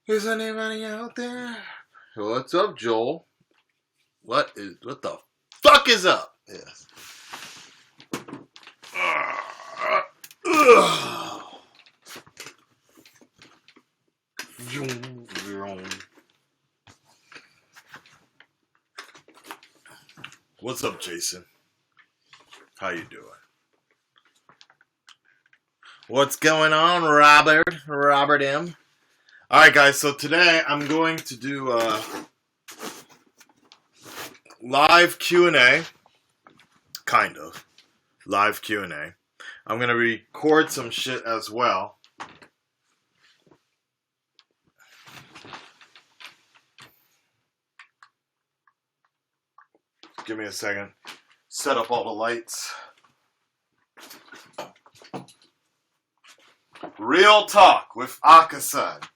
Is anybody out there? What's up, Joel? What the fuck is up? Yes. What's up, Jason? How you doing? What's going on, Robert? Robert M. Alright, guys, so today I'm going to do live Q&A. Kind of. Live Q&A. I'm going to record some shit as well. Give me a second. Set up all the lights. Real talk with Akasan.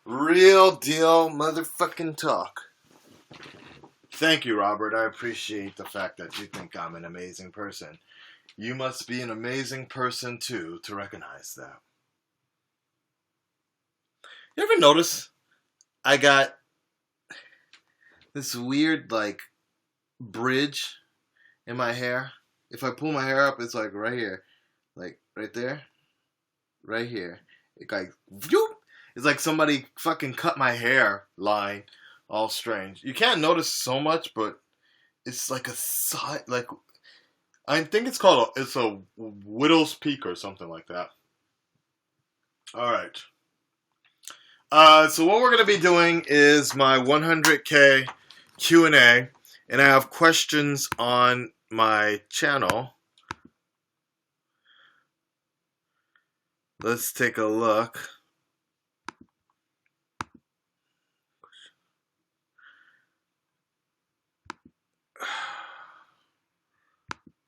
Real deal motherfucking talk. Thank you, Robert. I appreciate the fact that you think I'm an amazing person. You must be an amazing person, too, to recognize that. You ever notice I got this weird, like, bridge in my hair? If I pull my hair up, it's like right here. Like, right there. Right here. It's like, whoop! It's like somebody fucking cut my hair line. All strange. You can't notice so much, but it's like a side, like, I think it's called, it's a widow's peak or something like that. Alright. So what we're going to be doing is my 100K Q&A, and I have questions on my channel. Let's take a look.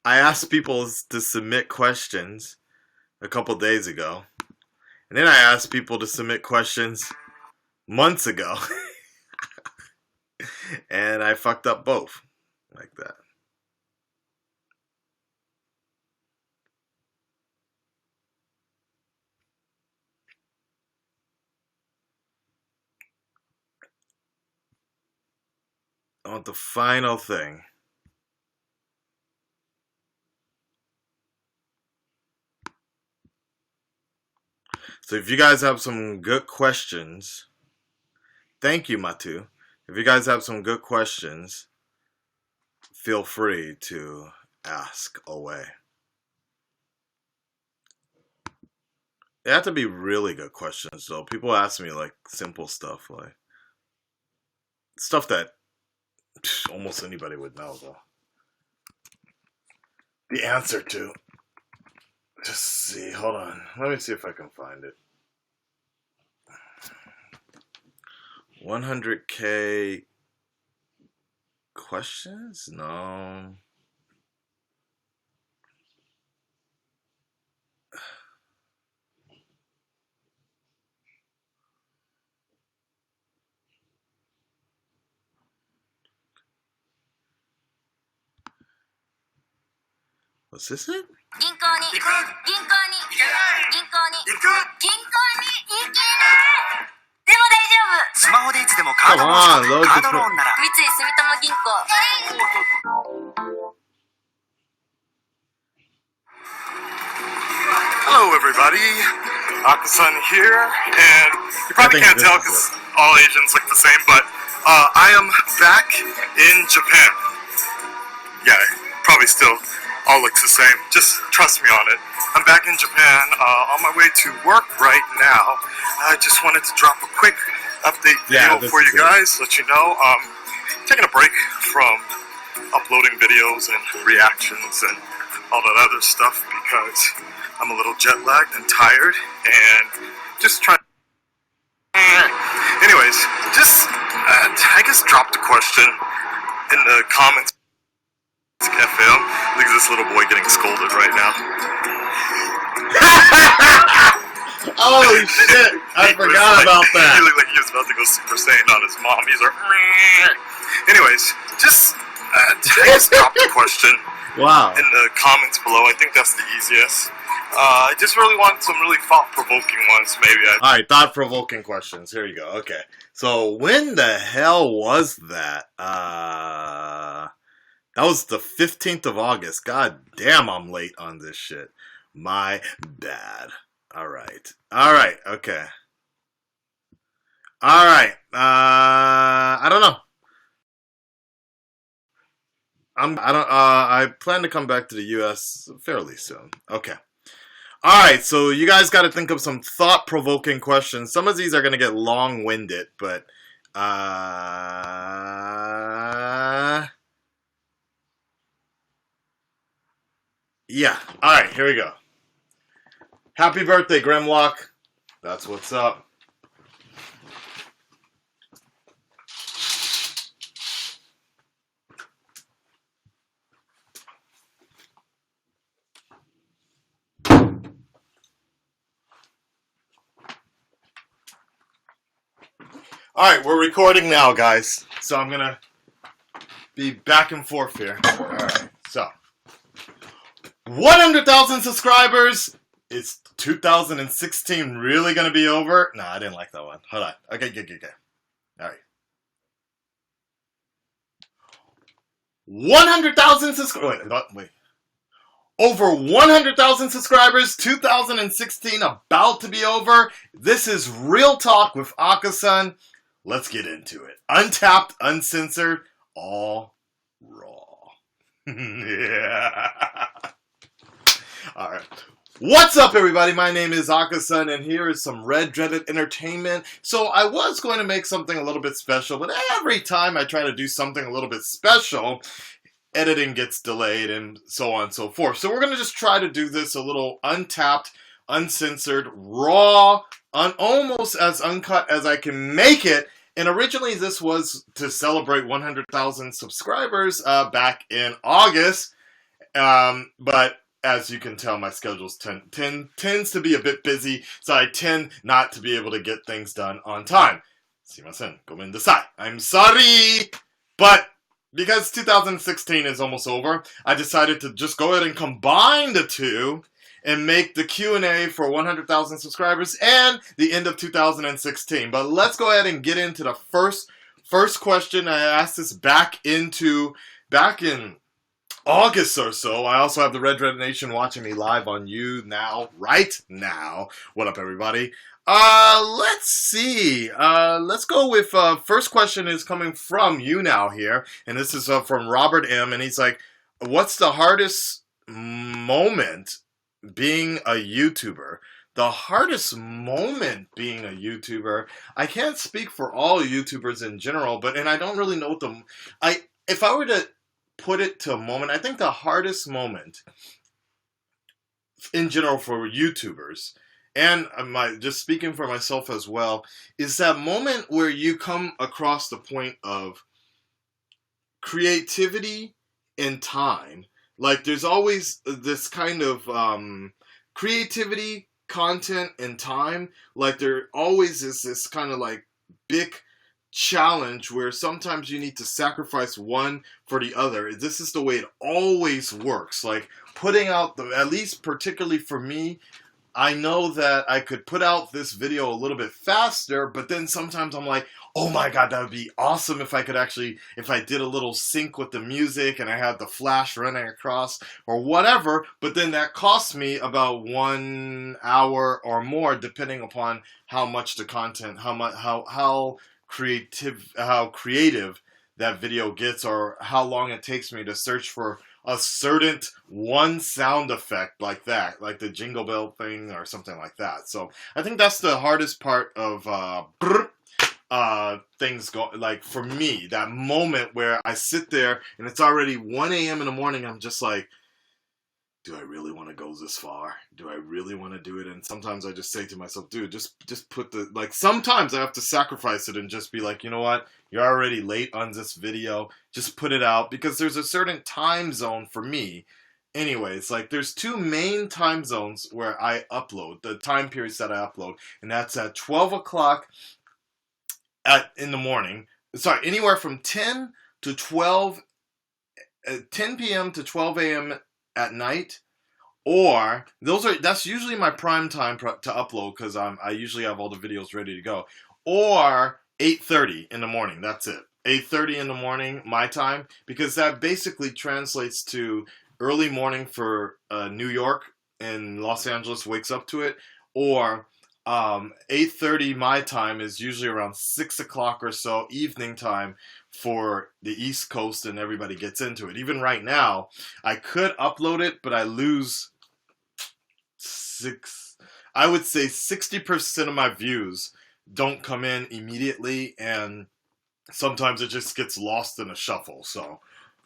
I asked people to submit questions a couple days ago. And then I asked people to submit questions months ago. And I fucked up both. Like that. I want the final thing. So if you guys have some good questions, thank you, Matu. If you guys have some good questions, feel free to ask away. They have to be really good questions, though. People ask me, like, simple stuff, like, stuff that almost anybody would know, though. The answer to. Just see, hold on. Let me see if I can find it. 100K questions? No. Was this it? 銀行に行く銀行に行けない銀行に行く銀行に行けないでも大丈夫スマホでいつでもカード申し込むカードローンなら三井住友銀行 Hello everybody, Akasan here, and you probably can't tell because all Asians look the same, but I am back in Japan. Yeah, probably still all looks the same. Just trust me on it. I'm back in Japan, on my way to work right now. I just wanted to drop a quick update video for you guys, let you know. Taking a break from uploading videos and reactions and all that other stuff because I'm a little jet lagged and tired and just trying. Anyways, just I guess dropped a question in the comments. FL. little boy getting scolded right now. Oh shit! I forgot about that. He looked like he was about to go Super Saiyan on his mom. He's like, meh. Anyways, just cop the question. Wow. In the comments below, I think that's the easiest. I just really want some really thought-provoking ones, maybe. Alright, thought-provoking questions. Here you go. Okay. So, when the hell was that? That was the 15th of August. God damn, I'm late on this shit. My bad. Alright. Alright, okay. Alright. I don't know. I plan to come back to the U.S. fairly soon. Okay. Alright, so you guys got to think of some thought-provoking questions. Some of these are going to get long-winded, but, yeah. Alright, here we go. Happy birthday, Grimlock. That's what's up. Alright, we're recording now, guys. So I'm going to be back and forth here. Alright, so. 100,000 subscribers. Is 2016 really going to be over? No, I didn't like that one. Hold on. Okay. Alright. 100,000 subscribers. Wait. Over 100,000 subscribers, 2016 about to be over. This is Real Talk with Aka-san. Let's get into it. Untapped, uncensored, all raw. Yeah. Alright. What's up, everybody? My name is Aka-san, and here is some Red Dreaded Entertainment. So I was going to make something a little bit special, but every time I try to do something a little bit special, editing gets delayed and so on and so forth. So we're going to just try to do this a little untapped, uncensored, raw, almost as uncut as I can make it. And originally this was to celebrate 100,000 subscribers back in August. But as you can tell, my schedule tends to be a bit busy, so I tend not to be able to get things done on time. Sumimasen, gomendasai. I'm sorry! But because 2016 is almost over, I decided to just go ahead and combine the two and make the Q&A for 100,000 subscribers and the end of 2016. But let's go ahead and get into the first question. I asked this back in August or so. I also have the Red Red Nation watching me live on YouNow right now. What up, everybody? Let's see. Let's go with, first question is coming from YouNow here. And this is from Robert M. And he's like, what's the hardest moment being a YouTuber? The hardest moment being a YouTuber, I can't speak for all YouTubers in general, and I don't really know what if I were to put it to a moment, I think the hardest moment in general for YouTubers, and just speaking for myself as well, is that moment where you come across the point of creativity and time. Like, there's always this kind of creativity, content, and time. Like, there always is this kind of like big challenge where sometimes you need to sacrifice one for the other. This is the way it always works. Like, putting out at least particularly for me, I know that I could put out this video a little bit faster, but then sometimes I'm like, oh my god, that would be awesome if I did a little sync with the music and I had the flash running across or whatever, but then that costs me about 1 hour or more depending upon how much the content, how creative that video gets, or how long it takes me to search for a certain one sound effect like that, like the jingle bell thing or something like that. So I think that's the hardest part of things go, like, for me, that moment where I sit there and it's already 1 a.m. in the morning. I'm just like, do I really want to go this far? Do I really want to do it? And sometimes I just say to myself, dude, just put sometimes I have to sacrifice it and just be like, you know what? You're already late on this video. Just put it out, because there's a certain time zone for me anyways, like there's two main time zones where I upload, the time periods that I upload, and that's at 12 o'clock in the morning. Sorry, anywhere from 10 to 12, 10 p.m. to 12 a.m. at night. Or that's usually my prime time to upload because I usually have all the videos ready to go. Or 8:30 in the morning. That's it. 8:30 in the morning, my time, because that basically translates to early morning for New York, and Los Angeles wakes up to it. Or 8:30 my time is usually around 6 o'clock or so evening time for the East Coast, and everybody gets into it. Even right now, I could upload it, but I lose I would say 60% of my views don't come in immediately, and sometimes it just gets lost in a shuffle. So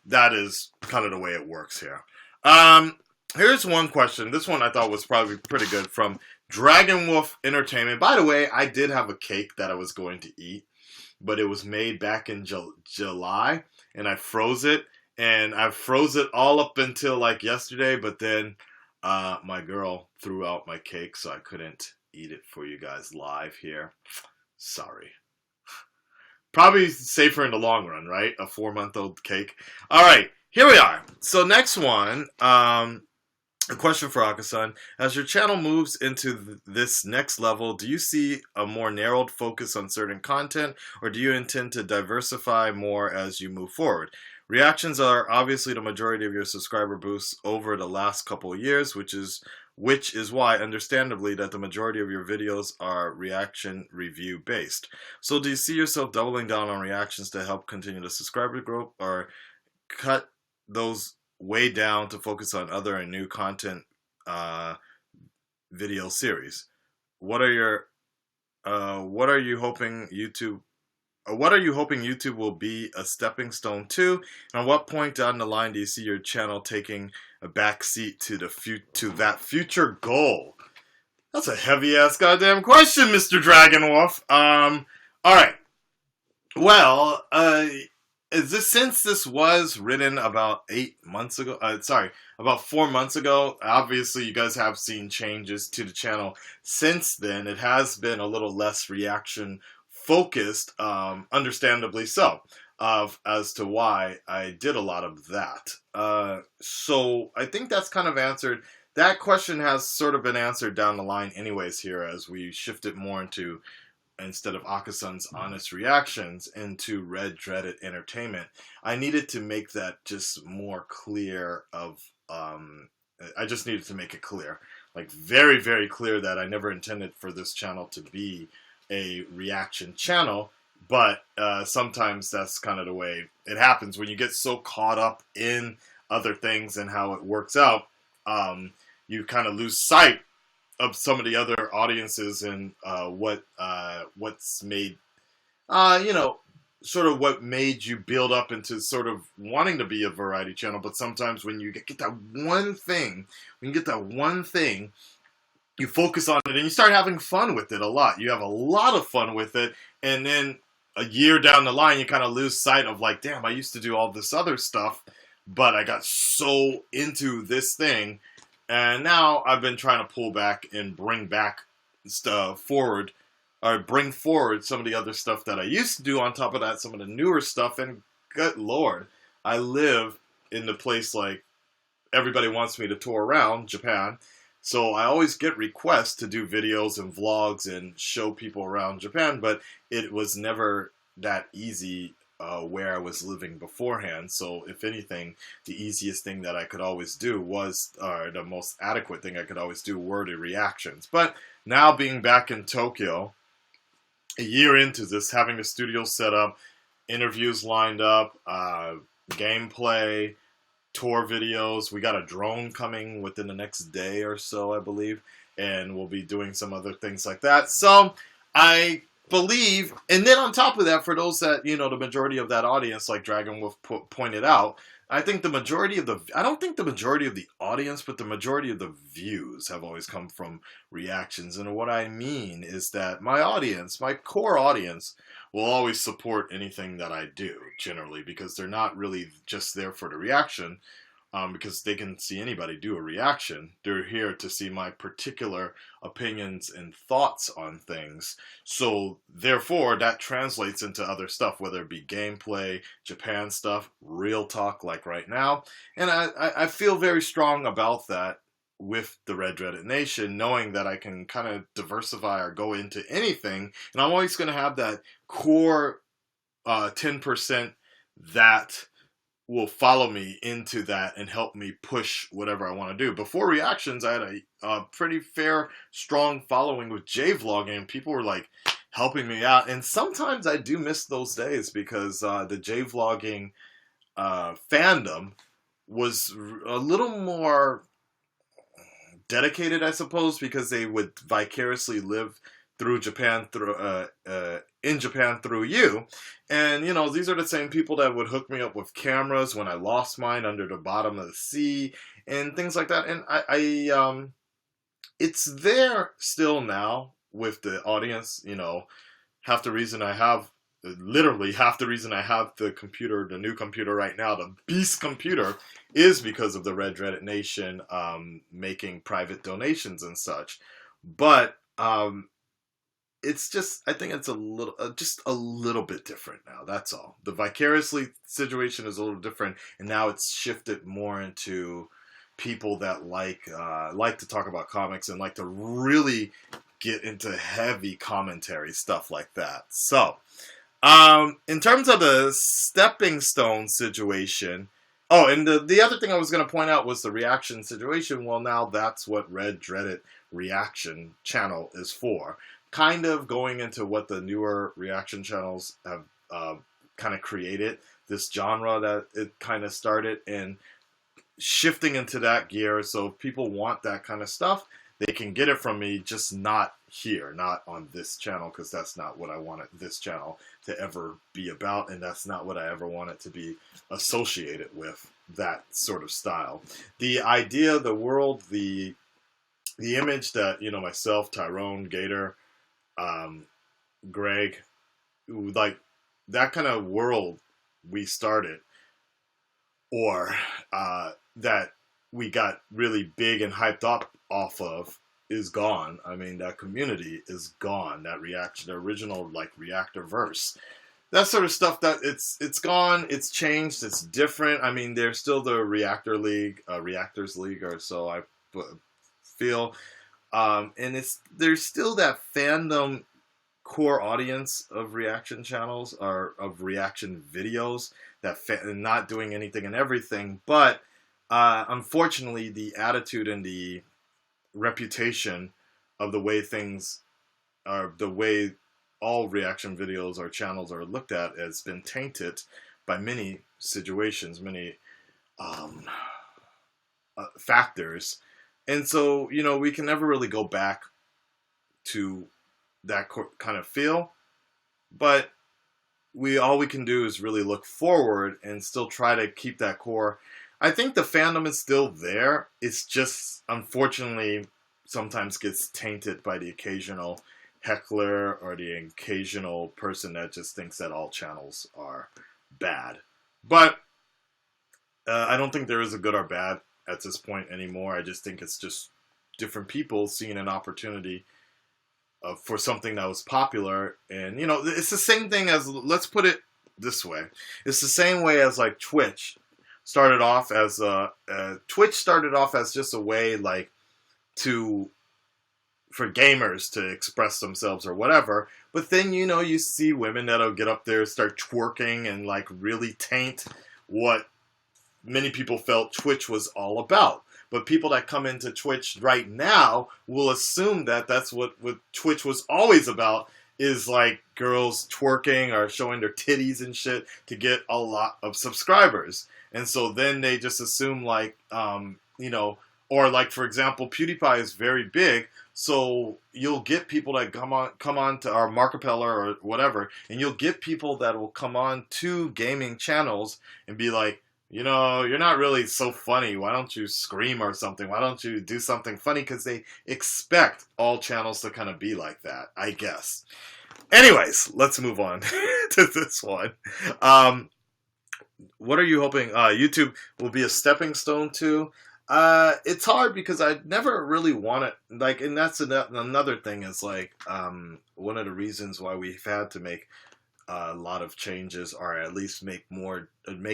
that is kind of the way it works here. Here's one question. This one I thought was probably pretty good from Dragon Wolf Entertainment. By the way, I did have a cake that I was going to eat, but it was made back in July, and I froze it, and I froze it all up until like yesterday, but then my girl threw out my cake, so I couldn't eat it for you guys live here. Sorry. Probably safer in the long run, right? A 4-month-old cake. All right, here we are. So next one, a question for Akasan. As your channel moves into this next level, do you see a more narrowed focus on certain content, or do you intend to diversify more as you move forward? Reactions are obviously the majority of your subscriber boosts over the last couple of years, which is why, understandably, that the majority of your videos are reaction review based. So do you see yourself doubling down on reactions to help continue the subscriber growth, or cut those way down to focus on other and new content video series? What are you hoping YouTube will be a stepping stone to? And at what point down the line do you see your channel taking a backseat to that future goal? That's a heavy ass goddamn question, Mr. Dragon Wolf. All right. Well, since this was written about 8 months ago, about 4 months ago, obviously you guys have seen changes to the channel since then. It has been a little less reaction focused, understandably so, as to why I did a lot of that. So I think that's kind of answered. That question has sort of been answered down the line anyways here, as we shift it more into, instead of Akasan's honest reactions, into Red Dreaded Entertainment. I needed to make that just more clear I just needed to make it clear. Like very, very clear that I never intended for this channel to be a reaction channel, but sometimes that's kind of the way it happens when you get so caught up in other things and how it works out. You kind of lose sight of some of the other audiences and what's made sort of what made you build up into sort of wanting to be a variety channel. But sometimes when you get that one thing, you focus on it and you start having fun with it a lot. You have a lot of fun with it, and then a year down the line, you kind of lose sight of like, damn, I used to do all this other stuff, but I got so into this thing, and now I've been trying to pull back and bring back stuff forward, or bring forward some of the other stuff that I used to do. On top of that, some of the newer stuff, and good lord, I live in the place like everybody wants me to tour around Japan. So I always get requests to do videos and vlogs and show people around Japan, but it was never that easy where I was living beforehand. So if anything, the easiest thing that I could always do was, or the most adequate thing I could always do, were the reactions. But now being back in Tokyo, a year into this, having the studio set up, interviews lined up, gameplay, tour videos. We got a drone coming within the next day or so, I believe, and we'll be doing some other things like that. So I believe, and then on top of that, for those that, the majority of that audience, like Dragon Wolf pointed out, I think I don't think the majority of the audience, but the majority of the views have always come from reactions. And what I mean is that my audience, my core audience, will always support anything that I do, generally, because they're not really just there for the reaction. because they can see anybody do a reaction. They're here to see my particular opinions and thoughts on things. So therefore, that translates into other stuff, whether it be gameplay, Japan stuff, real talk like right now. And I feel very strong about that with the Red Dreaded Nation, knowing that I can kind of diversify or go into anything. And I'm always going to have that core 10% that will follow me into that and help me push whatever I want to do. Before reactions, I had a pretty fair, strong following with J-vlogging, and people were like helping me out. And sometimes I do miss those days because the J-vlogging fandom was a little more dedicated, I suppose, because they would vicariously live through Japan, in Japan through you. And, you know, these are the same people that would hook me up with cameras when I lost mine under the bottom of the sea and things like that. And I it's there still now with the audience. You know, half the reason I have, literally half the reason I have the computer, the new computer right now, the beast computer, is because of the Red Dreaded Nation making private donations and such. But it's just, I think it's a little, just a little bit different now. That's all. The vicariously situation is a little different, and now it's shifted more into people that like to talk about comics and like to really get into heavy commentary, stuff like that. So, in terms of the stepping stone situation, oh, and the other thing I was going to point out was the reaction situation. Well, now that's what Red Dreaded Reaction channel is for. Kind of going into what the newer reaction channels have kind of created, this genre that it kind of started, and shifting into that gear. So if people want that kind of stuff, they can get it from me, just not here, not on this channel, because that's not what I wanted this channel to ever be about, and that's not what I ever wanted to be associated with, that sort of style. The idea, the world, the image that, you know, myself, Tyrone, Gator, Greg, like that kind of world we started, or that we got really big and hyped up off of, is gone. I mean, that community is gone. That reaction, the original like reactor verse, that sort of stuff, that it's gone. It's changed. It's different. I mean, there's still the Reactor League, Reactors League, or so I feel. And there's still that fandom core audience of reaction channels, or of reaction videos, that not doing anything and everything. But unfortunately, the attitude and the reputation of the way things are, the way all reaction videos or channels are looked at, has been tainted by many situations, many factors. And so, you know, we can never really go back to that kind of feel, but all we can do is really look forward and still try to keep that core. I think the fandom is still there. It's just, unfortunately, sometimes gets tainted by the occasional heckler or the occasional person that just thinks that all channels are bad. But I don't think there is a good or bad at this point anymore. I just think it's just different people seeing an opportunity for something that was popular. And, you know, it's the same thing as, let's put it this way. It's the same way as like Twitch started off as just a way like for gamers to express themselves or whatever. But then, you know, you see women that'll get up there, start twerking, and like really taint what many people felt Twitch was all about. But people that come into Twitch right now will assume that that's what Twitch was always about, is like girls twerking or showing their titties and shit to get a lot of subscribers. And so then they just assume like, you know, or like, for example, PewDiePie is very big. So you'll get people that come on to our Markapella or whatever, and you'll get people that will come on to gaming channels and be like, you know, you're not really so funny. Why don't you scream or something? Why don't you do something funny? Because they expect all channels to kind of be like that, I guess. Anyways, let's move on to this one. what are you hoping YouTube will be a stepping stone to? It's hard because I never really want it. Like, and that's another thing is like one of the reasons why we've had to make a lot of changes, or at least make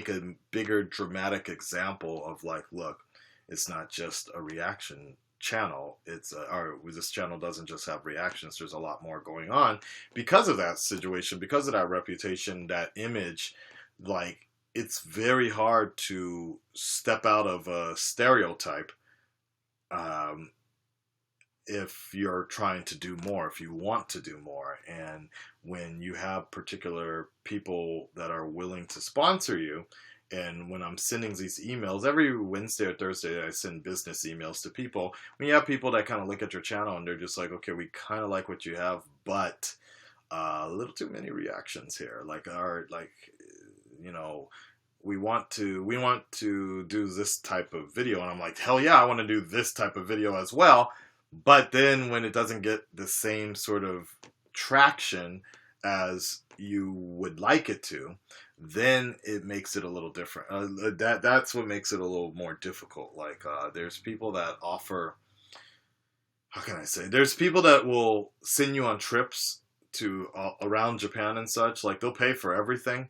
a bigger dramatic example of like, look, it's not just a reaction channel. Or this channel doesn't just have reactions. There's a lot more going on because of that situation, because of that reputation, that image. Like, it's very hard to step out of a stereotype um, if you're trying to do more, if you want to do more. And when you have particular people that are willing to sponsor you, and when I'm sending these emails, every Wednesday or Thursday, I send business emails to people. When you have people that kind of look at your channel and they're just like, okay, we kind of like what you have, but a little too many reactions here. You know, we want to do this type of video. And I'm like, hell yeah, I want to do this type of video as well. But then when it doesn't get the same sort of traction as you would like it to, then it makes it a little different. That's what makes it a little more difficult. Like, there's people that offer, how can I say? There's people that will send you on trips to around Japan and such. Like, they'll pay for everything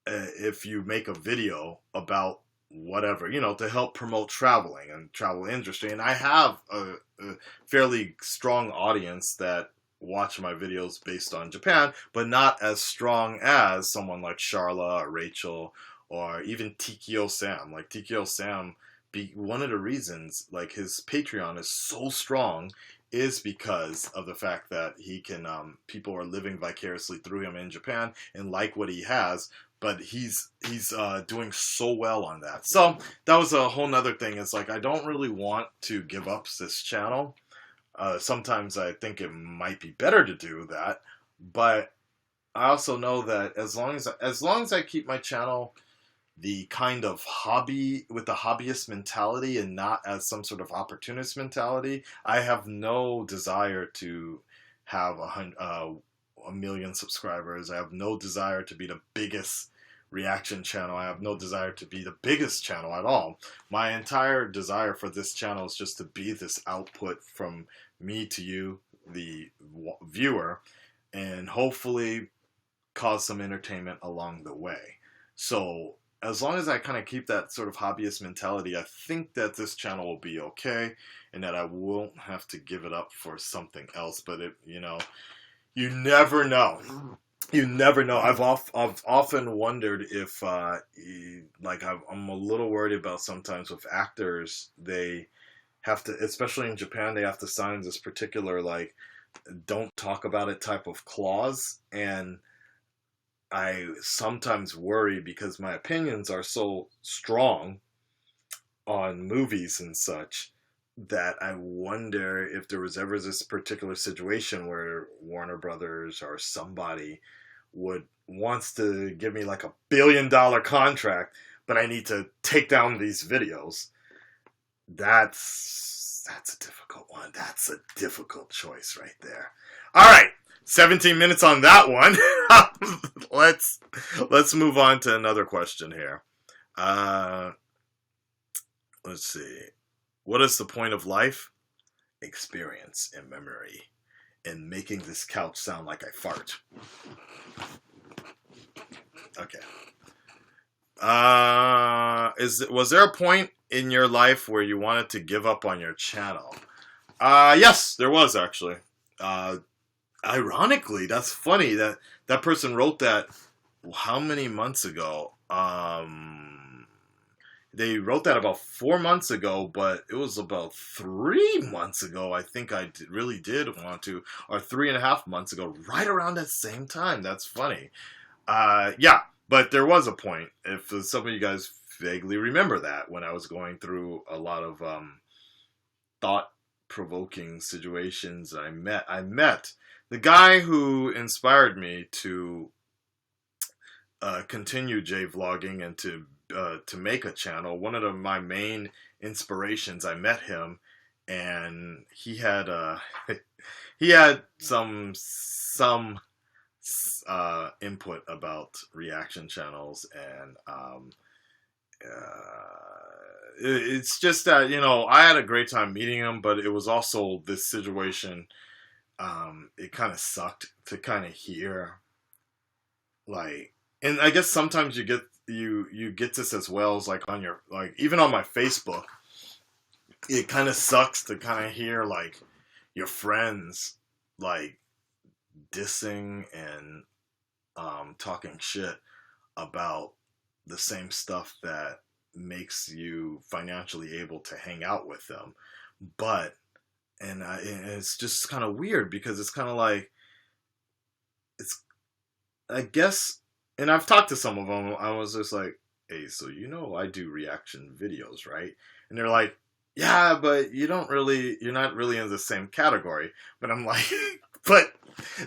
if you make a video about whatever, you know, to help promote traveling and travel industry. And I have a fairly strong audience that watch my videos based on Japan, but not as strong as someone like Charla or Rachel or even Tikio Sam. Like, Tikio Sam, one of the reasons like his Patreon is so strong is because of the fact that he can people are living vicariously through him in Japan and like what he has. But he's doing so well on that. So that was a whole nother thing. It's like, I don't really want to give up this channel. Sometimes I think it might be better to do that. But I also know that as long as I keep my channel the kind of hobby, with the hobbyist mentality and not as some sort of opportunist mentality, I have no desire to have a million subscribers. I have no desire to be the biggest reaction channel. I have no desire to be the biggest channel at all. My entire desire for this channel is just to be this output from me to you, the viewer, and hopefully cause some entertainment along the way. So as long as I kind of keep that sort of hobbyist mentality, I think that this channel will be okay, and that I won't have to give it up for something else. But you never know. You never know. I've often wondered if, like, I'm a little worried about sometimes with actors, they have to, especially in Japan, they have to sign this particular, like, don't talk about it type of clause. And I sometimes worry because my opinions are so strong on movies and such that I wonder if there was ever this particular situation where Warner Brothers or somebody wants to give me like $1 billion contract, but I need to take down these videos. That's a difficult one. That's a difficult choice right there. All right, 17 minutes on that one. Let's move on to another question here. Let's see. What is the point of life? Experience and memory. And making this couch sound like I fart. Okay. Was there a point in your life where you wanted to give up on your channel? Yes, there was actually. Ironically, that's funny that person wrote that how many months ago? They wrote that about 4 months ago, but it was about 3 months ago. I think I really did want to, or 3.5 months ago, right around that same time. That's funny. Yeah, but there was a point. If some of you guys vaguely remember that, when I was going through a lot of thought-provoking situations, I met the guy who inspired me to continue J-vlogging and to make a channel. One of my main inspirations, I met him, and he had he had some input about reaction channels, and it's just that, you know, I had a great time meeting him, but it was also this situation. It kind of sucked to kind of hear, like, and I guess sometimes you get this as well as like on your, like, even on my Facebook, it kind of sucks to kind of hear like your friends like dissing and talking shit about the same stuff that makes you financially able to hang out with them. But and it's just kind of weird because it's kind of like, it's, I guess, and I've talked to some of them. I was just like, hey, so you know I do reaction videos, right? And they're like, yeah, but you're not really in the same category. But I'm like, but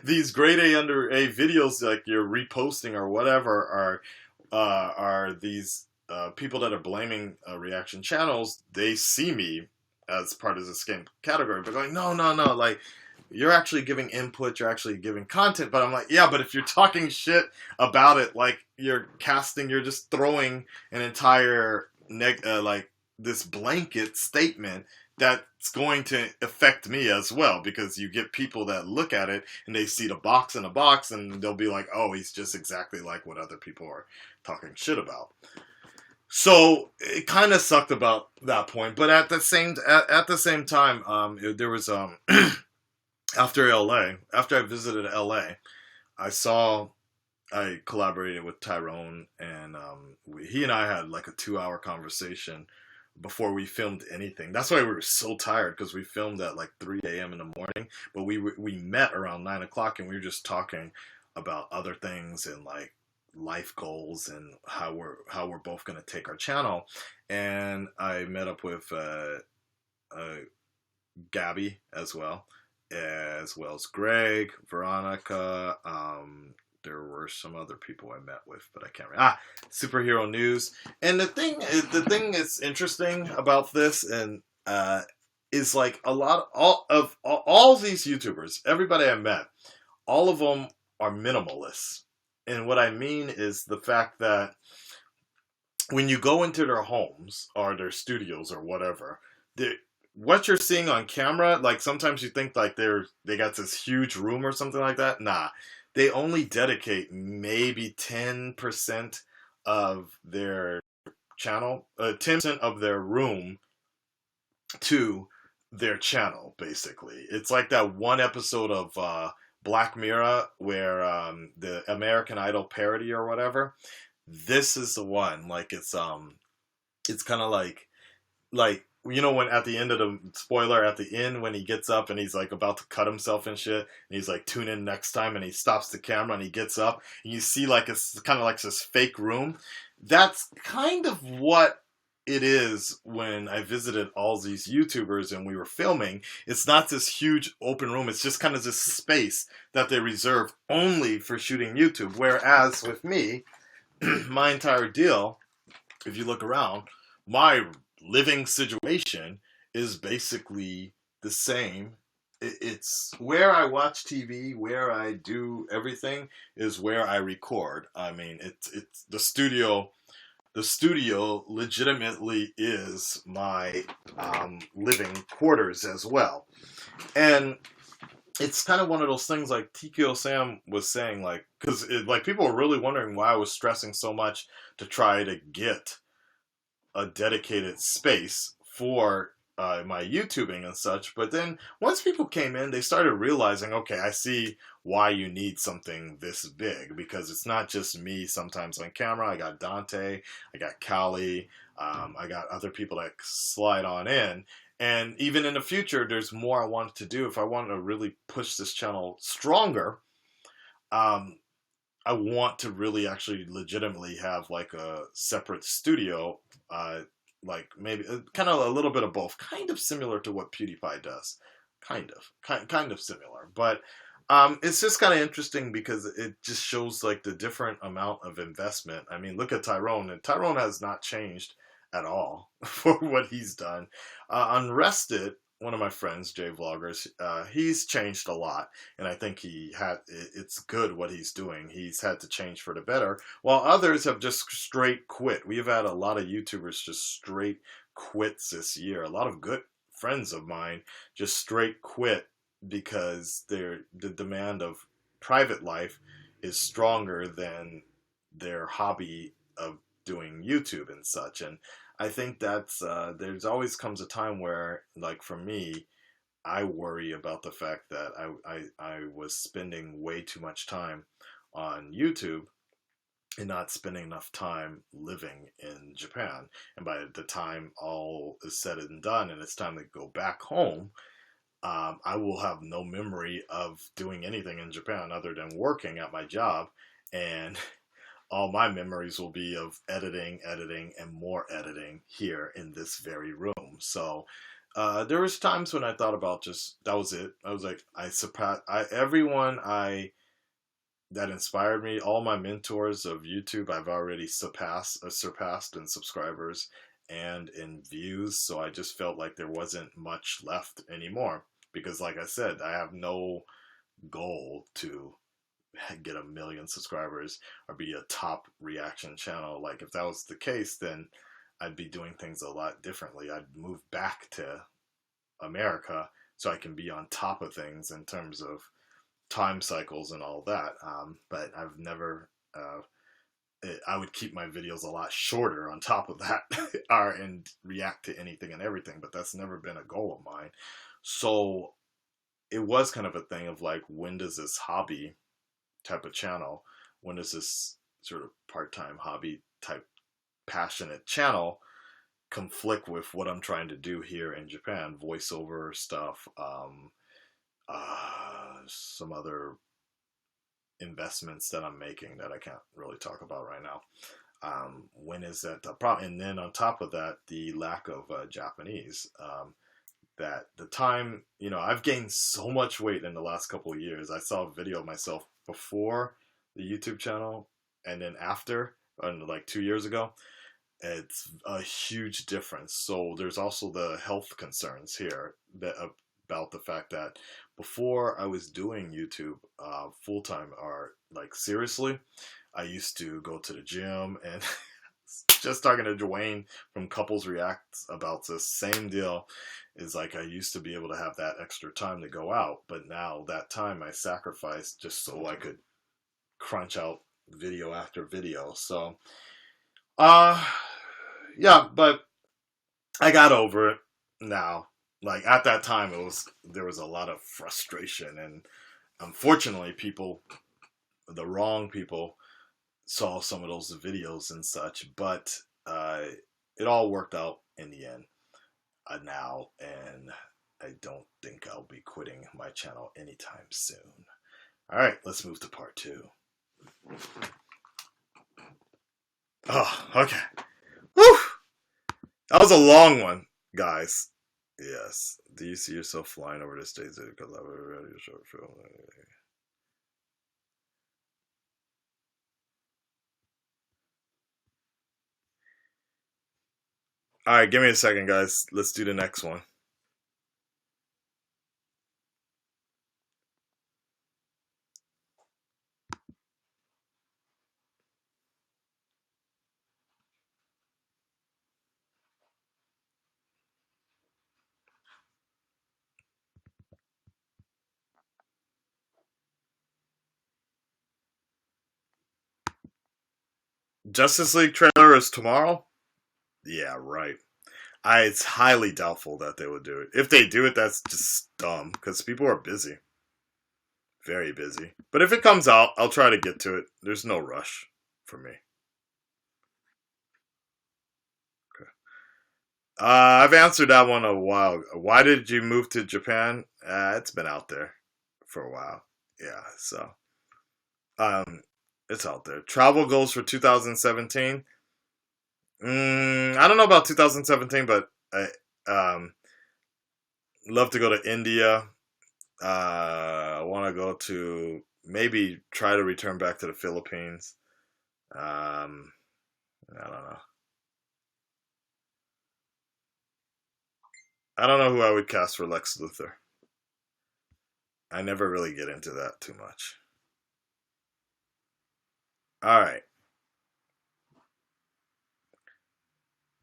these grade A under A videos like you're reposting or whatever are these people that are blaming reaction channels. They see me as part of the same category, but going, no, like, you're actually giving input, you're actually giving content. But I'm like, yeah, but if you're talking shit about it, like you're just throwing an entire like this blanket statement that's going to affect me as well, because you get people that look at it and they see the box in a box and they'll be like, oh, he's just exactly like what other people are talking shit about. So it kind of sucked about that point, but at the same time, there was after I visited LA, I collaborated with Tyrone, and he and I had like a 2-hour conversation before we filmed anything. That's why we were so tired, because we filmed at like 3 a.m. in the morning, but we met around 9 o'clock, and we were just talking about other things and like life goals and how we're both going to take our channel. And I met up with Gabby as well as Greg, Veronica. There were some other people I met with, but I can't remember. Superhero News. And the thing that's interesting about this, and is like all these YouTubers, everybody I met, all of them are minimalists. And what I mean is the fact that when you go into their homes or their studios or whatever, what you're seeing on camera, like sometimes you think like they got this huge room or something like that. Nah, they only dedicate maybe 10% of their channel, 10% of their room to their channel, basically. It's like that one episode of Black Mirror where the American Idol parody or whatever. This is the one. Like it's kind of like you know, when at the end of the spoiler, at the end when he gets up and he's like about to cut himself and shit, and he's like, tune in next time, and he stops the camera and he gets up and you see like it's kind of like this fake room. That's kind of what it is when I visited all these YouTubers and we were filming. It's not this huge open room. It's just kind of this space that they reserve only for shooting YouTube. Whereas with me, my entire deal, if you look around, my living situation is basically the same. It's where I watch TV, where I do everything is where I record. I mean, it's the studio. The studio legitimately is my living quarters as well. And it's kind of one of those things like TKO Sam was saying, like, because like people were really wondering why I was stressing so much to try to get a dedicated space for my YouTubing and such. But then once people came in, they started realizing, okay, I see why you need something this big, because it's not just me sometimes on camera. I got Dante, I got Callie, I got other people that slide on in. And even in the future, there's more I want to do. If I want to really push this channel stronger, I want to really actually legitimately have like a separate studio, like maybe kind of a little bit of both, kind of similar to what PewDiePie does, kind of similar. But it's just kind of interesting because it just shows like the different amount of investment. I mean, look at Tyrone, and Tyrone has not changed at all for what he's done. Unrested, one of my friends, Jay Vloggers, he's changed a lot, and I think it's good what he's doing. He's had to change for the better, while others have just straight quit. We've had a lot of YouTubers just straight quits this year. A lot of good friends of mine just straight quit because the demand of private life is stronger than their hobby of doing YouTube and such. And I think that's there's always comes a time where, like for me, I worry about the fact that I was spending way too much time on YouTube and not spending enough time living in Japan. And by the time all is said and done and it's time to go back home, I will have no memory of doing anything in Japan other than working at my job. And all my memories will be of editing, and more editing here in this very room. So there was times when I thought about just that was it. I was like, I surpassed everyone that inspired me. All my mentors of YouTube, I've already surpassed in subscribers and in views. So I just felt like there wasn't much left anymore because, like I said, I have no goal to get 1 million subscribers or be a top reaction channel. Like if that was the case, then I'd be doing things a lot differently. I'd move back to America so I can be on top of things in terms of time cycles and all that. But I've never. I would keep my videos a lot shorter on top of that, and react to anything and everything. But that's never been a goal of mine. So it was kind of a thing of like, when does this hobby type of channel, when does this sort of part-time hobby type passionate channel conflict with what I'm trying to do here in Japan, voiceover stuff, some other investments that I'm making that I can't really talk about right now. When is that the problem? And then on top of that, the lack of Japanese. That the time, I've gained so much weight in the last couple of years. I saw a video of myself before the YouTube channel and then after, like 2 years ago. It's a huge difference. So there's also the health concerns here about the fact that before I was doing YouTube full time, or like seriously, I used to go to the gym and just talking to Dwayne from Couples Reacts about this same deal is like I used to be able to have that extra time to go out, but now that time I sacrificed just so I could crunch out video after video. So yeah, but I got over it now. Like at that time there was a lot of frustration, and unfortunately the wrong people saw some of those videos and such, but it all worked out in the end now, and I don't think I'll be quitting my channel anytime soon. All right, let's move to part 2. Oh, okay. Woo! That was a long one, guys. Yes. Do you see yourself flying over the stage to collaborate on your short film? All right, give me a second, guys. Let's do the next one. Justice League trailer is tomorrow? Yeah, right. It's highly doubtful that they would do it. If they do it, that's just dumb, because people are busy. Very busy. But if it comes out, I'll try to get to it. There's no rush for me. Okay. I've answered that one a while. Why did you move to Japan? It's been out there for a while. Yeah, so it's out there. Travel goals for 2017. I don't know about 2017, but I love to go to India. I want to go to maybe try to return back to the Philippines. I don't know. I don't know who I would cast for Lex Luthor. I never really get into that too much. All right.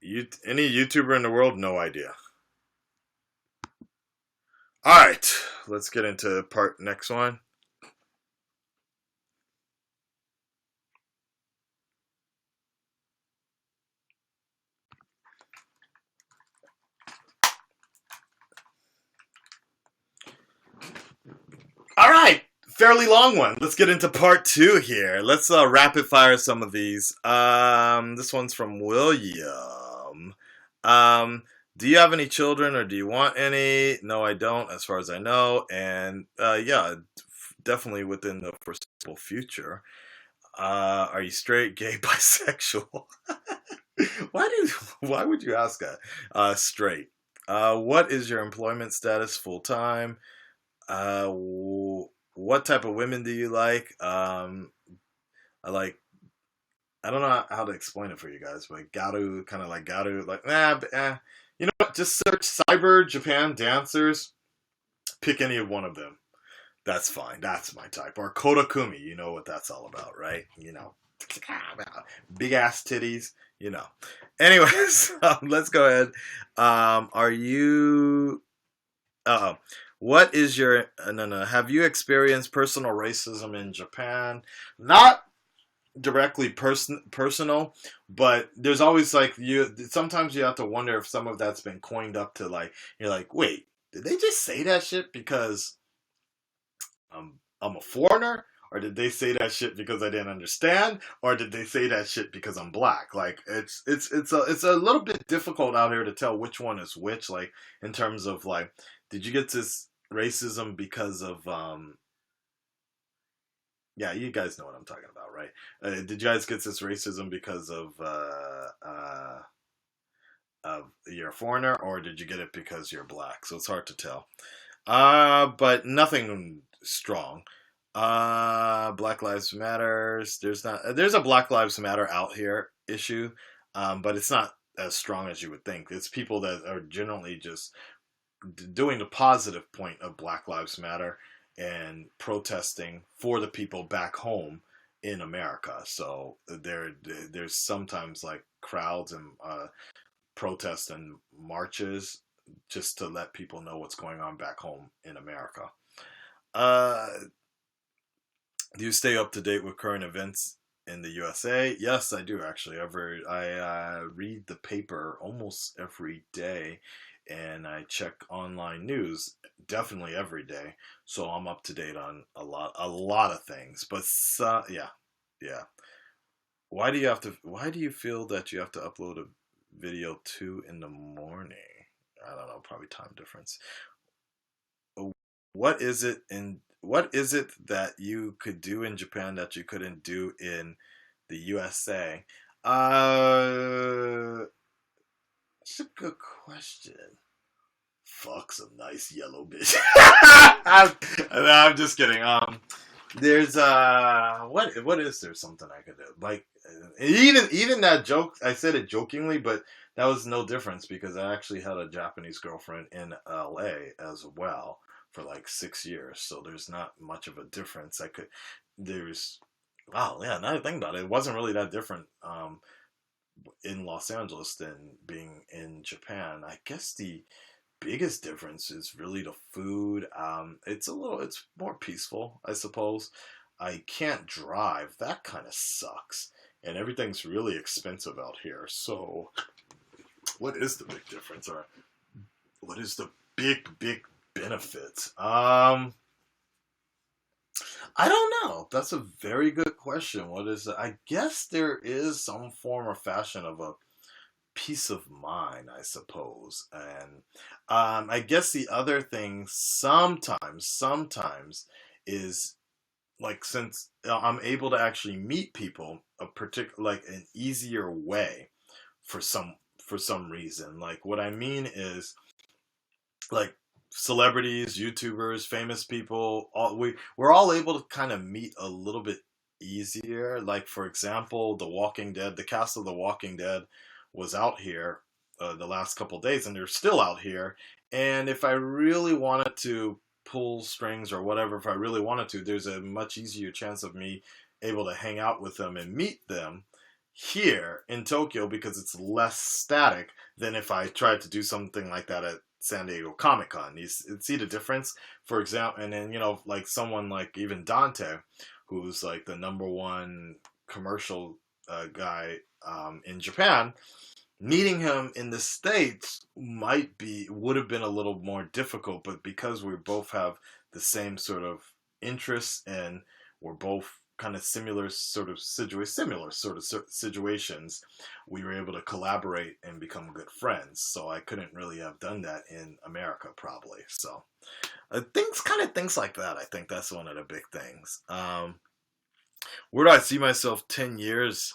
Any YouTuber in the world? No idea. All right. Let's get into next one. All right, fairly long one. Let's get into part 2 here. Let's rapid fire some of these. This one's from William. Do you have any children or do you want any? No, I don't, as far as I know. And yeah, definitely within the foreseeable future. Are you straight, gay, bisexual? Why would you ask that? Straight. What is your employment status? Full time. What type of women do you like? I like. I don't know how to explain it for you guys, but garu, kind of like garu, like You know what? Just search cyber Japan dancers. Pick any of one of them. That's fine. That's my type. Or Kodakumi. You know what that's all about, right? You know, big ass titties. You know. Anyways, let's go ahead. Are you? What is your no? Have you experienced personal racism in Japan? Not directly personal, but there's always like sometimes you have to wonder if some of that's been coined up to like you're like, wait, did they just say that shit because I'm a foreigner? Or did they say that shit because I didn't understand? Or did they say that shit because I'm black? Like it's a little bit difficult out here to tell which one is which. Like in terms of like, did you get this racism because of yeah, you guys know what I'm talking about, right? Did you guys get this racism because of you're a foreigner, or did you get it because you're black? So it's hard to tell. But nothing strong. Black Lives Matters. There's a Black Lives Matter out here issue, but it's not as strong as you would think. It's people that are generally just doing the positive point of Black Lives Matter and protesting for the people back home in America. So there's sometimes like crowds and protests and marches just to let people know what's going on back home in America. Do you stay up to date with current events in the USA? Yes, I do actually. I read the paper almost every day, and I check online news definitely every day. So I'm up to date on a lot of things. But yeah. Why do you feel that you have to upload a video 2 in the morning? I don't know, probably time difference. What is it that you could do in Japan that you couldn't do in the USA? That's a good question. Fuck some nice yellow bitch. I'm just kidding. There's what is there something I could do? Like even that joke, I said it jokingly, but that was no difference because I actually had a Japanese girlfriend in LA as well for like 6 years, so there's not much of a difference. Wow, yeah, now that I think about it, it wasn't really that different in Los Angeles than being in Japan. I guess the biggest difference is really the food. It's more peaceful, I suppose. I can't drive. That kind of sucks. And everything's really expensive out here. So, what is the big difference? Or what is the big benefit? I don't know. That's a very good question. What is it? I guess there is some form or fashion of a peace of mind, I suppose. And I guess the other thing sometimes is like, since I'm able to actually meet people a particular, like an easier way for some reason. Like what I mean is like celebrities, YouTubers, famous people, we're all able to kind of meet a little bit easier. Like for example, The Walking Dead, the cast of The Walking Dead was out here the last couple of days, and they're still out here. And if I really wanted to pull strings or whatever, if I really wanted to, there's a much easier chance of me able to hang out with them and meet them here in Tokyo because it's less static than if I tried to do something like that at San Diego Comic Con. You see the difference, for example, and then like someone like even Dante, who's like the number one commercial guy in Japan. Meeting him in the States would have been a little more difficult, but because we both have the same sort of interests and we're both kind of similar sort of situations, we were able to collaborate and become good friends. So I couldn't really have done that in America probably. So things like that. I think that's one of the big things. Where do I see myself 10 years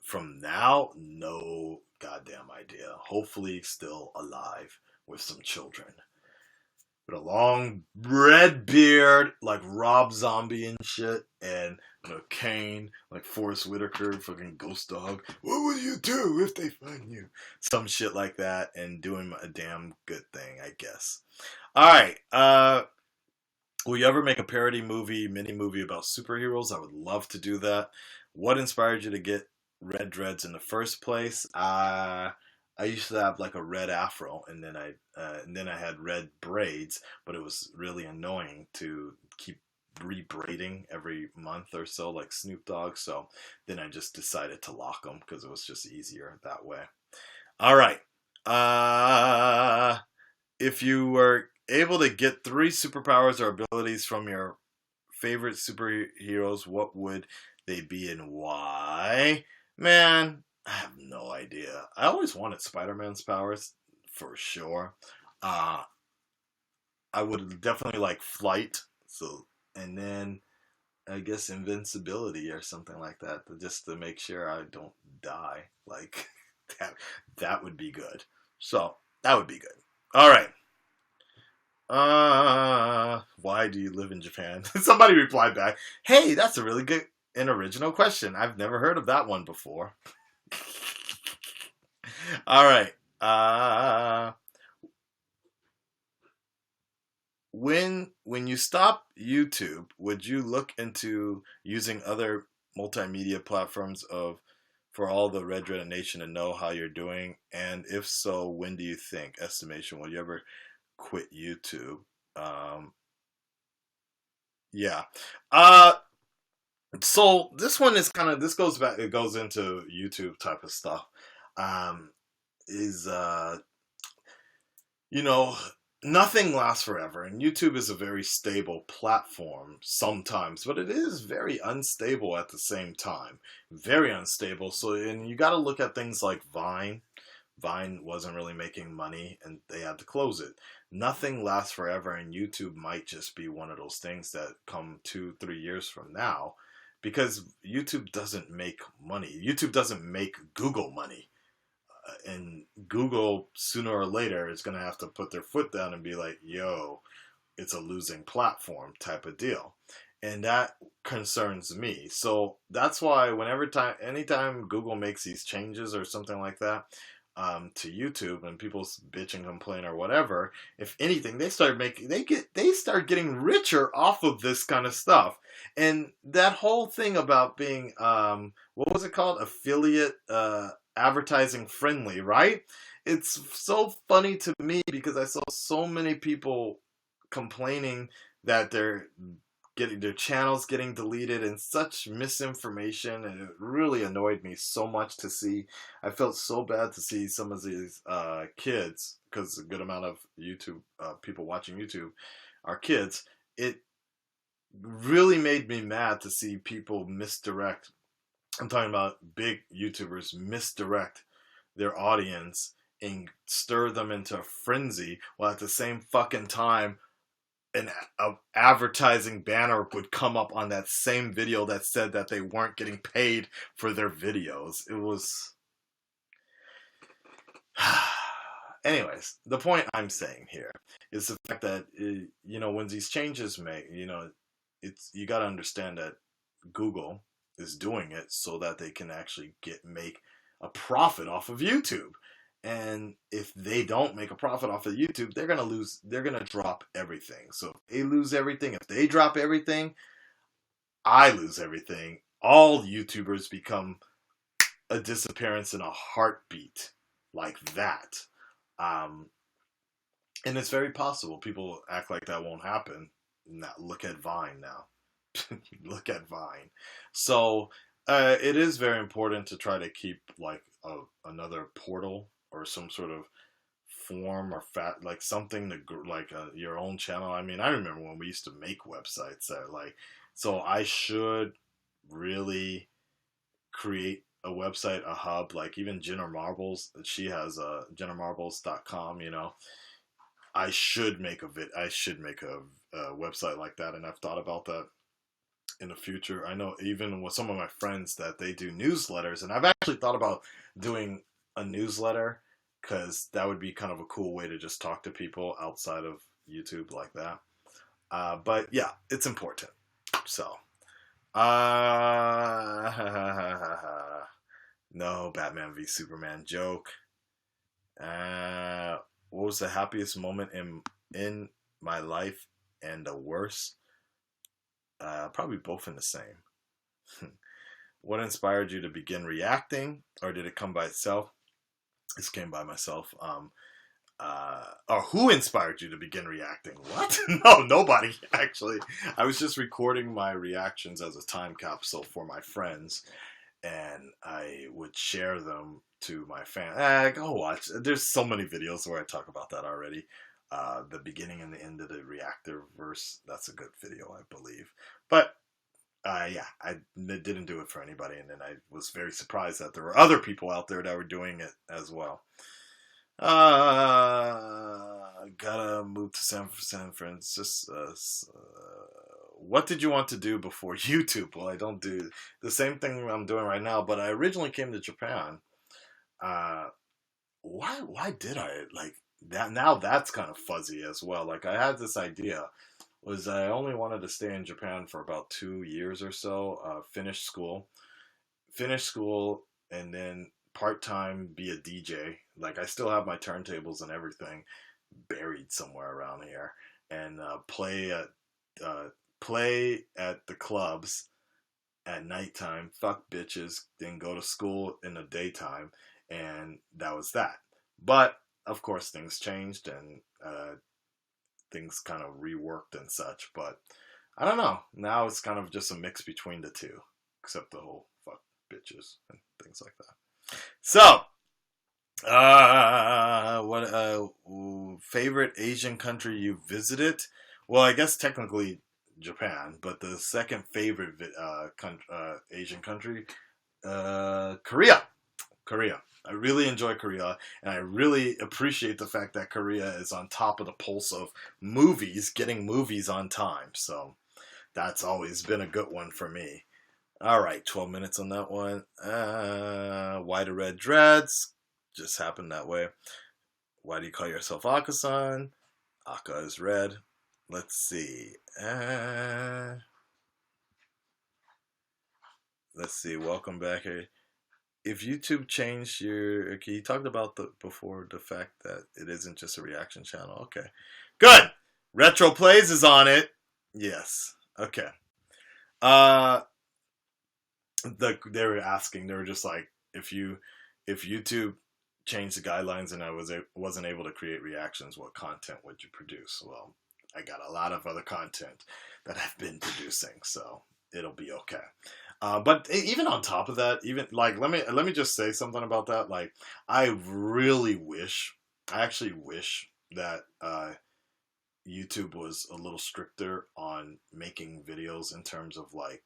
from now? No goddamn idea. Hopefully still alive with some children. With a long red beard like Rob Zombie and shit, and a cane like Forrest Whitaker, fucking ghost dog. What would you do if they find you? Some shit like that, and doing a damn good thing, I guess. Alright, will you ever make a parody movie, mini movie about superheroes? I would love to do that. What inspired you to get red dreads in the first place? I used to have like a red afro, and then I had red braids, but it was really annoying to keep rebraiding every month or so, like Snoop Dogg. So then I just decided to lock them because it was just easier that way. All right. If you were able to get 3 superpowers or abilities from your favorite superheroes, what would they be and why? Man, I have no idea. I always wanted Spider-Man's powers, for sure. I would definitely like flight, and then I guess invincibility or something like that, just to make sure I don't die. Like that would be good. So that would be good. All right. Why do you live in Japan? Somebody replied back, "Hey, that's a really good and original question. I've never heard of that one before." All right. When you stop YouTube, would you look into using other multimedia platforms for all the Red Dread Nation to know how you're doing? And if so, when do you think? Estimation. Will you ever quit YouTube? Yeah. So this one is this goes back. It goes into YouTube type of stuff. Is nothing lasts forever, and YouTube is a very stable platform sometimes, but it is very unstable at the same time. Very unstable. So, and you got to look at things like Vine. Vine wasn't really making money, and they had to close it. Nothing lasts forever, and YouTube might just be one of those things that come 2-3 years from now, because YouTube doesn't make money. YouTube doesn't make Google money. And Google, sooner or later, is going to have to put their foot down and be like, yo, it's a losing platform type of deal. And that concerns me. So that's why anytime Google makes these changes or something like that to YouTube, and people bitch and complain or whatever, if anything, they start getting richer off of this kind of stuff. And that whole thing about being, what was it called? Affiliate, advertising friendly, right? It's so funny to me because I saw so many people complaining that their channels getting deleted and such misinformation, and it really annoyed me so much to see. I felt so bad to see some of these kids, because a good amount of YouTube people watching YouTube are kids. It really made me mad to see people misdirect. I'm talking about big YouTubers misdirect their audience and stir them into a frenzy, while at the same fucking time an advertising banner would come up on that same video that said that they weren't getting paid for their videos. It was... Anyways, the point I'm saying here is the fact that, when these changes you got to understand that Google is doing it so that they can actually make a profit off of YouTube. And if they don't make a profit off of YouTube, they're gonna lose. They're gonna drop everything. So if they lose everything, if they drop everything, I lose everything. All YouTubers become a disappearance in a heartbeat, like that. Um, and it's very possible. People act like that won't happen. Now, look at Vine now. Look at Vine. So it is very important to try to keep like another portal or some sort of form or like something to like your own channel. I mean, I remember when we used to make websites that like, so I should really create a website, a hub, like even Jenna Marbles. She has jennamarbles.com. You know, I should make a website like that, and I've thought about that in the future. I know even with some of my friends that they do newsletters, and I've actually thought about doing a newsletter because that would be kind of a cool way to just talk to people outside of YouTube like that. But yeah, it's important. So, no Batman v Superman joke. What was the happiest moment in my life and the worst? Probably both in the same. What inspired you to begin reacting, or did it come by itself? This came by myself. Or who inspired you to begin reacting? What? No, nobody, actually. I was just recording my reactions as a time capsule for my friends, and I would share them to my fans. Go watch. There's so many videos where I talk about that already. The beginning and the end of the reactor verse. That's a good video, I believe. But yeah, I didn't do it for anybody, and then I was very surprised that there were other people out there that were doing it as well. Gotta move to San Francisco. What did you want to do before YouTube? Well, I don't do the same thing I'm doing right now, but I originally came to Japan. Why did I like that? Now that's kind of fuzzy as well. Like I had this idea. Was I only wanted to stay in Japan for about 2 years or so, finish school, and then part-time be a DJ. Like I still have my turntables and everything buried somewhere around here, and play at the clubs at nighttime, fuck bitches, then go to school in the daytime, and that was that. But of course things changed, and things kind of reworked and such, but I don't know. Now it's kind of just a mix between the two, except the whole fuck bitches and things like that. So, what favorite Asian country you visited? Well, I guess technically Japan, but the second favorite Asian country, Korea. Korea. I really enjoy Korea, and I really appreciate the fact that Korea is on top of the pulse of movies, getting movies on time. So that's always been a good one for me. All right, 12 minutes on that one. Why the red dreads? Just happened that way. Why do you call yourself Aka-san? Aka is red. Let's see. Let's see. Welcome back here. If YouTube changed your, okay, you talked about before the fact that it isn't just a reaction channel. Okay, good. Retro Plays is on it. Yes. Okay. They were asking. They were just like, if YouTube changed the guidelines and I wasn't able to create reactions, what content would you produce? Well, I got a lot of other content that I've been producing, so it'll be okay. But even on top of that, even like let me just say something about that. Like I actually wish that YouTube was a little stricter on making videos in terms of like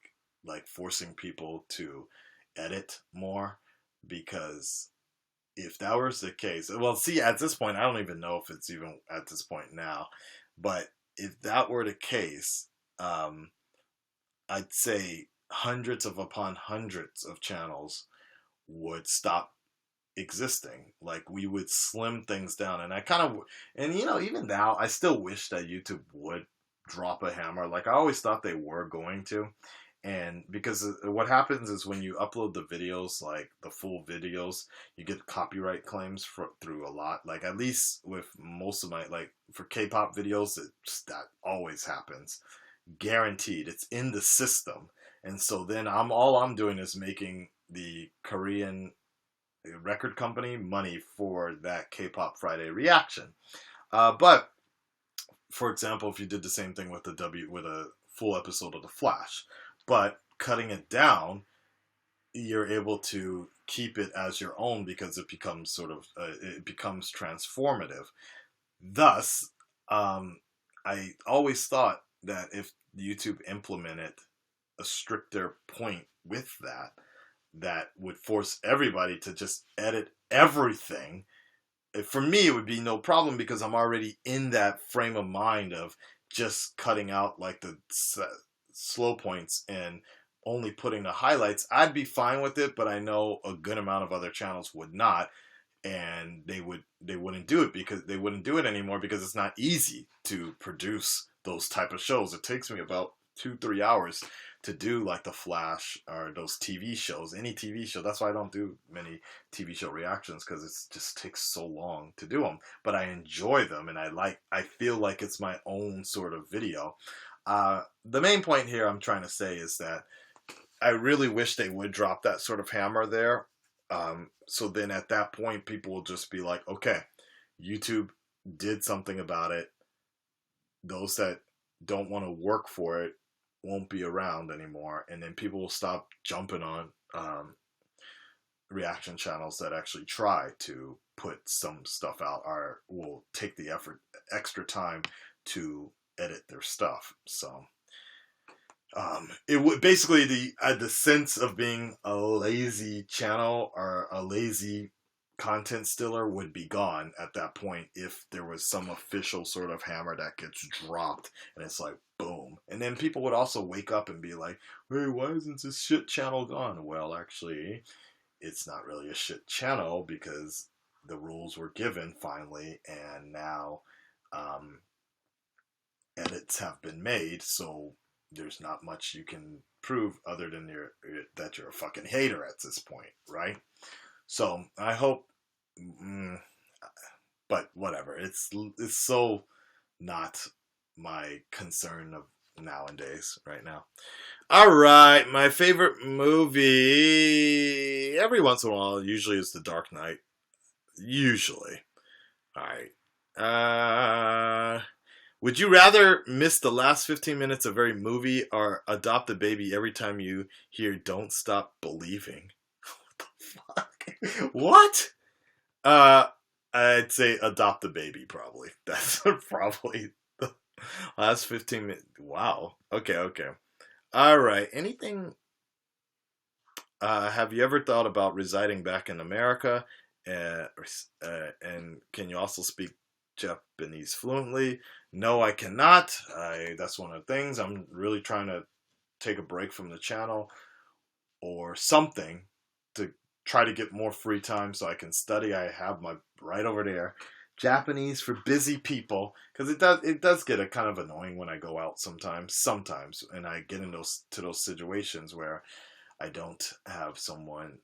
forcing people to edit more, because if that was the case, well, see, at this point, I don't even know if it's even at this point now, but if that were the case, I'd say hundreds upon hundreds of channels would stop existing. Like we would slim things down, and even now I still wish that YouTube would drop a hammer. Like I always thought they were going to, And because what happens is when you upload the videos, like the full videos, you get copyright claims through a lot. Like at least with most of my, like for K-pop videos, that always happens. Guaranteed. It's in the system. And so then all I'm doing is making the Korean record company money for that K-pop Friday reaction. But for example, if you did the same thing with a full episode of The Flash, but cutting it down, you're able to keep it as your own because it becomes it becomes transformative. Thus, I always thought that if YouTube implemented a stricter point with that would force everybody to just edit everything. For me, it would be no problem because I'm already in that frame of mind of just cutting out like the slow points and only putting the highlights. I'd be fine with it, but I know a good amount of other channels would not, and they wouldn't do it because they wouldn't do it anymore because it's not easy to produce those type of shows. It takes me about 2-3 hours to do like The Flash or those TV shows, any TV show. That's why I don't do many TV show reactions, because it just takes so long to do them. But I enjoy them, and I feel like it's my own sort of video. The main point here I'm trying to say is that I really wish they would drop that sort of hammer there. So then at that point, people will just be like, okay, YouTube did something about it. Those that don't want to work for it won't be around anymore, and then people will stop jumping on reaction channels that actually try to put some stuff out or will take the extra time to edit their stuff. So it would basically the sense of being a lazy channel or a lazy content stiller would be gone at that point if there was some official sort of hammer that gets dropped and it's like boom. And then people would also wake up and be like, hey, why isn't this shit channel gone? Well, actually, it's not really a shit channel because the rules were given finally, and now edits have been made, so there's not much you can prove other than that you're a fucking hater at this point, right? So I hope, but whatever. It's so not my concern of nowadays, right now. All right, my favorite movie every once in a while usually is The Dark Knight. Usually. All right. Would you rather miss the last 15 minutes of every movie or adopt a baby every time you hear "Don't Stop Believing"? What the fuck? What? I'd say adopt the baby, probably. That's probably the last 15 minutes. Wow. Okay. All right. Anything? Have you ever thought about residing back in America? And can you also speak Japanese fluently? No, I cannot. That's one of the things. I'm really trying to take a break from the channel or something to try to get more free time so I can study. I have my right over there, Japanese for busy people, because it does get a kind of annoying when I go out sometimes, and I get in those situations where I don't have someone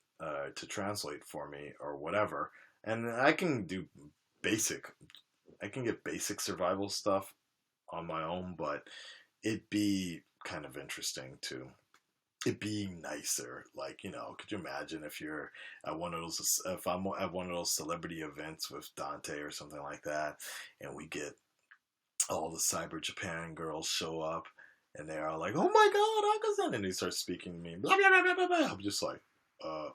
to translate for me or whatever, and I can get basic survival stuff on my own, but it'd be kind of interesting to it be nicer. Like, could you imagine if you're at if I'm at one of those celebrity events with Dante or something like that, and we get all the Cyber Japan girls show up, and they're all like, oh my god, Akasan, and they start speaking to me, blah, blah, blah, blah, blah. I'm just like,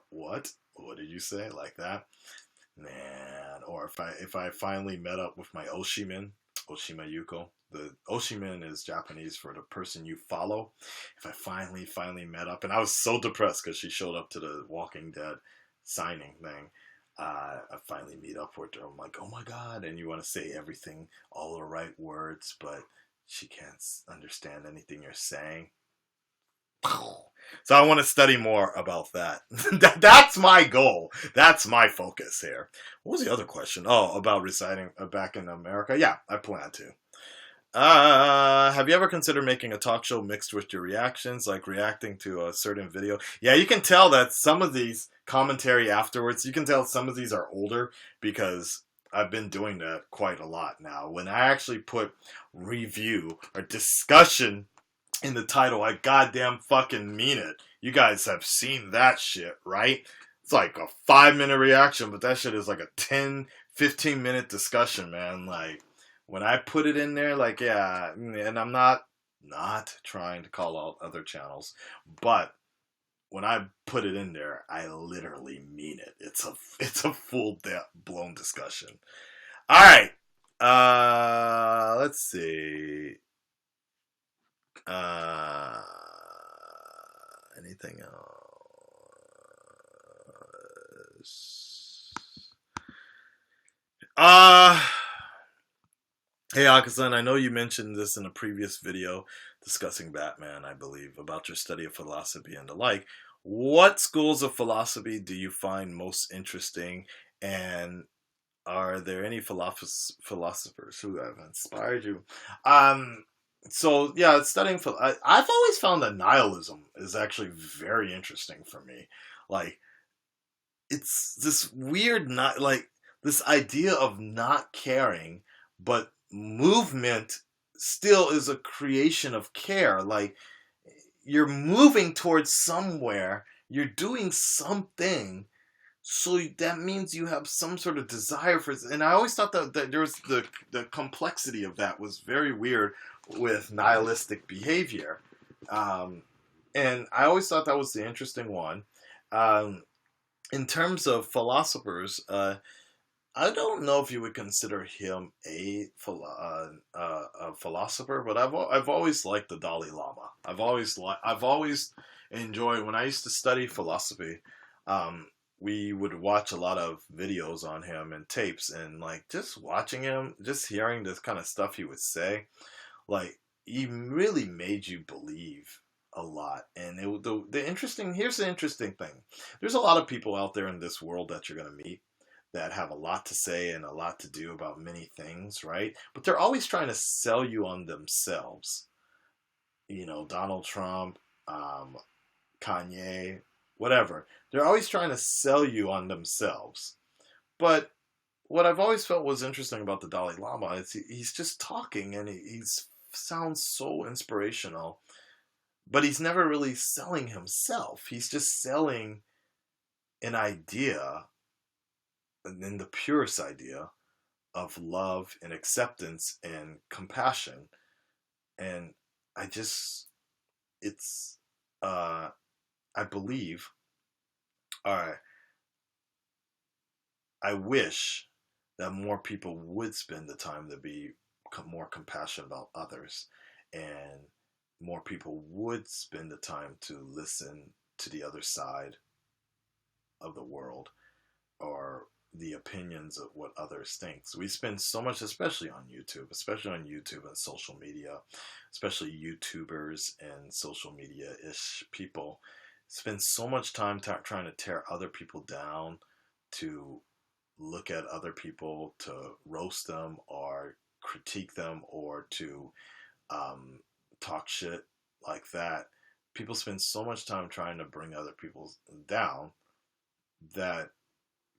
what did you say? Like that? Man. Or if I finally met up with my Oshima Yuko. The Oshiman is Japanese for the person you follow. If I finally met up, and I was so depressed because she showed up to the Walking Dead signing thing. I finally meet up with her. I'm like, oh my god, and you want to say everything, all the right words, but she can't understand anything you're saying. So I want to study more about that. That's my goal. That's my focus here. What was the other question? Oh, about residing back in America. Yeah, I plan to. Have you ever considered making a talk show mixed with your reactions, like reacting to a certain video? Yeah, you can tell that some of these commentary afterwards, you can tell some of these are older because I've been doing that quite a lot now. When I actually put review or discussion in the title, I goddamn fucking mean it. You guys have seen that shit, right? It's like a 5-minute reaction, but that shit is like a 10, 15-minute discussion, man. Like, when I put it in there, like, yeah, and I'm not trying to call out other channels, but when I put it in there, I literally mean it. It's a full blown discussion. All right, let's see. Anything else? Hey Akasan, I know you mentioned this in a previous video discussing Batman, I believe, about your study of philosophy and the like. What schools of philosophy do you find most interesting, and are there any philosophers who have inspired you? So yeah, studying I've always found that nihilism is actually very interesting for me. Like, it's this weird, not like this idea of not caring, but movement still is a creation of care. Like, you're moving towards somewhere, you're doing something, so that means you have some sort of desire for. And I always thought that there was the complexity of that was very weird with nihilistic behavior, and I always thought that was the interesting one. In terms of philosophers, I don't know if you would consider him a philosopher, but I've always liked the Dalai Lama. I've always enjoyed when I used to study philosophy. We would watch a lot of videos on him and tapes, and like just watching him, just hearing this kind of stuff he would say, like, he really made you believe a lot. And here's the interesting thing: there's a lot of people out there in this world that you're gonna meet that have a lot to say and a lot to do about many things, right? But they're always trying to sell you on themselves. You know, Donald Trump, Kanye, whatever. They're always trying to sell you on themselves. But what I've always felt was interesting about the Dalai Lama is he's just talking, and he sounds so inspirational, but he's never really selling himself. He's just selling an idea, in the purest idea of love and acceptance and compassion. And it's, I believe, I wish that more people would spend the time to be more compassionate about others, and more people would spend the time to listen to the other side of the world, or the opinions of what others think. So we spend so much, especially on YouTube and social media, especially YouTubers and social media-ish people, spend so much time trying to tear other people down, to look at other people, to roast them or critique them, or to talk shit like that. People spend so much time trying to bring other people down that,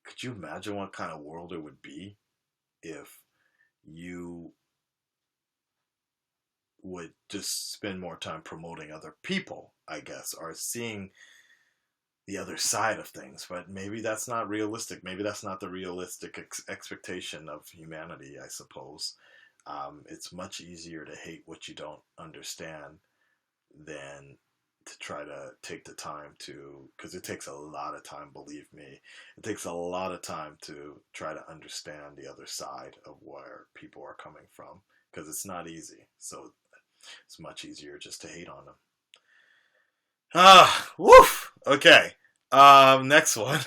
could you imagine what kind of world it would be if you would just spend more time promoting other people, I guess, or seeing the other side of things? But maybe that's not realistic. Maybe that's not the realistic expectation of humanity, I suppose. It's much easier to hate what you don't understand than to try to take the time to, because it takes a lot of time, believe me. It takes a lot of time to try to understand the other side of where people are coming from, because it's not easy. So it's much easier just to hate on them. Woof. Okay. Next one.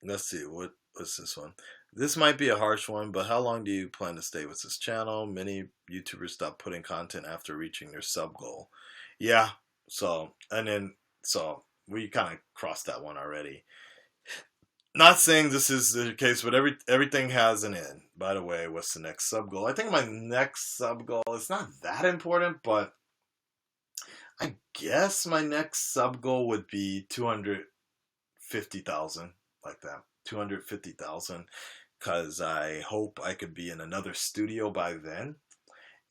Let's see. What's this one? This might be a harsh one, but how long do you plan to stay with this channel? Many YouTubers stop putting content after reaching their sub goal. Yeah. So we kind of crossed that one already. Not saying this is the case, but everything has an end. By the way, what's the next sub goal? I think my next sub goal is not that important, but I guess my next sub goal would be 250,000, like that. 250,000, because I hope I could be in another studio by then.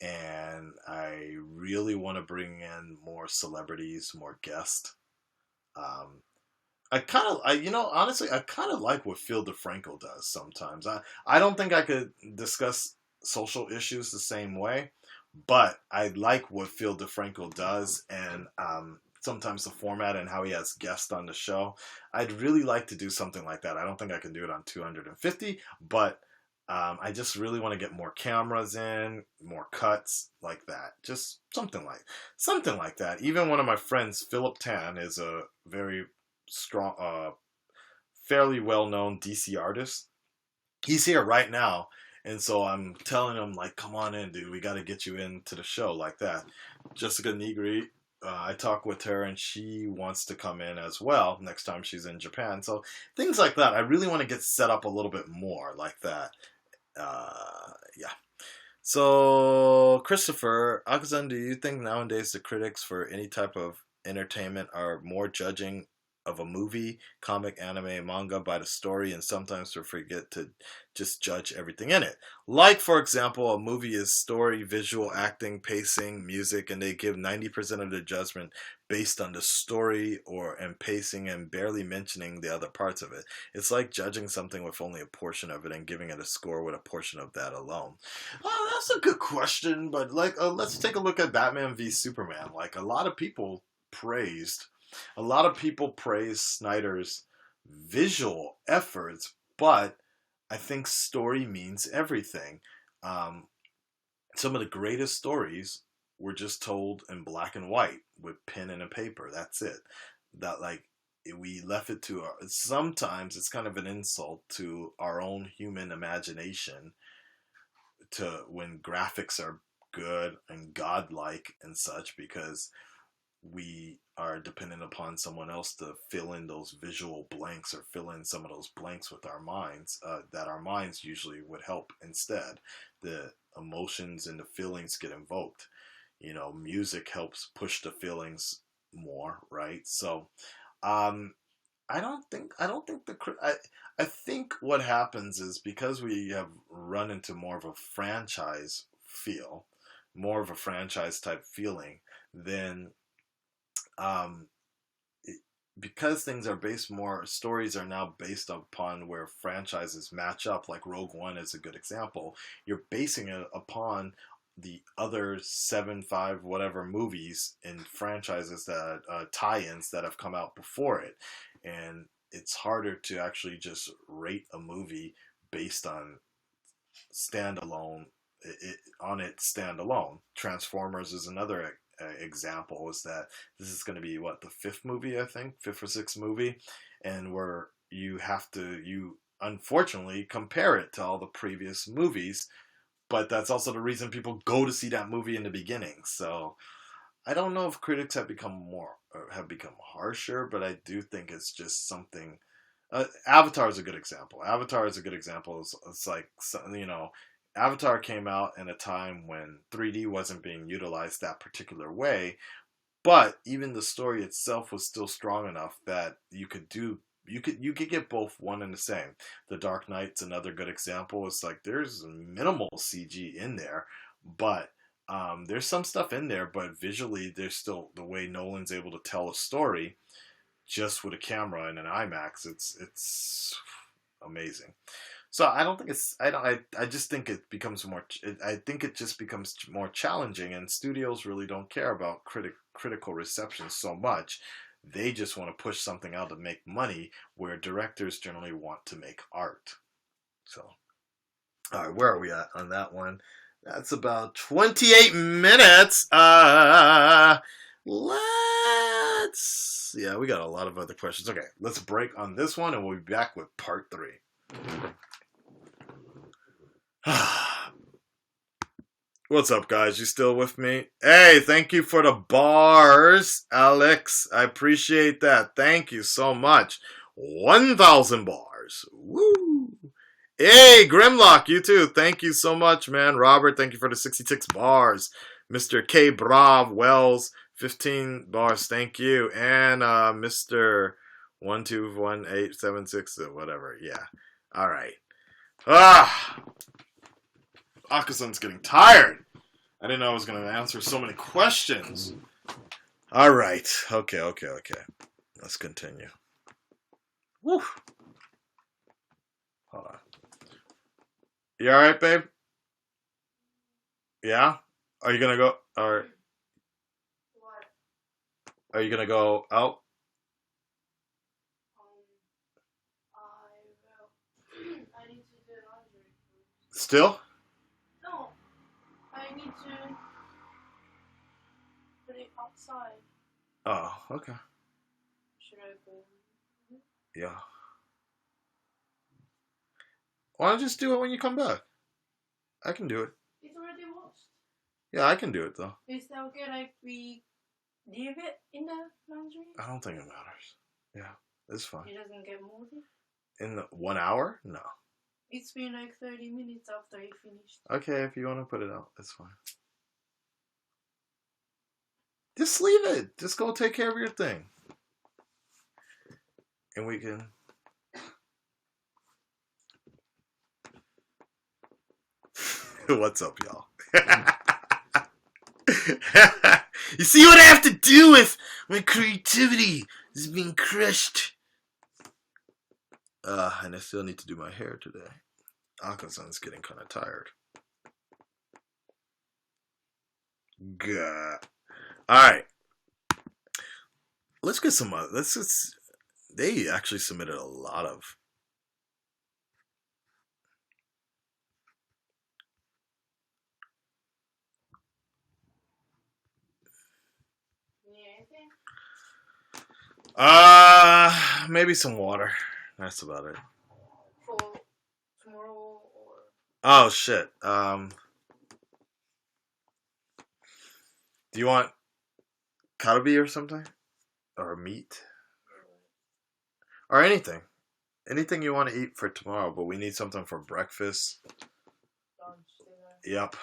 And I really want to bring in more celebrities, more guests. Um, honestly, I kind of like what Phil DeFranco does sometimes. I don't think I could discuss social issues the same way, but I like what Phil DeFranco does, and sometimes the format and how he has guests on the show. I'd really like to do something like that. I don't think I can do it on 250, but I just really want to get more cameras in, more cuts like that. Just something like that. Even one of my friends, Philip Tan, is a very strong, fairly well-known DC artist. He's here right now, and so I'm telling him, like, come on in, dude. We got to get you into the show, like that. Jessica Nigri, I talked with her, and she wants to come in as well next time she's in Japan. So things like that. I really want to get set up a little bit more like that. Yeah. So, Christopher, Akazan, do you think nowadays the critics for any type of entertainment are more judging of a movie, comic, anime, manga by the story, and sometimes to forget to just judge everything in it? Like, for example, a movie is story, visual, acting, pacing, music, and they give 90% of the judgment based on the story and pacing and barely mentioning the other parts of it. It's like judging something with only a portion of it and giving it a score with a portion of that alone. Oh, that's a good question, but like, let's take a look at Batman v Superman. Like, a lot of people praised Snyder's visual efforts, but I think story means everything. Some of the greatest stories were just told in black and white with pen and a paper. That's it. That, like, we left it to sometimes it's kind of an insult to our own human imagination to when graphics are good and godlike and such, because we are dependent upon someone else to fill in those visual blanks or fill in some of those blanks with our minds, that our minds usually would help instead. The emotions and the feelings get invoked. Music helps push the feelings more, right? So, I think what happens is because we have run into more of a franchise feel, more of a franchise type feeling, then because things are stories are now based upon where franchises match up, like Rogue One is a good example. You're basing it upon the other 7, 5, whatever movies and franchises that tie-ins that have come out before it, and it's harder to actually just rate a movie based on standalone. Standalone. Transformers is another example. Is that this is going to be the fifth movie, I think, fifth or sixth movie, and where you unfortunately compare it to all the previous movies. But that's also the reason people go to see that movie in the beginning. So I don't know if critics have become harsher, but I do think it's just something. Avatar is a good example. It's like, Avatar came out in a time when 3D wasn't being utilized that particular way, but even the story itself was still strong enough that you could get both one and the same. The Dark Knight's another good example. It's like there's minimal CG in there, but there's some stuff in there, but visually there's still the way Nolan's able to tell a story just with a camera and an IMAX. It's amazing. So I don't think I just think it becomes more. I think it just becomes more challenging, and studios really don't care about critical reception so much. They just want to push something out to make money, where directors generally want to make art. So, all right, where are we at on that one? That's about 28 minutes. Yeah, we got a lot of other questions. Okay, let's break on this one, and we'll be back with part 3. What's up, guys? You still with me? Hey, thank you for the bars, Alex. I appreciate that. Thank you so much. 1,000 bars. bars. Woo! Hey, Grimlock, you too. Thank you so much, man. Robert, thank you for the 66 bars. Mr. K. Brav Wells, 15 bars. Thank you. And Mr. 121876, whatever. Yeah. All right. Akasan's getting tired. I didn't know I was going to answer so many questions. All right. Okay. Let's continue. Woo. Hold on. You all right, babe? Yeah? Are you going to go? Or What? are you going to go out? I will. I need to do laundry first. Still? No. I need to put it outside. Oh, okay. Should I go? Yeah. Why don't you just do it when you come back? I can do it. It's already washed. Yeah, I can do it, though. Is that okay? Like we leave it in the laundry? I don't think it matters. Yeah, it's fine. It doesn't get moldy? In 1 hour? No. It's been like 30 minutes after you finished. Okay, if you want to put it out, it's fine. Just leave it. Just go take care of your thing. And we can... What's up, y'all? You see what I have to do with my creativity is being crushed. And I still need to do my hair today. Akasan's getting kind of tired. God. Alright. Let's get some they actually submitted a lot of maybe some water. That's about it. For tomorrow or... Oh shit. Do you want karabi or something? Or meat? Or anything. Anything you want to eat for tomorrow, but we need something for breakfast. Lunch, dinner. Yep.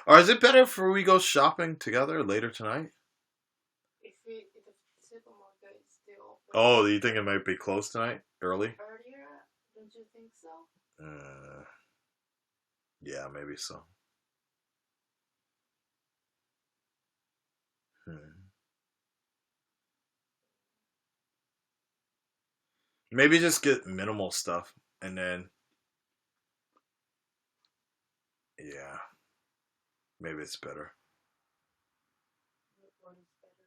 Or is it better if we go shopping together later tonight? If the supermarket is still open. Oh, do you think it might be closed tonight? Early? Earlier? Don't you think so? Yeah, maybe so. Maybe just get minimal stuff and then... Yeah. Maybe it's better. What is better?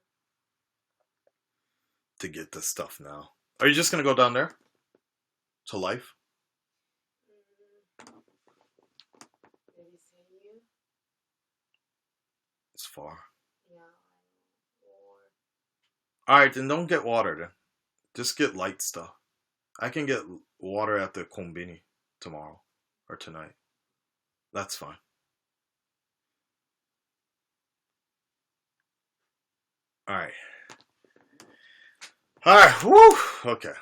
To get the stuff now. Are you just going to go down there? To Life? Maybe see you? It's far. Yeah, or... Alright, then don't get water then. Just get light stuff. I can get water at the konbini tomorrow. Or tonight. That's fine. Alright. Alright, woo! Okay.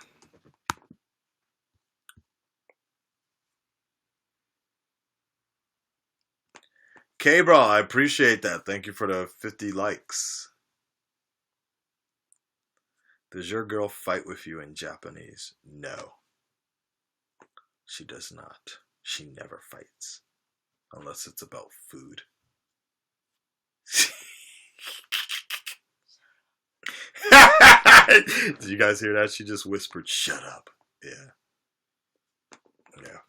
K-Bro, I appreciate that. Thank you for the 50 likes. Does your girl fight with you in Japanese? No. She does not. She never fights. Unless it's about food. Did you guys hear that? She just whispered, "Shut up." Yeah. Yeah.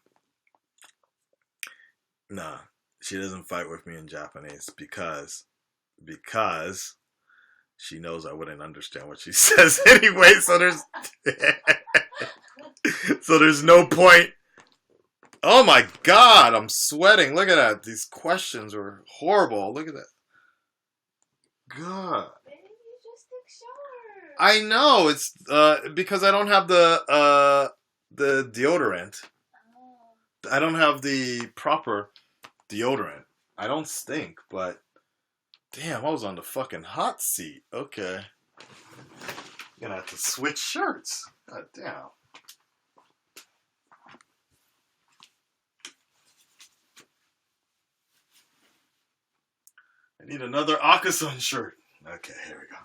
Nah. She doesn't fight with me in Japanese because she knows I wouldn't understand what she says anyway, so there's no point. Oh my god, I'm sweating. Look at that. These questions were horrible. Look at that. God. Maybe you just took shower. I know, it's because I don't have the deodorant. Oh. I don't have the proper deodorant. I don't stink, but Damn, I was on the fucking hot seat. Okay. Gonna have to switch shirts. God damn. I need another Akasun shirt. Okay, here we go.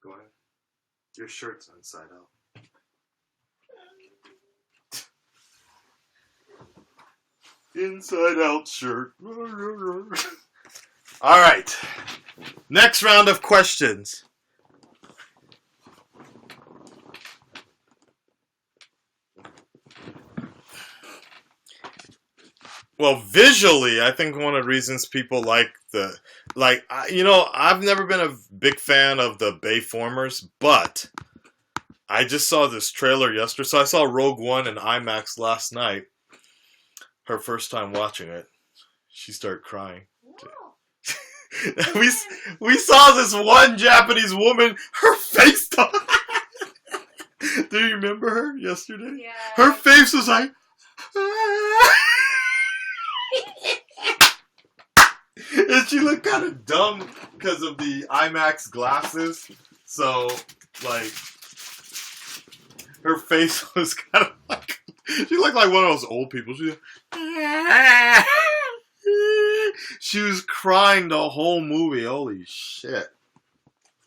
Go ahead. Your shirt's inside out. Inside out shirt. All right. Next round of questions. Well, visually, I think one of the reasons people like I've never been a big fan of the Bayformers, but I just saw this trailer yesterday. So I saw Rogue One in IMAX last night. Her first time watching it, she started crying. we saw this one Japanese woman, her face. Do you remember her yesterday? Yeah. Her face was like. And she looked kind of dumb because of the IMAX glasses. So, like, her face was kind of like, she looked like one of those old people. She was crying the whole movie. Holy shit.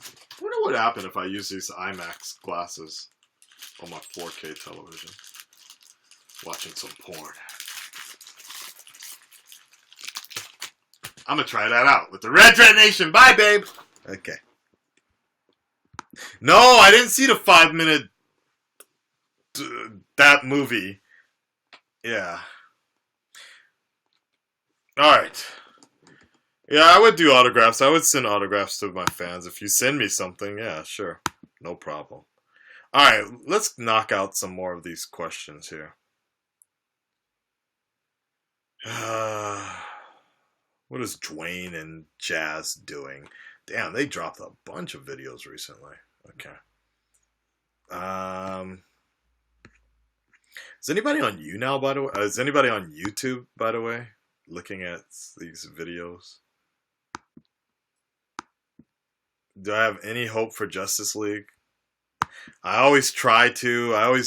I wonder what would happen if I use these IMAX glasses on my 4K television. Watching some porn. I'm gonna try that out with the Red Nation. Bye, babe. Okay. No, I didn't see the 5-minute that movie. Yeah. All right. Yeah, I would do autographs. I would send autographs to my fans. If you send me something, yeah, sure. No problem. All right, let's knock out some more of these questions here. What is Dwayne and Jazz doing? Damn, they dropped a bunch of videos recently. Okay. Is anybody on YouNow, by the way? Is anybody on YouTube, by the way, looking at these videos? Do I have any hope for Justice League? I always try to.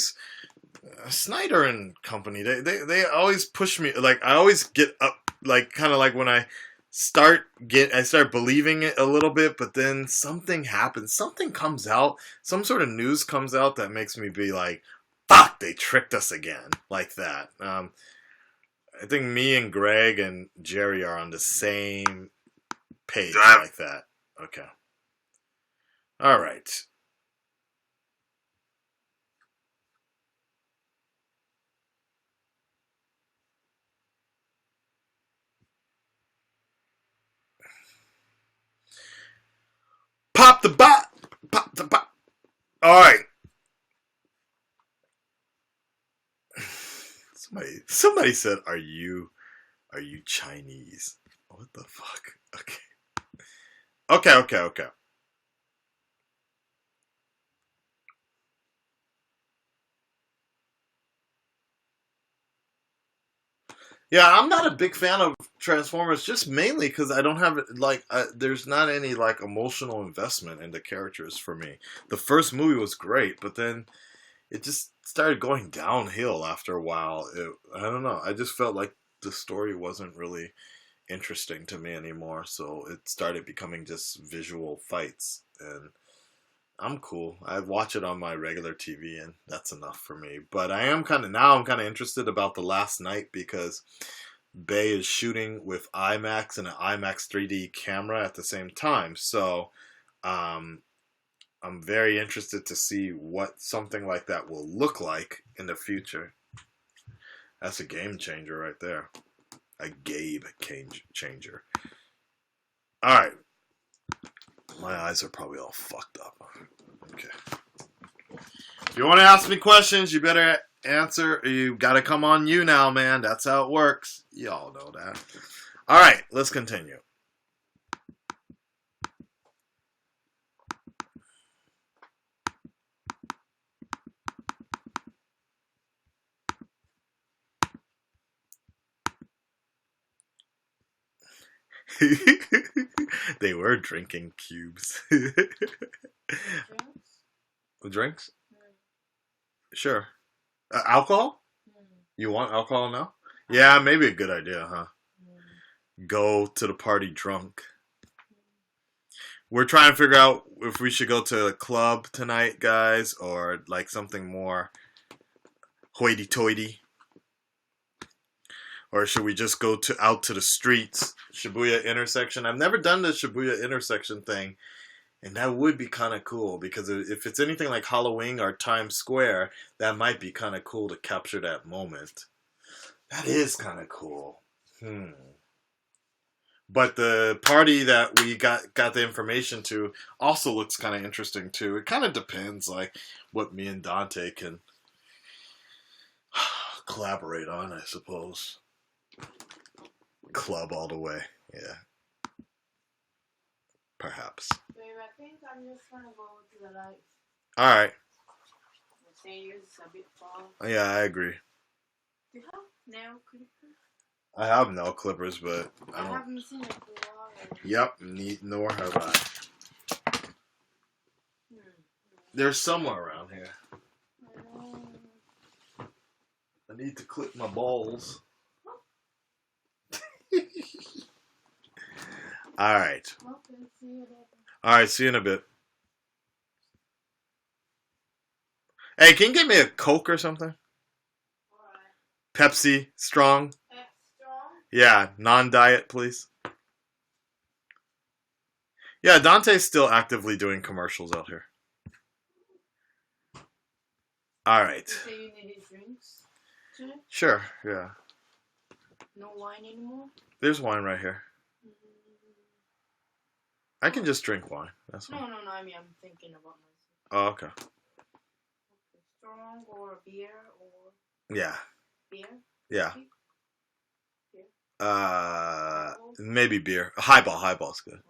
Snyder and company, they always push me. Like, I always get up. Like, kind of like when I start believing it a little bit, but then something happens. Something comes out. Some sort of news comes out that makes me be like, fuck, they tricked us again. Like that. I think me and Greg and Jerry are on the same page like that. Okay. All right. Pop the bot. Pop the bot. All right. Somebody said, "Are you Chinese?" What the fuck? Okay. Yeah, I'm not a big fan of Transformers, just mainly because I don't have there's not any like emotional investment in the characters for me. The first movie was great, but then it just started going downhill after a while. I don't know. I just felt like the story wasn't really interesting to me anymore, so it started becoming just visual fights, and I'm cool. I watch it on my regular TV, and that's enough for me. But I'm kind of interested about The Last Night because Bay is shooting with IMAX and an IMAX 3D camera at the same time. So I'm very interested to see what something like that will look like in the future. That's a game changer right there. A Gabe changer. All right. My eyes are probably all fucked up. Okay. If you want to ask me questions, you better answer. You got to come on YouNow, man. That's how it works. Y'all know that. All right, let's continue. They were drinking cubes. Drinks? Sure. Alcohol? You want alcohol now? Yeah, maybe a good idea, huh? Go to the party drunk. We're trying to figure out if we should go to a club tonight, guys, or like something more hoity-toity. Or should we just go out to the streets, Shibuya intersection? I've never done the Shibuya intersection thing, and that would be kind of cool, because if it's anything like Halloween or Times Square, that might be kind of cool to capture that moment. That is kind of cool. But the party that we got the information to also looks kind of interesting too. It kind of depends, like, what me and Dante can collaborate on, I suppose. Club all the way, yeah. Perhaps. Babe, I think I'm just gonna go to the lights. Alright. The stairs a bit far. Yeah, I agree. Do you have nail clippers? I have nail clippers, but I don't. haven't seen it for a while. Yep, nor have I. There's somewhere around here. I need to clip my balls. Alright. Okay, see you later. Alright, see you in a bit. Hey, can you get me a Coke or something? Alright. Pepsi, strong? Strong? Yeah, non-diet, please. Yeah, Dante's still actively doing commercials out here. Alright. You say you needed drinks too? Sure, yeah. No wine anymore? There's wine right here. I can just drink wine. That's fine. No, I mean, I'm thinking about myself. Oh, okay. Strong or beer or... Yeah. Beer? Yeah. Beer? Maybe beer. Highball's good.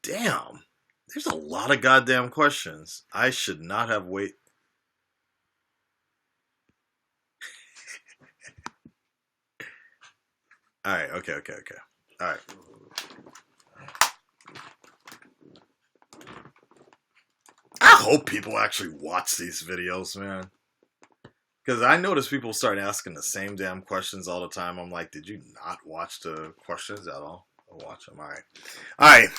Damn. There's a lot of goddamn questions. I should not have wait. Alright, okay. Alright. I hope people actually watch these videos, man. Because I notice people start asking the same damn questions all the time. I'm like, did you not watch the questions at all? I'll watch them. Alright.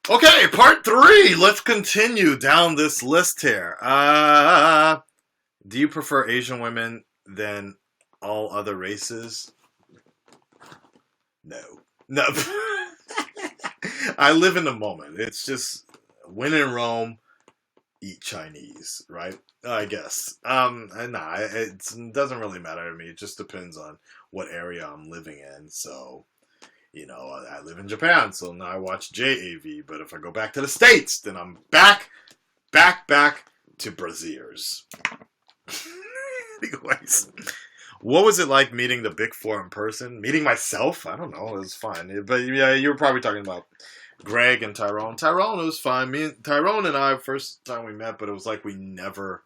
Okay, part 3. Let's continue down this list here. Do you prefer Asian women than all other races? No. I live in the moment. It's just when in Rome, eat Chinese, right? I guess. It doesn't really matter to me. It just depends on what area I'm living in. So, I live in Japan, so now I watch JAV. But if I go back to the States, then I'm back to Braziers. Anyways, what was it like meeting the Big Four in person? Meeting myself? I don't know. It was fine. But yeah, you were probably talking about Greg and Tyrone. Tyrone, it was fine. Tyrone and I, first time we met, but it was like we never,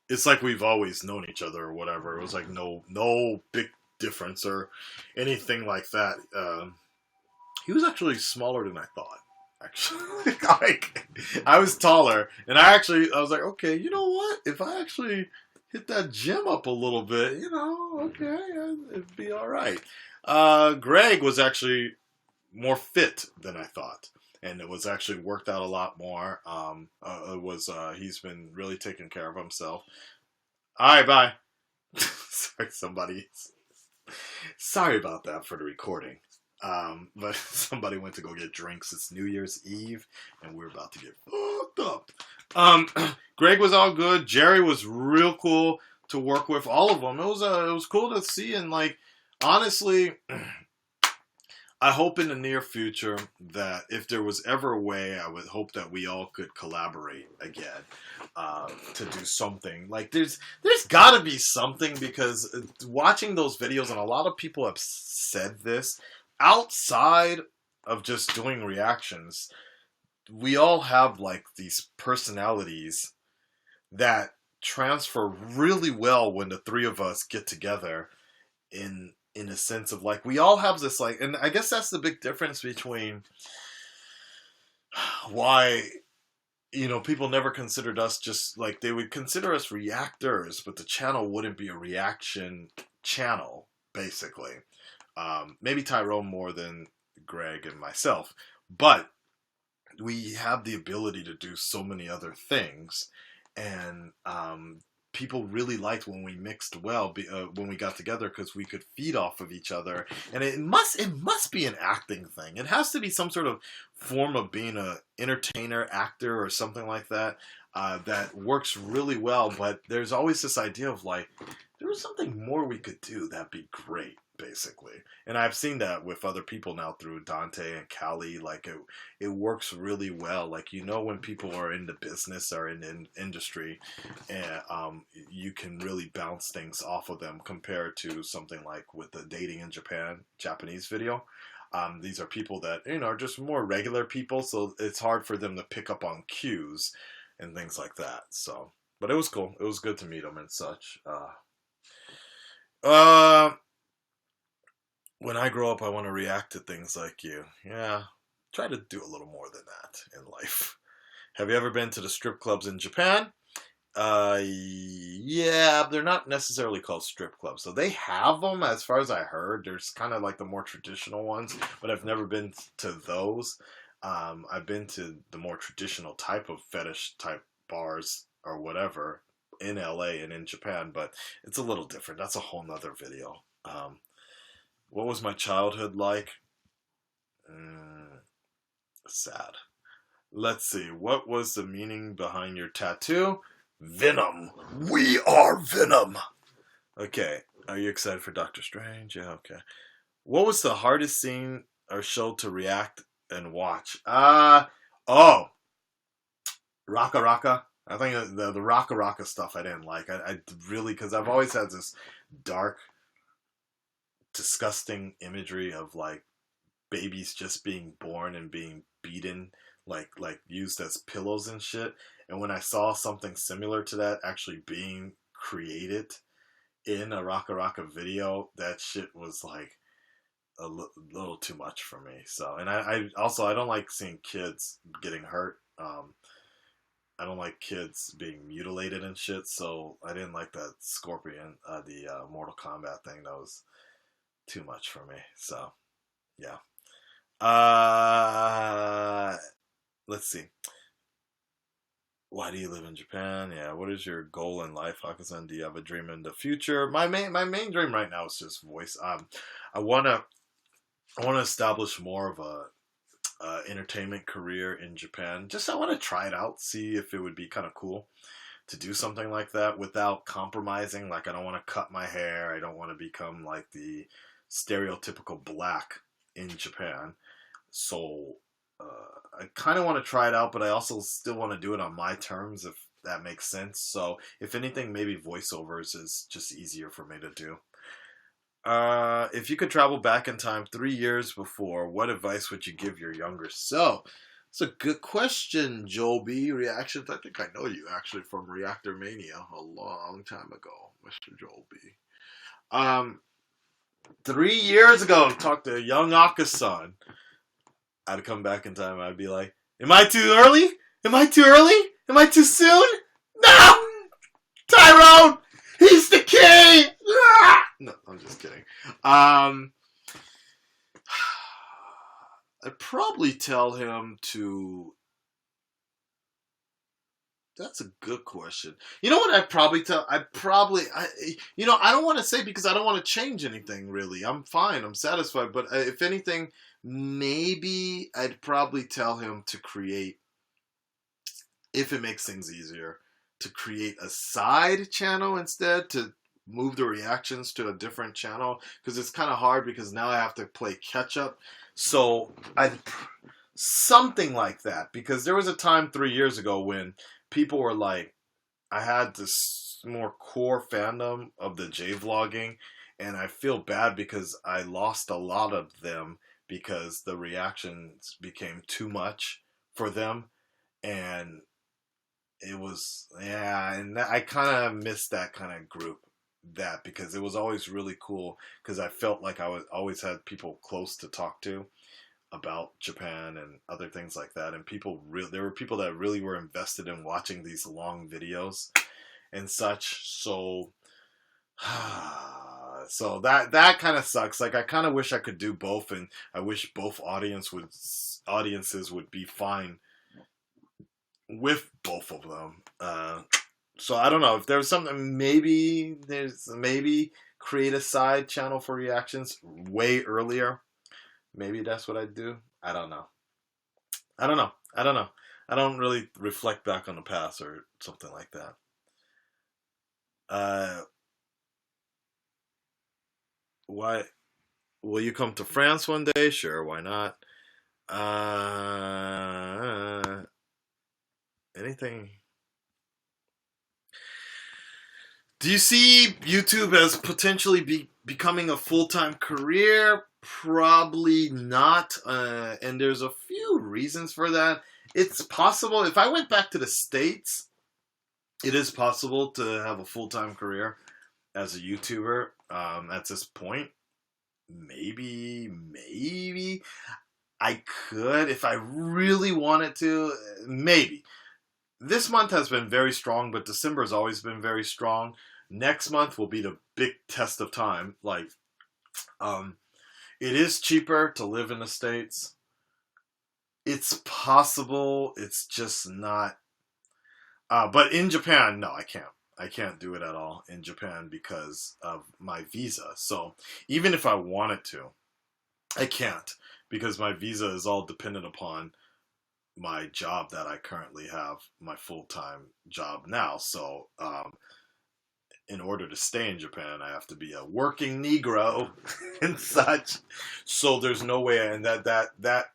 it's like we've always known each other or whatever. It was like no big difference or anything like that. He was actually smaller than I thought. Actually, like I was taller, and I was like, okay, you know what? If I actually hit that gym up a little bit, okay, it'd be all right. Greg was actually more fit than I thought, and it was actually worked out a lot more. He's been really taking care of himself. All right, bye. Sorry about that for the recording. But somebody went to go get drinks. It's New Year's Eve, and we're about to get fucked up. Greg was all good. Jerry was real cool to work with. All of them. It was cool to see, and like honestly, I hope in the near future that if there was ever a way, I would hope that we all could collaborate again to do something. Like there's got to be something, because watching those videos, and a lot of people have said this, outside of just doing reactions, we all have like these personalities that transfer really well when the three of us get together in a sense of like we all have this like, and I guess that's the big difference between why people never considered us, just like they would consider us reactors, but the channel wouldn't be a reaction channel basically. Maybe Tyrone more than Greg and myself, but we have the ability to do so many other things, and people really liked when we mixed well when we got together, because we could feed off of each other. And it must be an acting thing. It has to be some sort of form of being a entertainer, actor, or something like that that works really well. But there's always this idea of like, there was something more we could do that'd be great, basically. And I've seen that with other people now through Dante and Callie. Like it works really well. Like, when people are in the business or in the industry, and you can really bounce things off of them compared to something like with the Dating in Japan Japanese video. These are people that are just more regular people, so it's hard for them to pick up on cues and things like that. So, but it was cool. It was good to meet them and such. When I grow up, I want to react to things like you. Yeah, try to do a little more than that in life. Have you ever been to the strip clubs in Japan? Yeah, they're not necessarily called strip clubs. So they have them, as far as I heard. There's kind of like the more traditional ones, but I've never been to those. I've been to the more traditional type of fetish type bars or whatever in LA and in Japan, but it's a little different. That's a whole nother video. What was my childhood like? Sad. Let's see. What was the meaning behind your tattoo? Venom. We are Venom. Okay. Are you excited for Doctor Strange? Yeah, okay. What was the hardest scene or show to react and watch? Raka Raka. I think the Raka Raka stuff I didn't like. I really, because I've always had this dark, disgusting imagery of like babies just being born and being beaten, like used as pillows and shit. And when I saw something similar to that actually being created in a Raka Raka video, that shit was like a little too much for me. So, and I don't like seeing kids getting hurt. I don't like kids being mutilated and shit. So I didn't like that Scorpion, the Mortal Kombat thing. That was too much for me. So, yeah. Let's see. Why do you live in Japan? Yeah. What is your goal in life, Hakusan? Do you have a dream in the future? My main dream right now is just voice. I wanna establish more of a entertainment career in Japan. I want to try it out, see if it would be kind of cool to do something like that without compromising. Like, I don't want to cut my hair. I don't want to become like the stereotypical black in Japan. So I kind of want to try it out, but I also still want to do it on my terms, if that makes sense. So if anything, maybe voiceovers is just easier for me to do. If you could travel back in time 3 years before, what advice would you give your younger self? It's a good question, Joe B. Reactions. I think I know you actually from Reactor Mania a long time ago, Mr. Joe B. 3 years ago, talked to young Akasan. I'd come back in time. I'd be like, am I too early? Am I too early? Am I too soon? No! Tyrone! He's the king! No, I'm just kidding. I'd probably tell him to... That's a good question. You know what I'd probably tell... I don't want to say because I don't want to change anything, really. I'm fine. I'm satisfied. But if anything, maybe I'd probably tell him to create, if it makes things easier, to create a side channel instead, to move the reactions to a different channel, because it's kind of hard because now I have to play catch up. So something like that, because there was a time 3 years ago when people were like, I had this more core fandom of the J-vlogging, and I feel bad because I lost a lot of them because the reactions became too much for them, and it was, and I kind of missed that kind of group, because it was always really cool, because I felt like I always had people close to talk to about Japan and other things like that, and there were people that really were invested in watching these long videos and such. So so that kind of sucks. Like, I kind of wish I could do both, and I wish both audiences would be fine with both of them. So I don't know if there's something, maybe create a side channel for reactions way earlier. Maybe that's what I'd do. I don't know. I don't really reflect back on the past or something like that. Why? Will you come to France one day? Sure, why not? Anything? Do you see YouTube as potentially becoming a full-time career? Probably not, and there's a few reasons for that. It's possible, if I went back to the States, it is possible to have a full-time career as a YouTuber at this point. Maybe I could, if I really wanted to, maybe. This month has been very strong, but December has always been very strong. Next month will be the big test of time. Like, it is cheaper to live in the States. It's possible. It's just not. But in Japan, no, I can't. I can't do it at all in Japan because of my visa. So even if I wanted to, I can't, because my visa is all dependent upon my job that I currently have, my full-time job now. So in order to stay in Japan, I have to be a working Negro and such. So there's no way, and that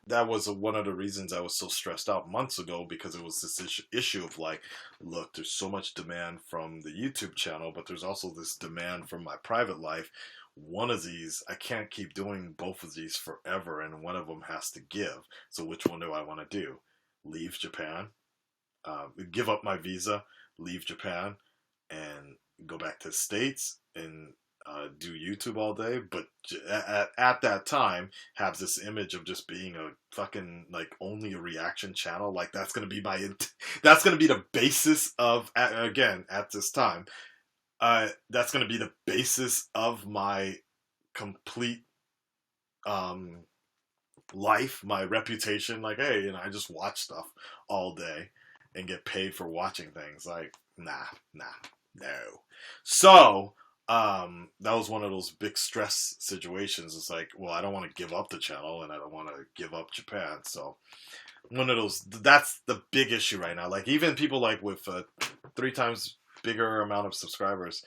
was one of the reasons I was so stressed out months ago, because it was this issue of like, look, there's so much demand from the YouTube channel, but there's also this demand from my private life. One of these, I can't keep doing both of these forever, and one of them has to give. So which one do I want to do? Leave Japan, give up my visa, leave Japan, and go back to the States and do YouTube all day, but at that time have this image of just being a fucking, like, only a reaction channel. Like, that's gonna be the basis of, again, at this time, that's gonna be the basis of my complete life, my reputation. Like, hey, I just watch stuff all day and get paid for watching things. Like, nah, no. So that was one of those big stress situations. It's like, well, I don't want to give up the channel, and I don't want to give up Japan. So one of those, that's the big issue right now. Like, even people like with 3 times bigger amount of subscribers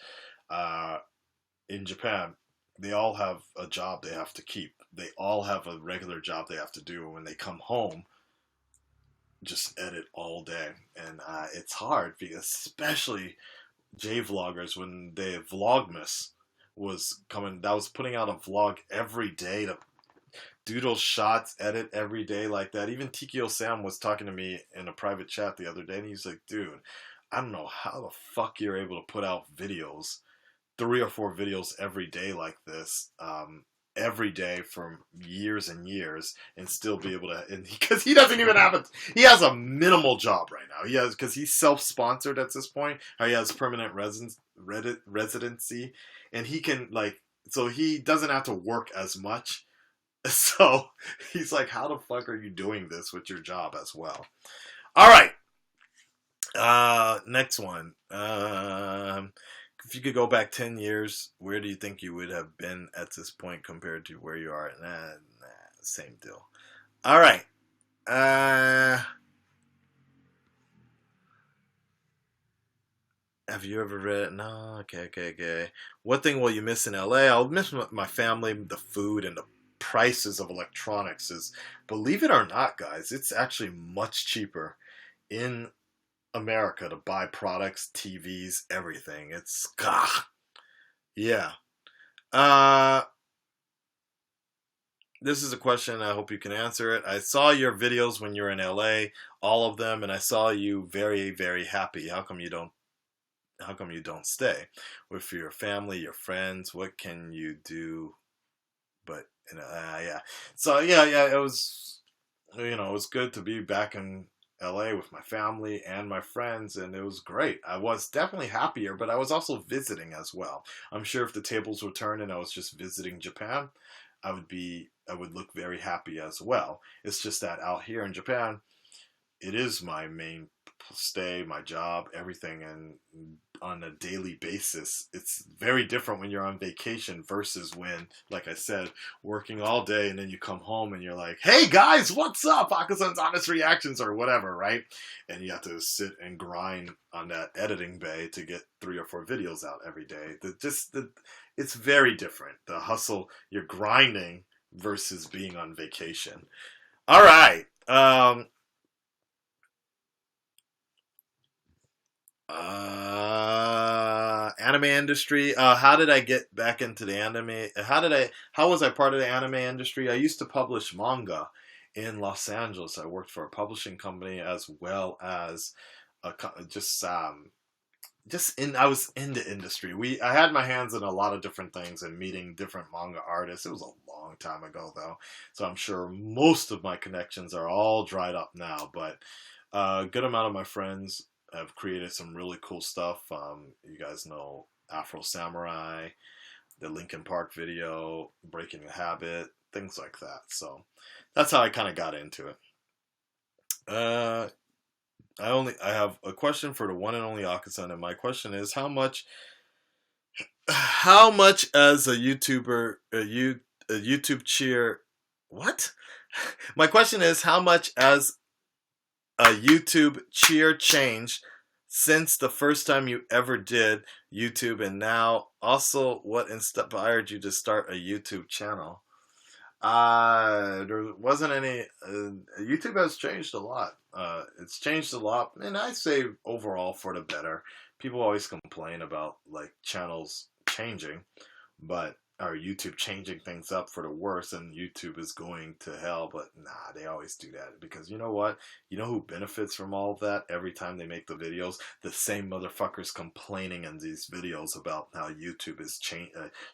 in Japan, they all have a job they have to keep. They all have a regular job they have to do, and when they come home, just edit all day. And it's hard, because especially J-vloggers, when the Vlogmas was coming, that was putting out a vlog every day, to do those shots, edit every day like that. Even Tikio Sam was talking to me in a private chat the other day, and he's like, dude, I don't know how the fuck you're able to put out videos, 3 or 4 videos every day like this, every day for years and years and still be able to, because he doesn't even have he has a minimal job right now. He has, because he's self-sponsored at this point. He has permanent residency, and he can, like, so he doesn't have to work as much. So he's like, how the fuck are you doing this with your job as well? All right. Next one. If you could go back 10 years, where do you think you would have been at this point compared to where you are? Same deal. All right. Have you ever read? No. Okay. What thing will you miss in LA? I'll miss my family, the food, and the prices of electronics. Is, believe it or not, guys, it's actually much cheaper in America to buy products, TVs, everything. It's yeah. This is a question. I hope you can answer it. I saw your videos when you were in LA, all of them, and I saw you very, very happy. How come you don't stay with your family, your friends? What can you do? But yeah. So yeah. It was, it was good to be back in LA with my family and my friends, and it was great. I was definitely happier, but I was also visiting as well. I'm sure if the tables were turned and I was just visiting Japan, I would look very happy as well. It's just that out here in Japan, it is my main stay, my job, everything, and on a daily basis. It's very different when you're on vacation versus when, like I said, working all day and then you come home and you're like, hey guys, what's up? Akasan's Honest Reactions or whatever, right? And you have to sit and grind on that editing bay to get 3 or 4 videos out every day. It's very different. The hustle, you're grinding versus being on vacation. All right. Anime industry. How did I get back into the anime? How was I part of the anime industry? I used to publish manga in Los Angeles. I worked for a publishing company as well as I was in the industry. I had my hands in a lot of different things and meeting different manga artists. It was a long time ago though, so I'm sure most of my connections are all dried up now, but a good amount of my friends have created some really cool stuff. You guys know Afro Samurai, the Linkin Park video, Breaking the Habit, things like that. So that's how I kind of got into it. I have a question for the one and only Akasan, and my question is, how much as a YouTuber, a YouTube cheer, what? My question is, how much as a YouTube cheer changed since the first time you ever did YouTube, and now also what inspired you to start a YouTube channel? There wasn't any. YouTube has changed a lot. It's changed a lot, and I say overall for the better. People always complain about like channels changing, but or YouTube changing things up for the worse, and YouTube is going to hell. But nah, they always do that because you know what? You know who benefits from all of that every time they make the videos? The same motherfuckers complaining in these videos about how YouTube is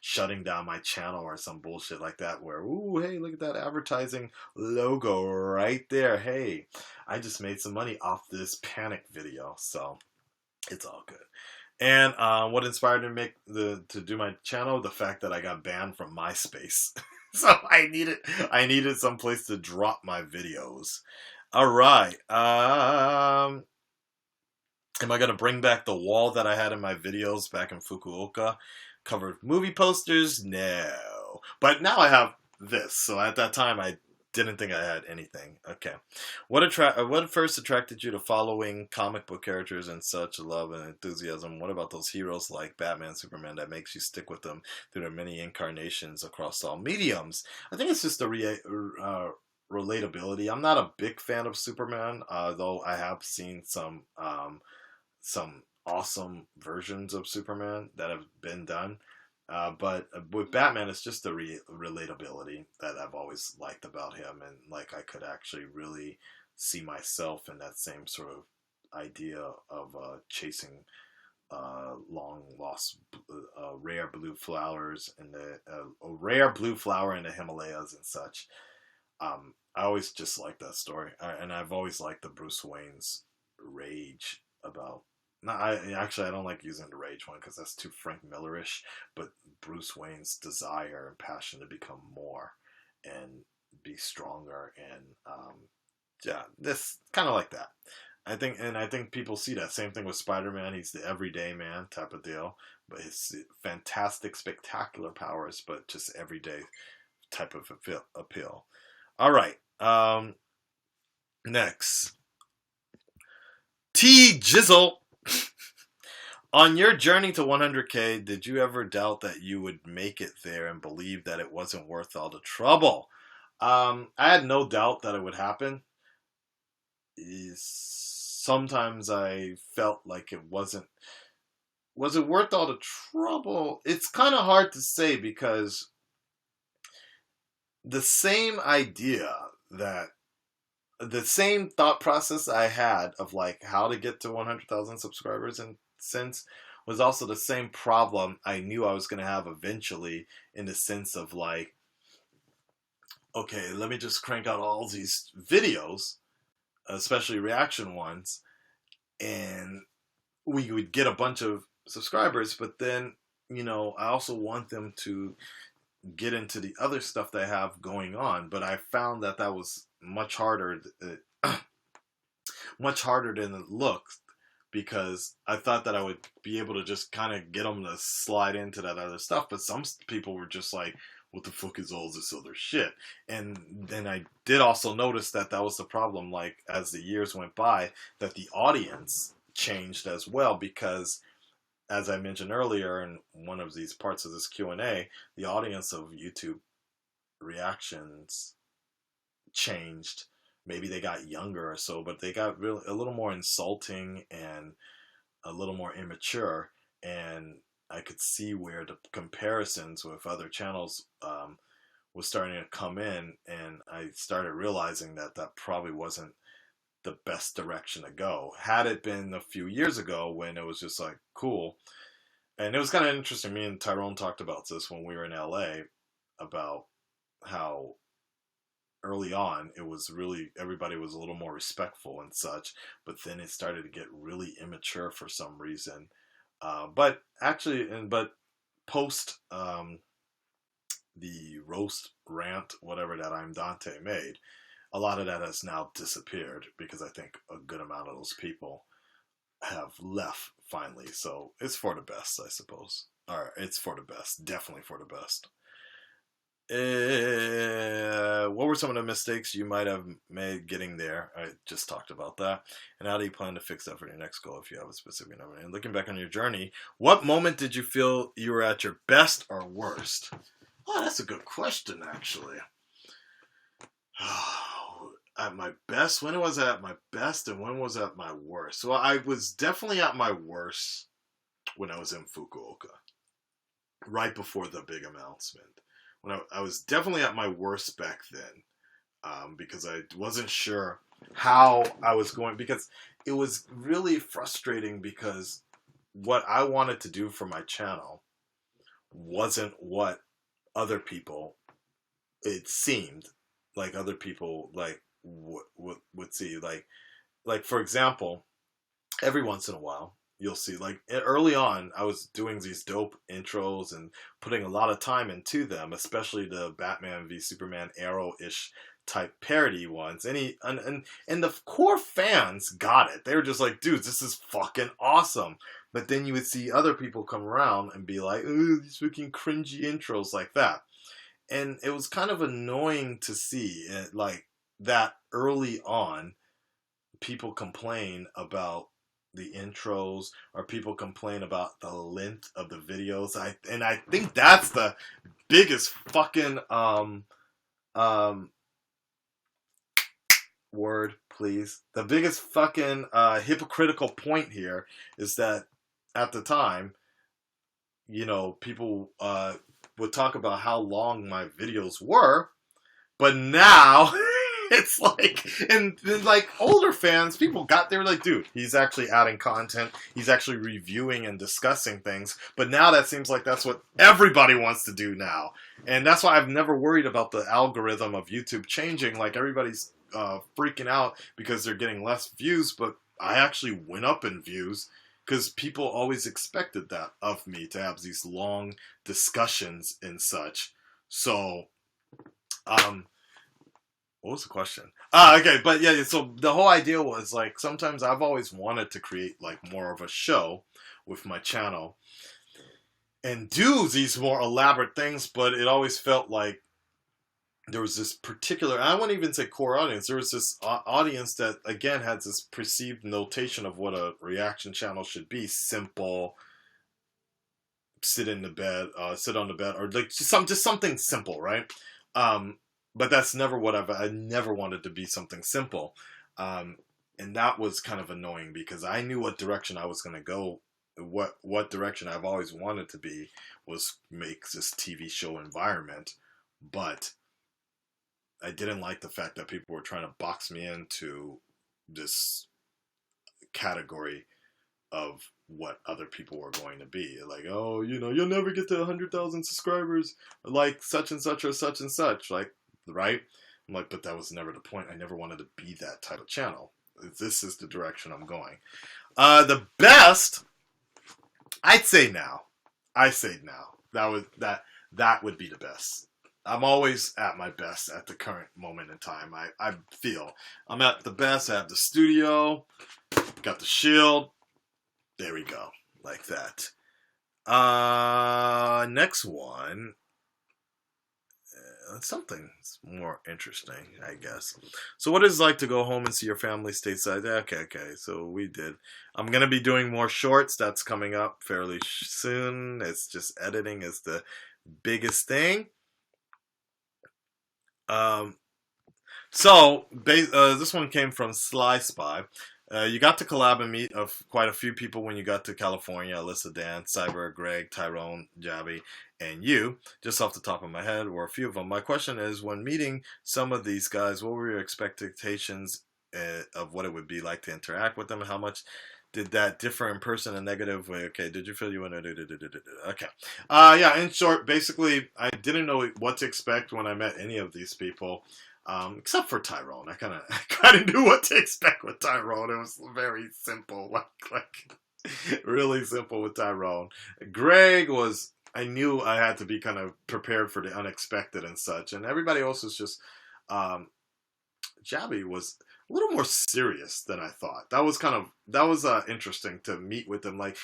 shutting down my channel or some bullshit like that. Where, ooh, hey, look at that advertising logo right there. Hey, I just made some money off this panic video, so it's all good. And what inspired me to do my channel? The fact that I got banned from MySpace, so I needed some place to drop my videos. All right. Am I gonna bring back the wall that I had in my videos back in Fukuoka, covered movie posters? No, but now I have this. So at that time, I didn't think I had anything. Okay. What first attracted you to following comic book characters and such love and enthusiasm? What about those heroes like Batman, Superman that makes you stick with them through their many incarnations across all mediums? I think it's just the relatability. I'm not a big fan of Superman, though I have seen some awesome versions of Superman that have been done. But with Batman, it's just the relatability that I've always liked about him, and like I could actually really see myself in that same sort of idea of chasing long lost rare blue flowers in the a rare blue flower in the Himalayas and such. I always just like that story, and I've always liked the Bruce Wayne's rage about. No, I don't like using the rage one because that's too Frank Millerish. But Bruce Wayne's desire and passion to become more and be stronger, and yeah, this kind of like that. I think people see that same thing with Spider-Man. He's the everyday man type of deal, but his fantastic, spectacular powers, but just everyday type of appeal. All right. Next, T Jizzle. On your journey to 100K, did you ever doubt that you would make it there and believe that it wasn't worth all the trouble? I had no doubt that it would happen. Sometimes I felt like it wasn't. Was it worth all the trouble? It's kind of hard to say because the same thought process I had of like how to get to 100,000 subscribers and since was also the same problem I knew I was going to have eventually, in the sense of like, okay, let me just crank out all these videos, especially reaction ones, and we would get a bunch of subscribers, but then, I also want them to get into the other stuff they have going on. But I found that was much harder, much harder than it looked, because I thought that I would be able to just kind of get them to slide into that other stuff. But some people were just like, what the fuck is all this other shit? And then I did also notice that was the problem, like, as the years went by, that the audience changed as well, because as I mentioned earlier in one of these parts of this Q&A, the audience of YouTube reactions changed. Maybe they got younger or so, but they got really a little more insulting and a little more immature. And I could see where the comparisons with other channels was starting to come in, and I started realizing that probably wasn't the best direction to go. Had it been a few years ago when it was just like, cool. And it was kind of interesting. Me and Tyrone talked about this when we were in LA, about how early on it was really, everybody was a little more respectful and such, but then it started to get really immature for some reason. But post the roast rant, whatever that I'm Dante made, a lot of that has now disappeared, because I think a good amount of those people have left finally. So it's for the best, I suppose. Or it's for the best. Definitely for the best. What were some of the mistakes you might have made getting there? I just talked about that. And how do you plan to fix that for your next goal, if you have a specific number? And looking back on your journey, what moment did you feel you were at your best or worst? Oh, that's a good question, actually. At my best? When was I at my best, and when was I at my worst? So I was definitely at my worst when I was in Fukuoka, right before the big announcement. When I was definitely at my worst back then, because I wasn't sure how I was going, because it was really frustrating, because what I wanted to do for my channel wasn't what other people, it seemed like other people like would see. Like for example, every once in a while you'll see, like early on I was doing these dope intros and putting a lot of time into them, especially the Batman v Superman Arrow-ish type parody ones, and the core fans got it. They were just like, dude, this is fucking awesome. But then you would see other people come around and be like, ooh, these freaking cringy intros like that. And it was kind of annoying to see it, like, that early on people complain about the intros, or people complain about the length of the videos. I think that's the biggest fucking word, please. The biggest fucking hypocritical point here is that at the time, people would talk about how long my videos were, but now It's like, and like older fans, people they were like, dude, he's actually adding content. He's actually reviewing and discussing things. But now that seems like that's what everybody wants to do now. And that's why I've never worried about the algorithm of YouTube changing. Like everybody's freaking out because they're getting less views, but I actually went up in views because people always expected that of me, to have these long discussions and such. So, what was the question? Okay, but yeah, so the whole idea was like, sometimes I've always wanted to create like more of a show with my channel and do these more elaborate things, but it always felt like there was this particular, I wouldn't even say core audience, there was this audience that, again, had this perceived notation of what a reaction channel should be. Simple, sit on the bed, or like just something simple, right? But that's never what I never wanted to be something simple. And that was kind of annoying because I knew what direction I was going to go. What direction I've always wanted to be was make this TV show environment. But I didn't like the fact that people were trying to box me into this category of what other people were going to be. Like, oh, you'll never get to 100,000 subscribers like such and such or such and such. Like, right? I'm like, but that was never the point. I never wanted to be that type of channel. This is the direction I'm going. The best, I'd say now. That would be the best. I'm always at my best at the current moment in time. I feel I'm at the best. I have the studio, got the shield. There we go, like that. Next one. Something more interesting, I guess. So what is it like to go home and see your family stateside? Okay. So we did. I'm going to be doing more shorts. That's coming up fairly soon. It's just editing is the biggest thing. This one came from Sly Spy. You got to collab and meet quite a few people when you got to California. Alyssa, Dan, Cyber, Greg, Tyrone, Jabby, and you. Just off the top of my head were a few of them. My question is, when meeting some of these guys, what were your expectations of what it would be like to interact with them? How much did that differ in person in a negative way? Okay, did you feel you went? Okay. Yeah, in short, basically, I didn't know what to expect when I met any of these people. Except for Tyrone. I kind of knew what to expect with Tyrone. It was very simple, like really simple with Tyrone. Greg was, I knew I had to be kind of prepared for the unexpected and such. And everybody else was just, Jabby was a little more serious than I thought. That was interesting to meet with him, like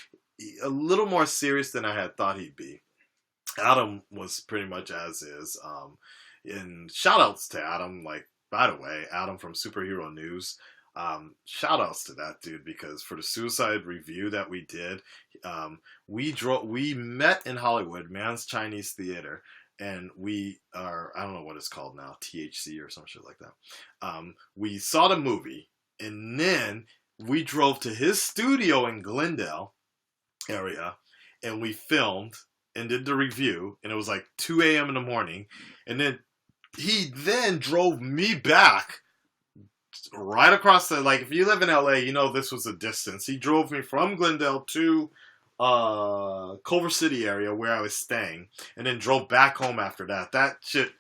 a little more serious than I had thought he'd be. Adam was pretty much as is. And shout outs to Adam, like, by the way, Adam from Superhero News, shout outs to that dude, because for the Suicide review that we did, we met in Hollywood, Man's Chinese Theater, and we are, I don't know what it's called now, THC or some shit like that. We saw the movie, and then we drove to his studio in Glendale area, and we filmed and did the review, and it was like 2 a.m. in the morning, and then he then drove me back right across the, like, if you live in LA, you know this was a distance. He drove me from Glendale to Culver City area where I was staying, and then drove back home after that. That shit,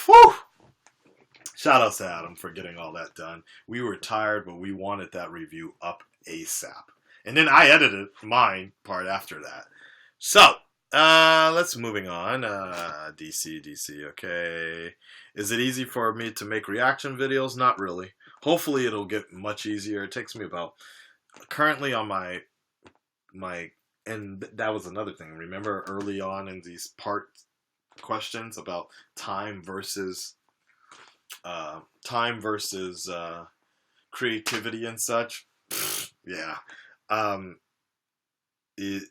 whew! Shout out to Adam for getting all that done. We were tired, but we wanted that review up ASAP. And then I edited my part after that. So, let's moving on. DC, okay. Is it easy for me to make reaction videos? Not really. Hopefully it'll get much easier. It takes me about, currently on my, and that was another thing. Remember early on in these part questions about time versus creativity and such? Yeah. The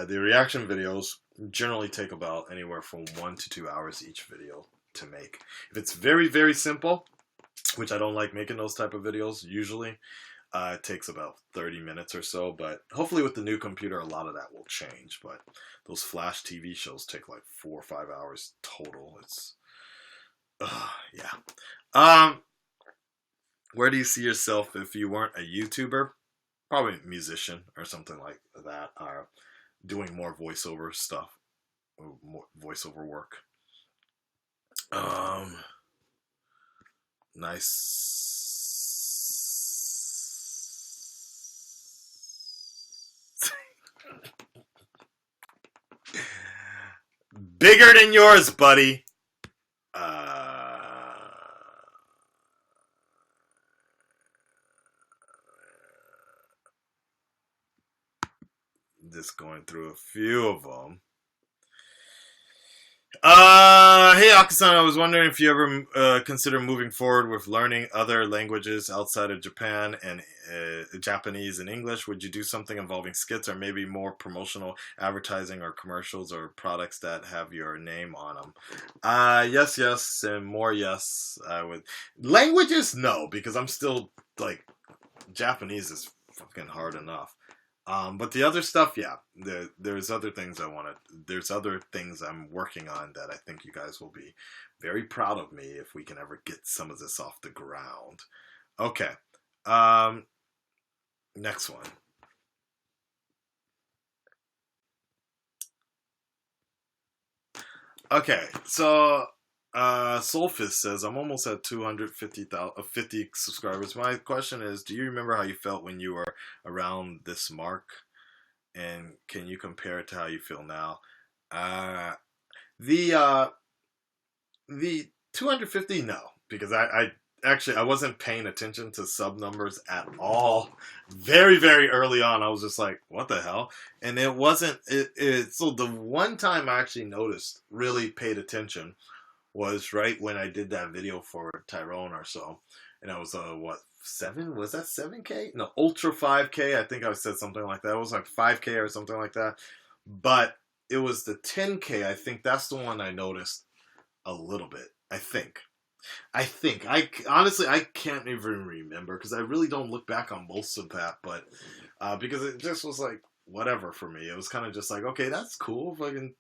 reaction videos generally take about anywhere from 1 to 2 hours each video to make. If it's very, very simple, which I don't like making those type of videos usually, it takes about 30 minutes or so, but hopefully with the new computer a lot of that will change. But those Flash TV shows take like 4 or 5 hours total. It's yeah. Where do you see yourself if you weren't a YouTuber? Probably a musician or something like that, or doing more voiceover stuff, or more voiceover work. Nice. Bigger than yours, buddy. Just going through a few of them. Hey Akasan, I was wondering if you ever consider moving forward with learning other languages outside of Japan and Japanese and English. Would you do something involving skits or maybe more promotional advertising or commercials or products that have your name on them? Yes, and more yes. I would. Languages, no, because I'm still like Japanese is fucking hard enough. But the other stuff, yeah, there's other things there's other things I'm working on that I think you guys will be very proud of me if we can ever get some of this off the ground. Okay. Next one. Okay, so Soulfist says, I'm almost at 50 subscribers. My question is, do you remember how you felt when you were around this mark? And can you compare it to how you feel now? The 250, no. Because I wasn't paying attention to sub numbers at all. Very, very early on, I was just like, what the hell? And it wasn't, so the one time I actually noticed, really paid attention, was right when I did that video for Tyrone or so. And I was, 7? Was that 7K? No, Ultra 5K. I think I said something like that. It was like 5K or something like that. But it was the 10K. I think that's the one I noticed a little bit. I think. Honestly, I can't even remember because I really don't look back on most of that. But because it just was like, whatever for me. It was kind of just like, okay, that's cool. Fucking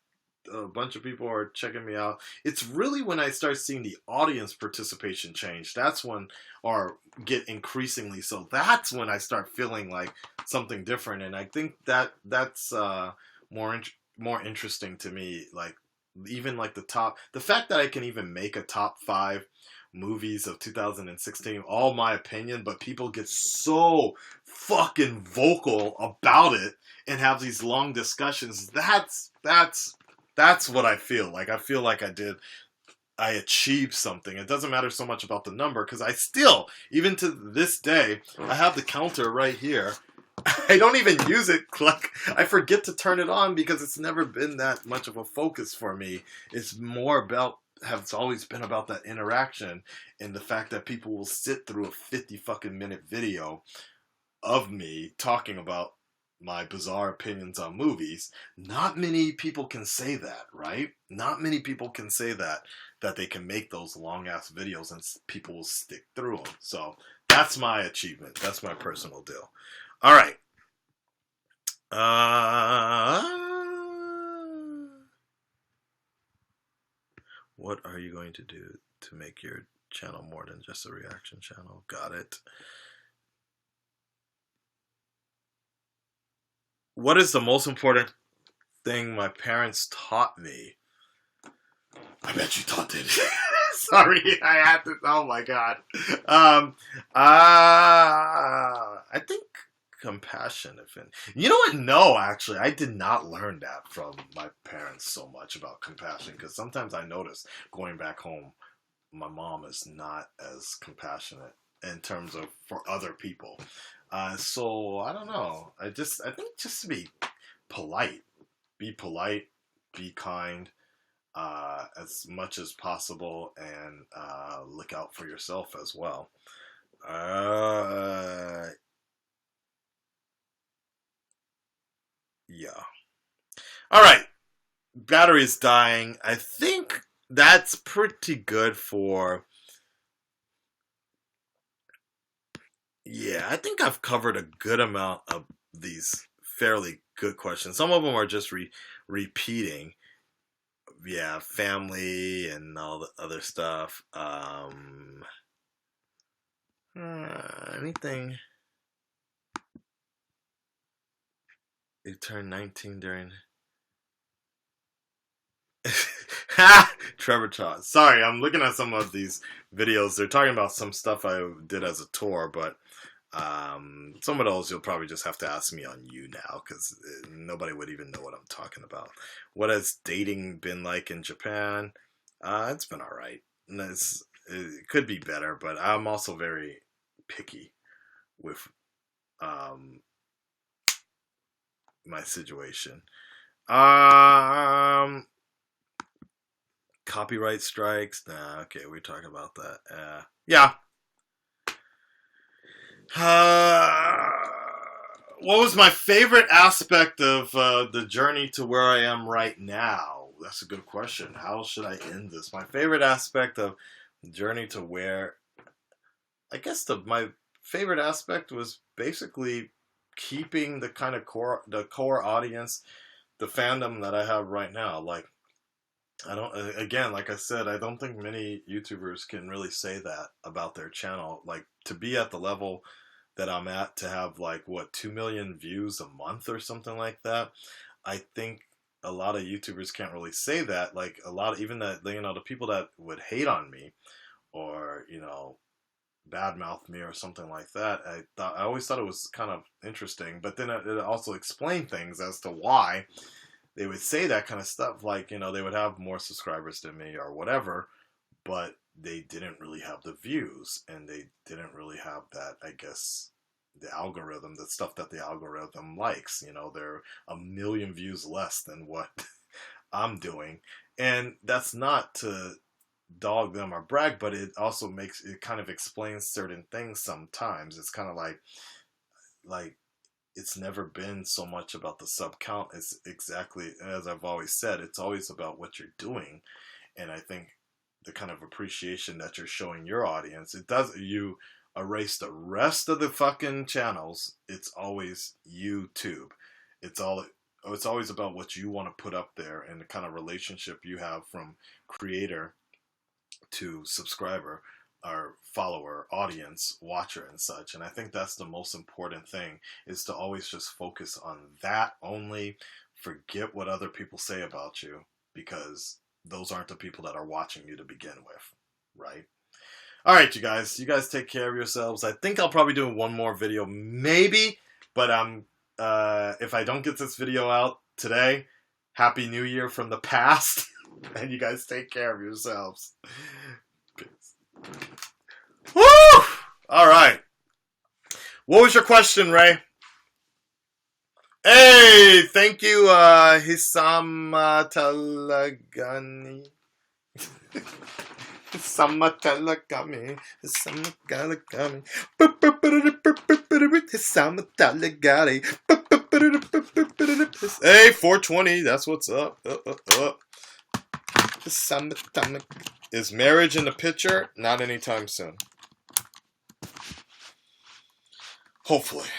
a bunch of people are checking me out. It's really when I start seeing the audience participation change. That's when, or get increasingly so. That's when I start feeling like something different. And I think that's more interesting to me. Like even like the fact that I can even make a top 5 movies of 2016, all my opinion, but people get so fucking vocal about it and have these long discussions. That's what I feel like. I feel like I achieved something. It doesn't matter so much about the number because I still, even to this day, I have the counter right here. I don't even use it. Like, I forget to turn it on because it's never been that much of a focus for me. It's always been about that interaction and the fact that people will sit through a 50 fucking minute video of me talking about my bizarre opinions on movies. Not many people can say that, right? Not many people can say that they can make those long ass videos and people will stick through them. So that's my achievement. That's my personal deal. All right. What are you going to do to make your channel more than just a reaction channel? Got it. What is the most important thing my parents taught me? I bet you taught it. Sorry, I had to. Oh my god. I think compassion. You know what? No, actually, I did not learn that from my parents so much about compassion because sometimes I notice going back home, my mom is not as compassionate in terms of for other people. So I don't know. I think just to be polite, be kind, as much as possible, and look out for yourself as well. Yeah. All right. Battery's dying. I think that's pretty good for. Yeah, I think I've covered a good amount of these fairly good questions. Some of them are just repeating. Yeah, family and all the other stuff. Anything. You turned 19 during. Trevor Todd. Sorry, I'm looking at some of these videos. They're talking about some stuff I did as a tour, but some of those you'll probably just have to ask me on YouNow because nobody would even know what I'm talking about. What has dating been like in Japan? It's been alright. It could be better, but I'm also very picky with my situation. Copyright strikes. Nah, okay, we're talking about that. Yeah. What was my favorite aspect of the journey to where I am right now? That's a good question. How should I end this? My favorite aspect of the journey to where, I guess my favorite aspect was basically keeping the kind of core audience, the fandom that I have right now. Like, like I said, I don't think many YouTubers can really say that about their channel. Like, to be at the level that I'm at, to have like 2 million views a month or something like that, I think a lot of YouTubers can't really say that. Like, a lot of, even that, the people that would hate on me or badmouth me or something like that, I always thought it was kind of interesting. But then it also explained things as to why they would say that kind of stuff. Like, they would have more subscribers than me or whatever, but they didn't really have the views, and they didn't really have that, I guess, the algorithm, the stuff that the algorithm likes. They're 1 million views less than what I'm doing. And that's not to dog them or brag, but it also it kind of explains certain things sometimes. It's kind of like it's never been so much about the sub count. It's exactly as I've always said, it's always about what you're doing. And I think the kind of appreciation that you're showing your audience, you erase the rest of the fucking channels. It's always YouTube. It's always about what you want to put up there and the kind of relationship you have from creator to subscriber or follower, audience, watcher, and such. And I think that's the most important thing, is to always just focus on that only. Forget what other people say about you, because those aren't the people that are watching you to begin with, right? All right, you guys take care of yourselves. I think I'll probably do one more video, maybe, but if I don't get this video out today, Happy New Year from the past, and you guys take care of yourselves. Peace. Woo! All right. What was your question, Ray? Hey, thank you, Hisama Talagani. Hisama Talagami. Hisama Talagami. Hisama Talagani. Hey, 420, that's what's up. Is marriage in the picture? Not anytime soon. Hopefully.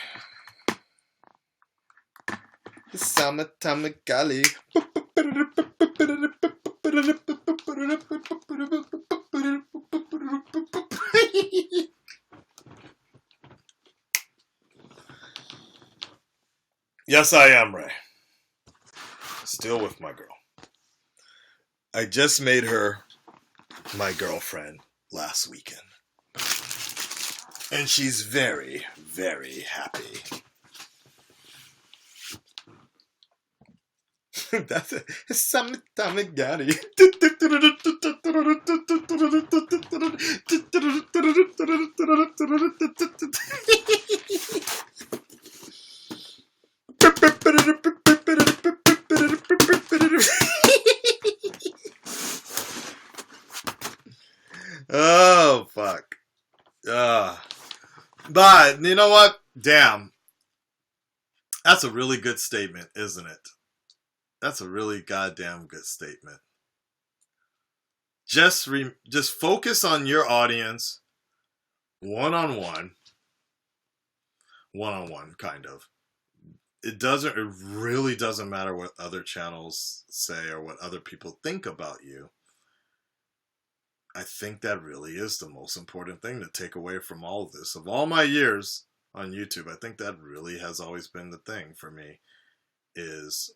Summertime-gali. Yes, I am, Ray. Still with my girl. I just made her my girlfriend last weekend. And she's very, very happy. That's it. Summertime got it. Oh, fuck. But, you know what? Damn. That's a really good statement, isn't it? That's a really goddamn good statement. Just focus on your audience, one-on-one, kind of. It really doesn't matter what other channels say or what other people think about you. I think that really is the most important thing to take away from all of this. Of all my years on YouTube, I think that really has always been the thing for me, is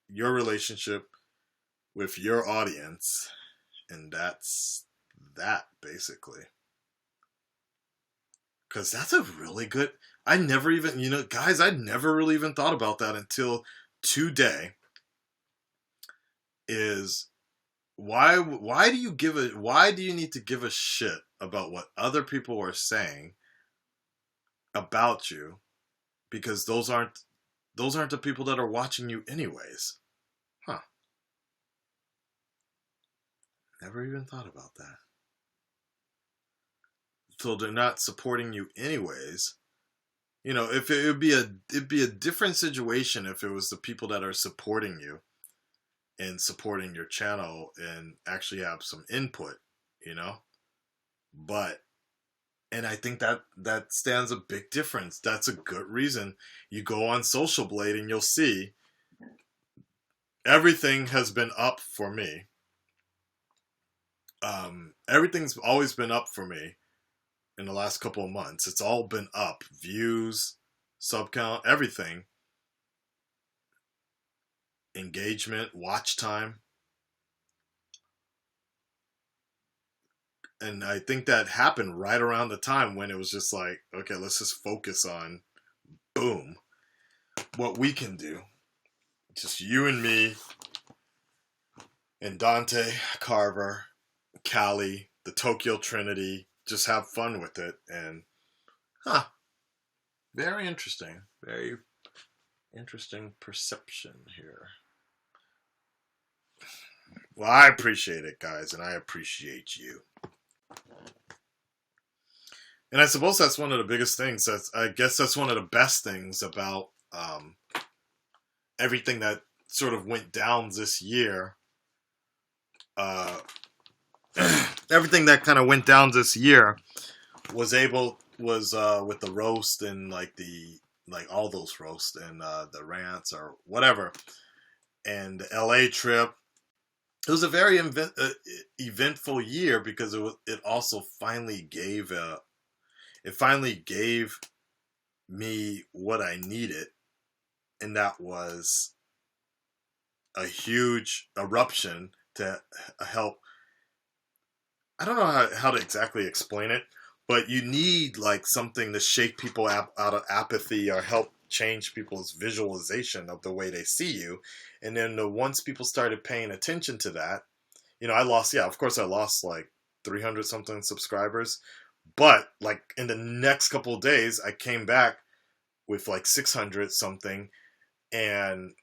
your relationship with your audience, and that's that, basically. Because that's a really good... I never even, guys, I never really even thought about that until today. Is why do you need to give a shit about what other people are saying about you? Because those aren't the people that are watching you anyways. Huh. Never even thought about that. So they're not supporting you anyways. If it'd be a different situation if it was the people that are supporting you and supporting your channel and actually have some input, But, and I think that stands a big difference. That's a good reason. You go on Social Blade and you'll see everything has been up for me. Everything's always been up for me in the last couple of months. It's all been up. Views, sub count, everything. Engagement, watch time. And I think that happened right around the time when it was just like, okay, let's just focus on, boom, what we can do. Just you and me and Dante, Carver, Callie, the Tokyo Trinity. Just have fun with it. And, very interesting. Very interesting perception here. Well, I appreciate it, guys, and I appreciate you. And I suppose that's one of the biggest things. I guess that's one of the best things about everything that sort of went down this year. Everything that kind of went down this year was with the roast and all those roasts and the rants or whatever, and the LA trip. It was a very eventful year because it also finally gave me what I needed, and that was a huge eruption to help. I don't know how to exactly explain it, but you need something to shake people out of apathy or help change people's visualization of the way they see you. And then once people started paying attention to that, I lost 300 something subscribers. But in the next couple of days, I came back with 600 something, and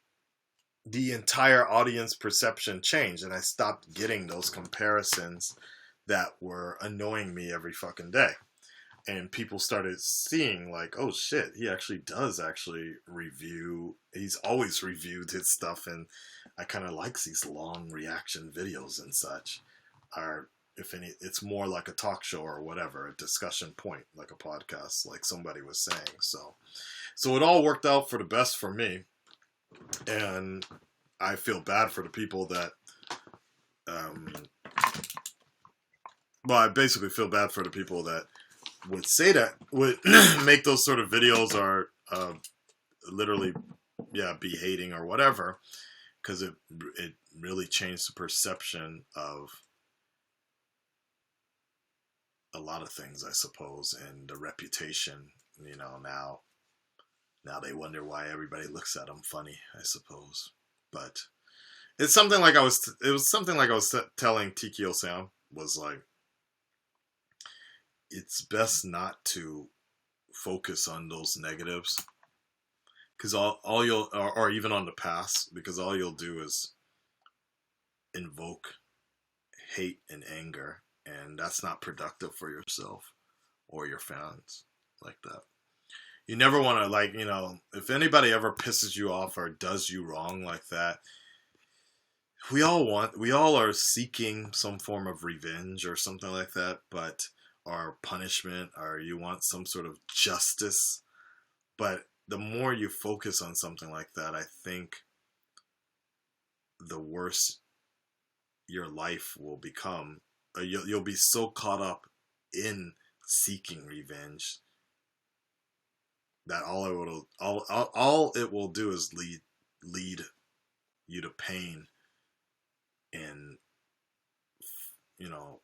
the entire audience perception changed, and I stopped getting those comparisons that were annoying me every fucking day. And people started seeing oh shit, he actually does review. He's always reviewed his stuff, and I kind of likes these long reaction videos and such. Or if any, it's more like a talk show or whatever, a discussion point, like a podcast, like somebody was saying. So it all worked out for the best for me, and I feel bad for the people that. I basically feel bad for the people that would say that, would make those sort of videos or literally, be hating or whatever, because it really changed the perception of a lot of things, I suppose, and the reputation. Now they wonder why everybody looks at them funny, I suppose. But it's something like I was telling Tikio Sam, was it's best not to focus on those negatives, because all you'll, or even on the past, because all you'll do is invoke hate and anger, and that's not productive for yourself or your fans like that. You never want to, if anybody ever pisses you off or does you wrong like that, we all are seeking some form of revenge or something like that, or punishment, or you want some sort of justice. But the more you focus on something like that, I think the worse your life will become. You'll be so caught up in seeking revenge that all it will do is lead you to pain and, you know,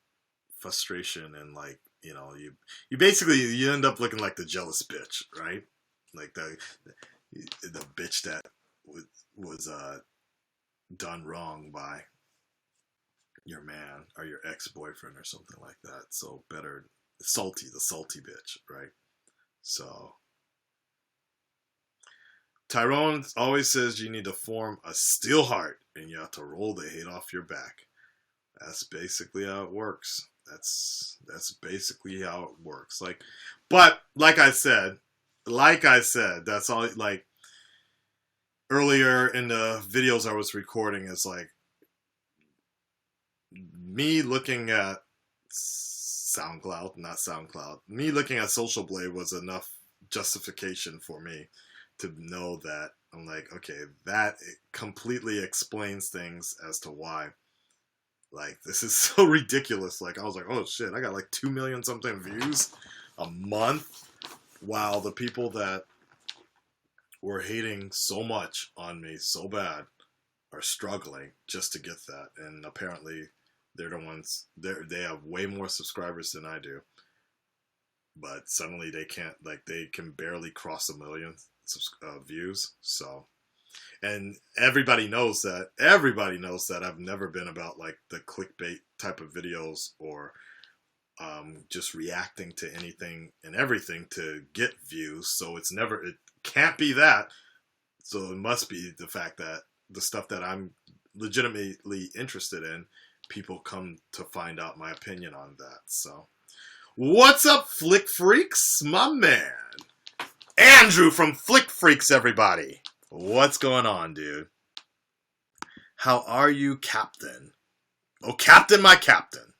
frustration, and like, you know, you basically you end up looking like the jealous bitch, right? Like the bitch that was done wrong by your man or your ex-boyfriend or something like that. So better the salty bitch, right? So Tyrone always says you need to form a steel heart and you have to roll the hate off your back. That's basically how it works. That's basically how it works. Like, but like I said, that's all. Like earlier in the videos I was recording, it's like me looking at me looking at Social Blade was enough justification for me to know that I'm like, okay, that completely explains things as to why. Like, this is so ridiculous. Like, I was like, oh shit, I got like 2 million something views a month, while the people that were hating so much on me so bad are struggling just to get that. And apparently they're the ones, they have way more subscribers than I do, but suddenly they can't, like, they can barely cross 1 million views. So, and everybody knows that I've never been about like the clickbait type of videos or just reacting to anything and everything to get views. So it can't be that. So it must be the fact that the stuff that I'm legitimately interested in, people come to find out my opinion on that. So what's up, Flick Freaks? My man Andrew from Flick Freaks, everybody. What's going on, dude? How are you, Captain? Oh, Captain, my Captain.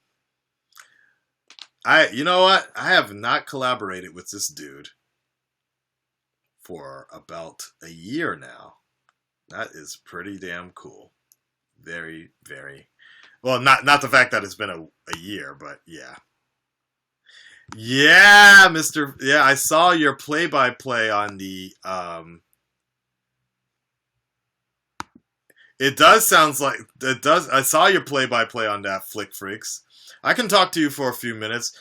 You know what? I have not collaborated with this dude for about a year now. That is pretty damn cool. Very, very. Well, not the fact that it's been a year, but yeah. Yeah, Mr. Yeah, I saw your play-by-play on the It does. I saw your play-by-play on that, Flick Freaks. I can talk to you for a few minutes.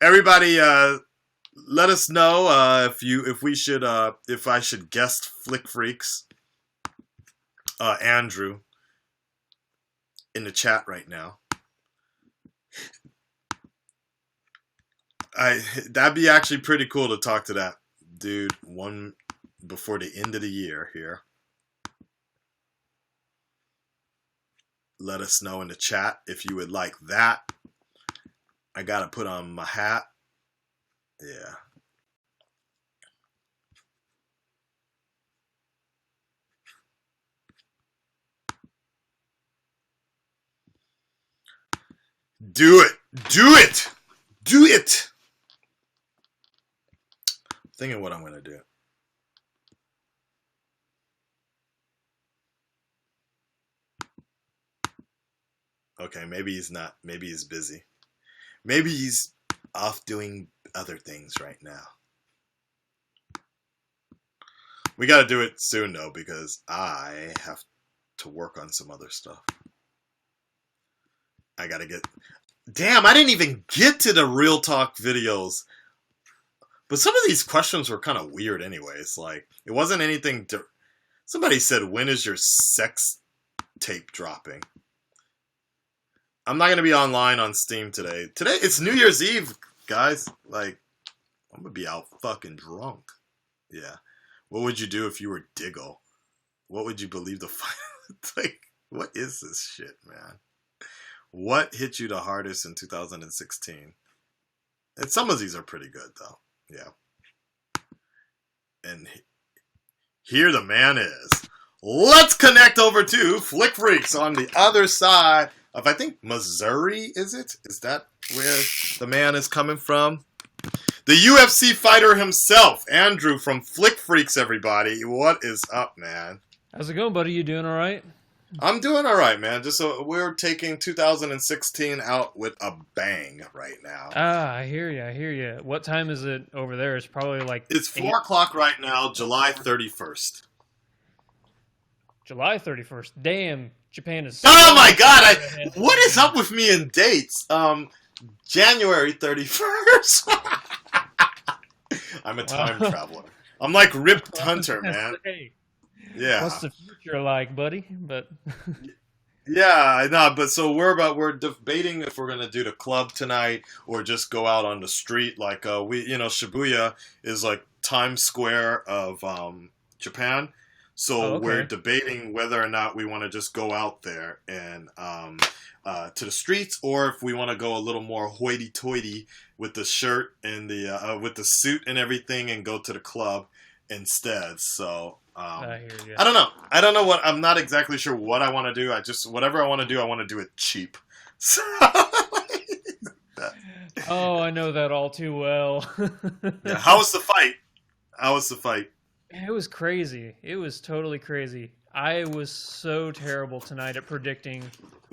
Everybody, let us know if I should guest Flick Freaks, Andrew, in the chat right now. That'd be actually pretty cool to talk to that dude before the end of the year here. Let us know in the chat if you would like that. I gotta put on my hat. Yeah. Do it. Do it. Do it. Thinking what I'm gonna do. Okay, maybe he's not. Maybe he's busy. Maybe he's off doing other things right now. We got to do it soon, though, because I have to work on some other stuff. I got to get... Damn, I didn't even get to the Real Talk videos. But some of these questions were kind of weird anyways. Like, it wasn't anything... Somebody said, when is your sex tape dropping? I'm not going to be online on Steam today. Today, it's New Year's Eve, guys. Like, I'm going to be out fucking drunk. Yeah. What would you do if you were Diggle? What would you believe the like, what is this shit, man? What hit you the hardest in 2016? And some of these are pretty good, though. Yeah. And here the man is. Let's connect over to Flick Freaks on the other side of, I think, Missouri, is it? Is that where the man is coming from? The UFC fighter himself, Andrew from Flick Freaks, everybody. What is up, man? How's it going, buddy? You doing all right? I'm doing all right, man. Just so we're taking 2016 out with a bang right now. Ah, I hear you. I hear you. What time is it over there? It's probably like It's 8, 4 o'clock right now, July 31st. July 31st. Damn, Japan is. Oh my God! What is up with me in dates? January 31st. I'm a time traveler. I'm like Rip Hunter, man. Yeah. What's the future like, buddy? But yeah, I know. But so we're debating if we're gonna do the club tonight or just go out on the street. Like Shibuya is like Times Square of Japan. So we're debating whether or not we want to just go out there and to the streets, or if we want to go a little more hoity-toity with the shirt and the with the suit and everything, and go to the club instead. So I hear you. I don't know. I'm not exactly sure what I want to do. Whatever I want to do, I want to do it cheap. So, oh, I know that all too well. yeah. How was the fight? It was crazy. It was totally crazy. I was so terrible tonight at predicting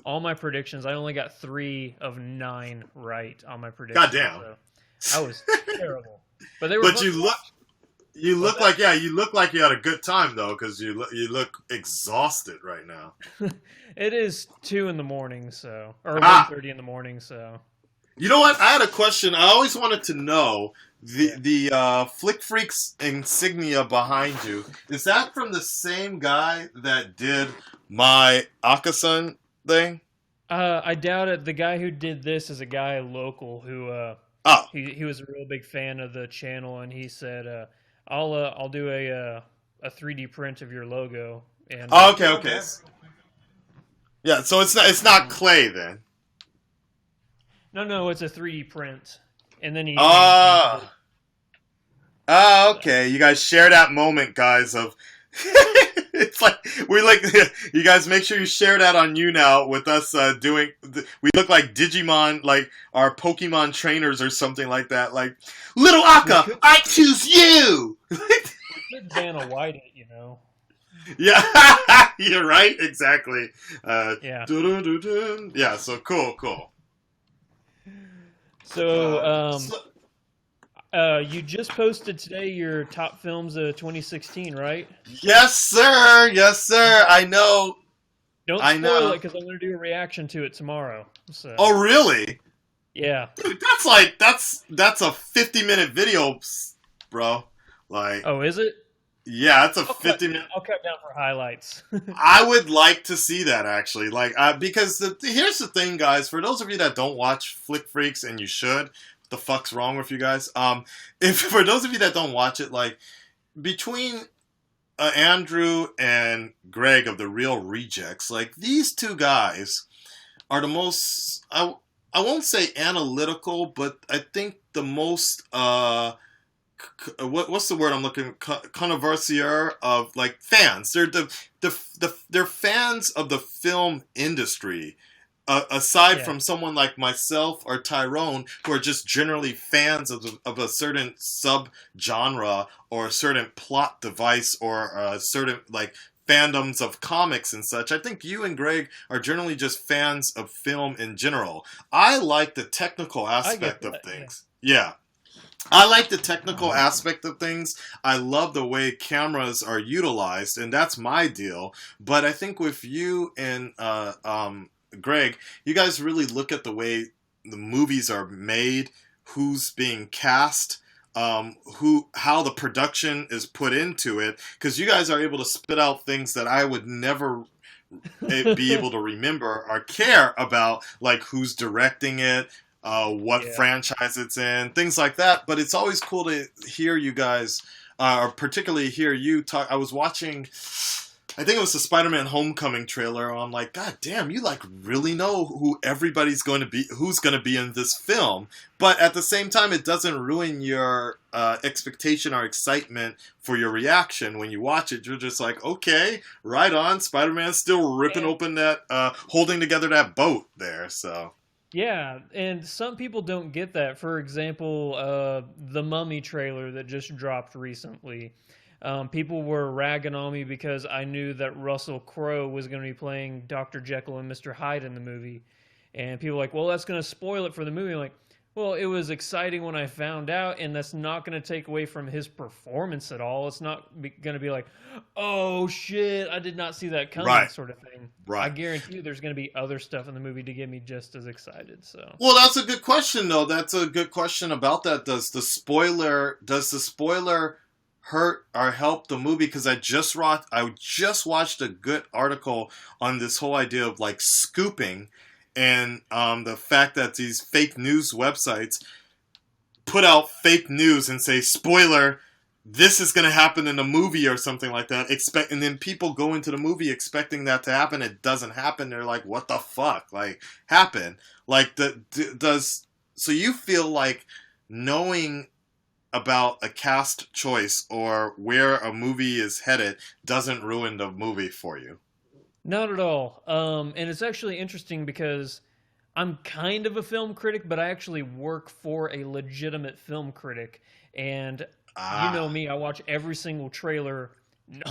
all my predictions. I only got 3 of 9 right on my predictions. Goddamn. So I was terrible. But they were. But you look like you had a good time though, because you look exhausted right now. It is 2 in the morning, or 1:30 in the morning. So. You know what? I had a question. I always wanted to know the Flick Freaks insignia behind you. Is that from the same guy that did my Akasan thing? I doubt it. The guy who did this is a guy local who he was a real big fan of the channel, and he said, "I'll do a 3D print of your logo." And okay. Yeah, so it's not clay then. No, it's a 3D print, and then he. Okay. You guys share that moment, guys. Of it's like you guys make sure you share that on YouNow with us doing. We look like Digimon, like our Pokemon trainers or something like that. Like little Akka, I choose you. We could Vanna White it, you know. Yeah, you're right. Exactly. Yeah. Yeah. So cool. So, you just posted today your top films of 2016, right? Yes, sir. I know. Don't spoil it, because I'm going to do a reaction to it tomorrow. So. Oh, really? Yeah. Dude, that's a 50-minute video, bro. Like. Oh, is it? Yeah, it's a 50-minute. I'll cut down for highlights. I would like to see that, actually. Like, because here's the thing, guys. For those of you that don't watch Flick Freaks, and you should, what the fuck's wrong with you guys? If for those of you that don't watch it, like, between Andrew and Greg of The Real Rejects, like, these two guys are the most, I won't say analytical, but I think the most, what's the word I'm looking? Connoisseur of like fans. They're fans of the film industry. Aside from someone like myself or Tyrone, who are just generally fans of a certain sub-genre or a certain plot device or a certain like fandoms of comics and such. I think you and Greg are generally just fans of film in general. I like the technical aspect of things. Yeah. I like the technical aspect of things. I love the way cameras are utilized, and that's my deal. But I think with you and Greg, you guys really look at the way the movies are made, who's being cast, how the production is put into it, because you guys are able to spit out things that I would never be able to remember or care about, like who's directing it, what franchise it's in, things like that. But it's always cool to hear you guys, or particularly hear you talk. I was watching, I think it was the Spider-Man Homecoming trailer. I'm like, God damn, you like really know who everybody's going to be, who's going to be in this film. But at the same time, it doesn't ruin your expectation or excitement for your reaction when you watch it. You're just like, okay, right on. Spider-Man's still ripping open that, holding together that boat there. So. Yeah, and some people don't get that. For example, the Mummy trailer that just dropped recently. People were ragging on me because I knew that Russell Crowe was going to be playing Dr. Jekyll and Mr. Hyde in the movie. And people were like, well, that's going to spoil it for the movie. I'm like, well, it was exciting when I found out, and that's not going to take away from his performance at all. It's not going to be like, oh, shit, I did not see that coming sort of thing. Right. I guarantee you there's going to be other stuff in the movie to get me just as excited. So. Well, that's a good question, though. That's a good question about that. Does the spoiler hurt or help the movie? Because I just watched a good article on this whole idea of like scooping. And the fact that these fake news websites put out fake news and say, spoiler, this is going to happen in a movie or something like that. And then people go into the movie expecting that to happen. It doesn't happen. They're like, what the fuck? Like, happen. Like, so you feel like knowing about a cast choice or where a movie is headed doesn't ruin the movie for you? Not at all. And it's actually interesting because I'm kind of a film critic, but I actually work for a legitimate film critic. And you know me, I watch every single trailer